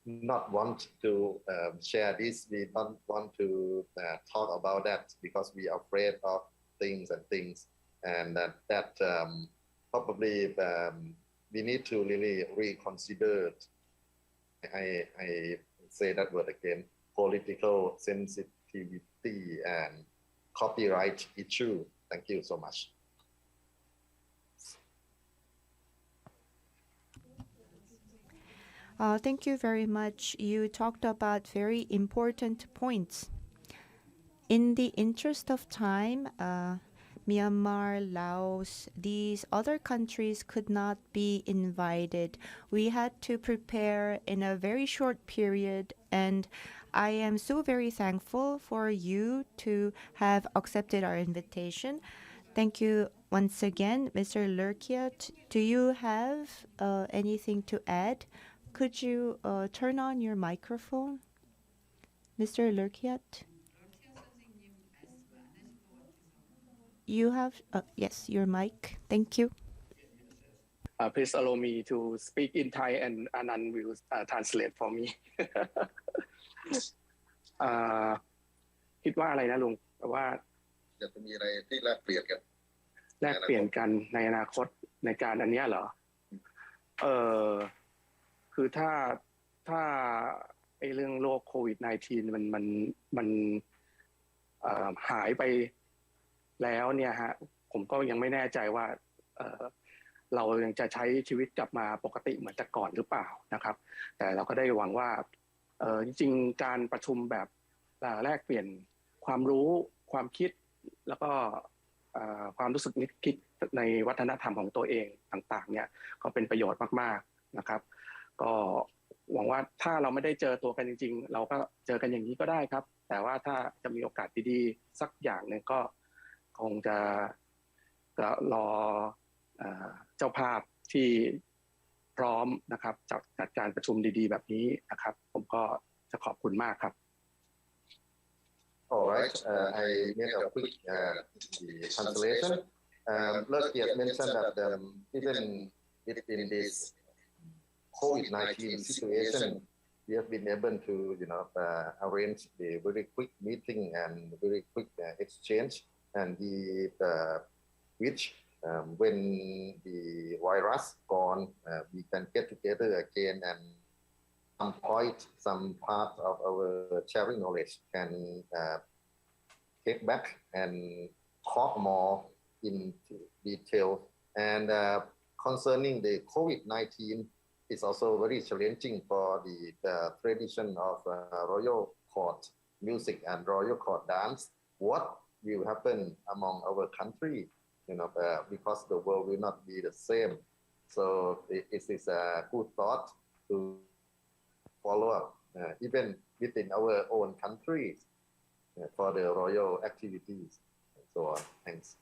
not want to share this, we don't want to talk about that because we are afraid of things, and that probably we need to really reconsider. I say that word again, political sensitivity and copyright issue. Thank you so much. Thank you very much. You talked about very important points. In the interest of time, Myanmar, Laos, these other countries could not be invited. We had to prepare in a very short period, and I am so very thankful for you to have accepted our invitation. Thank you once again. Mr. Lerkiat, do you have anything to add? Could you turn on your microphone? Mr. Lerkiat? You have, yes, your mic. Thank you. Please allow me to speak in Thai and Anand will translate for me. คิดว่าอะไรนะลุงว่าจะมีอะไรที่แลกเปลี่ยนกันในอนาคตในการอันนี้เหรอคือถ้าไอ้เรื่องโรคโควิด -19 มันหายไปแล้วเนี่ยฮะผมก็ยังไม่แน่ใจว่าเรายังจะใช้ชีวิตกลับมาปกติเหมือนแต่ก่อนหรือเปล่านะครับแต่เราก็ได้หวังว่าจริงๆการประชุมแบบแลกเปลี่ยนความรู้ความคิดแล้วก็ความรู้สึกนึกคิดในวัฒนธรรมของตัวเองต่างๆเนี่ยก็เป็นประโยชน์มากๆนะครับก็หวังว่าถ้าเราไม่ได้เจอตัวกันจริงๆเราก็เจอกันอย่างนี้ก็ได้ครับแต่ว่าถ้าจะมีโอกาสดีๆสักอย่างนึงก็คงจะรอเจ้าภาพที่พร้อมนะครับจัดการประชุมดีๆแบบนี้นะครับผมก็จะขอบคุณมากครับ All right, I made a quick translation. Lerkiat mentioned that even within this COVID-19 situation, we have been able to, arrange a very quick meeting and very quick exchange, and which when the virus gone, we can get together again and some point, some part of our sharing knowledge can take back and talk more in detail. And concerning the COVID-19, it's also very challenging for the tradition of royal court music and royal court dance. What will happen among our country, because the world will not be the same. So it is a good thought to follow up, even within our own countries, for the royal activities and so on. Thanks.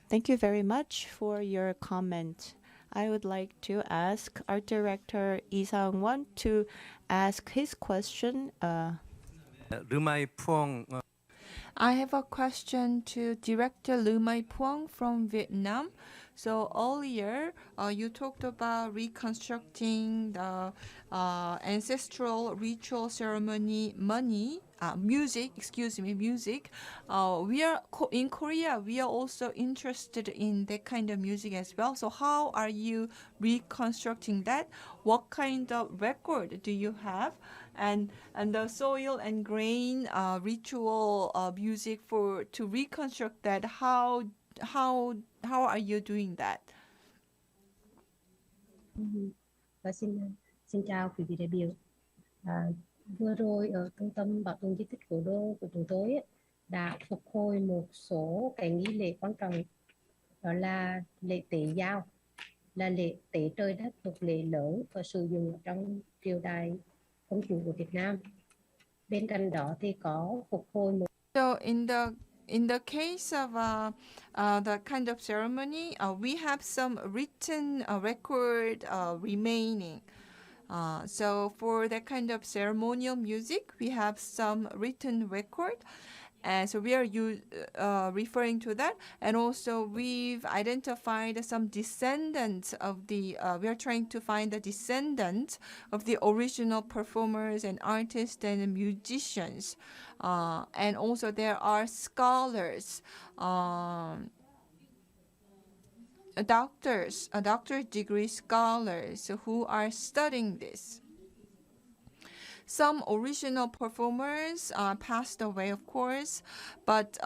Thank you very much for your comment. I would like to ask Art Director Lee Sang-won to ask his question. Mai Phuong. I have a question to Director Mai Phuong from Vietnam. So earlier, you talked about reconstructing the ancestral ritual ceremony music. We are in Korea. We are also interested in that kind of music as well. So how are you reconstructing that? What kind of record do you have? And the soil and grain ritual music to reconstruct that. How are you doing that? Và xin chào quý vị đại biểu. Vừa rồi ở trung tâm bảo tồn di tích cố đô của chúng tôi đã phục hồi một số cái nghi lễ quan trọng, đó là lễ tế giao, là lễ tế trời đất, một lễ lớn và sử dụng trong triều đại công chủ của Việt Nam. Bên cạnh đó thì có phục hồi một. So in the case of the kind of ceremony, we have some written record remaining. So for that kind of ceremonial music, we have some written record. And so we are referring to that. And also we've identified some descendants of we are trying to find the descendants of the original performers and artists and musicians. And also there are scholars, doctor's degree scholars who are studying this. Some original performers passed away, of course, but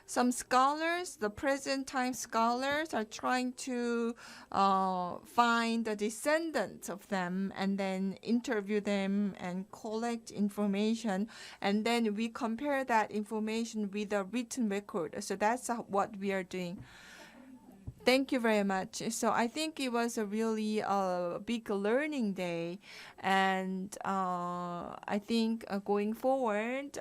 some scholars, the present time scholars, are trying to find the descendants of them and then interview them and collect information. And then we compare that information with a written record. So that's what we are doing. Thank you very much. So I think it was a really big learning day, and I think going forward,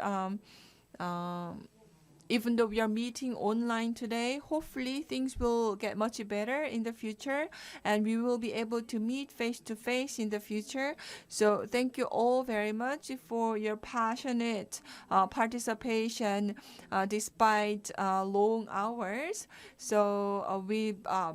even though we are meeting online today, hopefully things will get much better in the future and we will be able to meet face to face in the future. So thank you all very much for your passionate participation despite long hours. So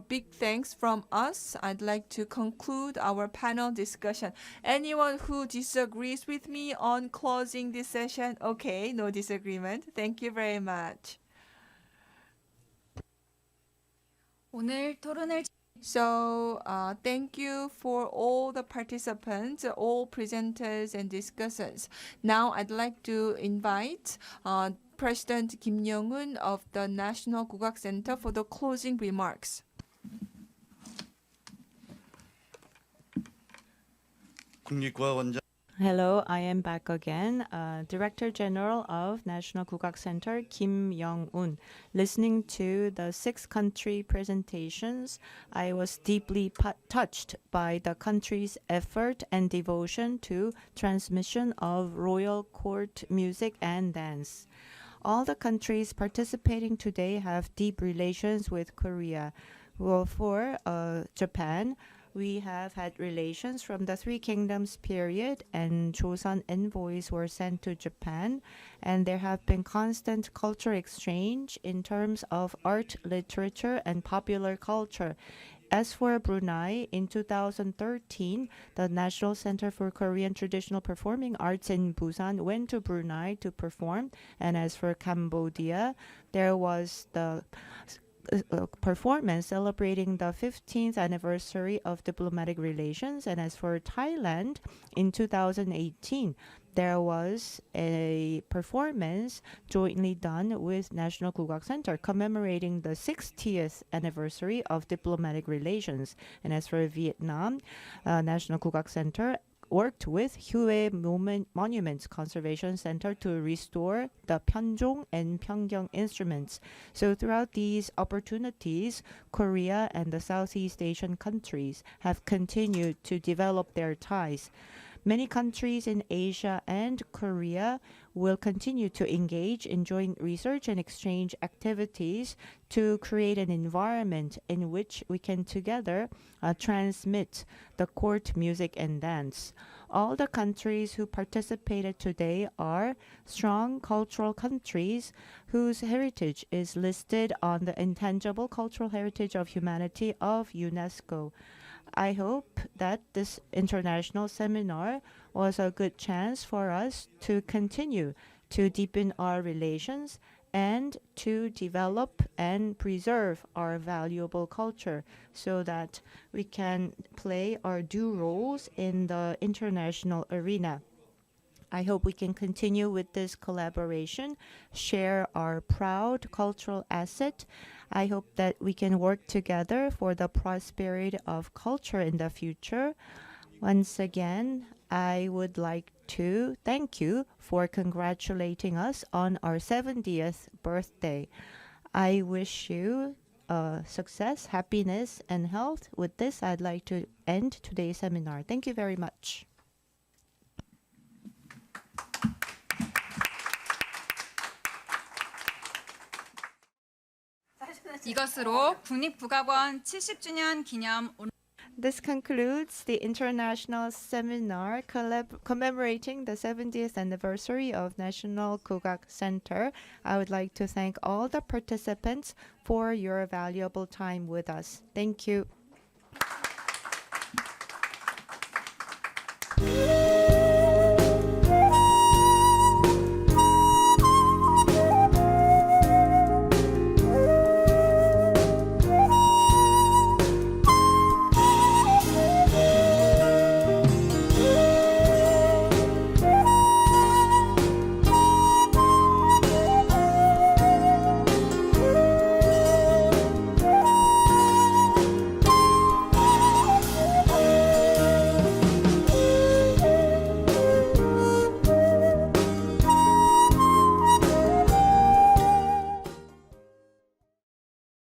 big thanks from us. I'd like to conclude our panel discussion. Anyone who disagrees with me on closing this session? Okay, no disagreement. Thank you very much. 오늘 토론을 So thank you for all the participants, all presenters and discussants. Now I'd like to invite President Kim Young-un of the National Gugak Center for the closing remarks. 국립국악원장. Hello, I am back again, Director General of National Gugak Center, Kim Young-un. Listening to the 6 country presentations, I was deeply touched by the country's effort and devotion to transmission of royal court music and dance. All the countries participating today have deep relations with Korea. Well, for Japan, we have had relations from the Three Kingdoms period, and Joseon envoys were sent to Japan, and there have been constant culture exchange in terms of art, literature, and popular culture. As for Brunei, in 2013, the National Center for Korean Traditional Performing Arts in Busan went to Brunei to perform, and as for Cambodia, there was the performance celebrating the 15th anniversary of diplomatic relations. And as for Thailand, in 2018, there was a performance jointly done with National Gugak Center commemorating the 60th anniversary of diplomatic relations. And as for Vietnam, National Gugak Center worked with Hue Monuments Conservation Center to restore the Pyeonjong and Pyeonggyong instruments. So throughout these opportunities, Korea and the Southeast Asian countries have continued to develop their ties. Many countries in Asia and Korea will continue to engage in joint research and exchange activities to create an environment in which we can together transmit the court music and dance. All the countries who participated today are strong cultural countries whose heritage is listed on the Intangible Cultural Heritage of Humanity of UNESCO. I hope that this international seminar was a good chance for us to continue to deepen our relations and to develop and preserve our valuable culture so that we can play our due roles in the international arena. I hope we can continue with this collaboration, share our proud cultural asset. I hope that we can work together for the prosperity of culture in the future. Once again, I would like to thank you for congratulating us on our 70th birthday. I wish you success, happiness, and health. With this, I'd like to end today's seminar. Thank you very much. 이것으로 국립국악원 70주년 기념 This concludes the international seminar commemorating the 70th anniversary of National Gugak Center. I would like to thank all the participants for your valuable time with us. Thank you.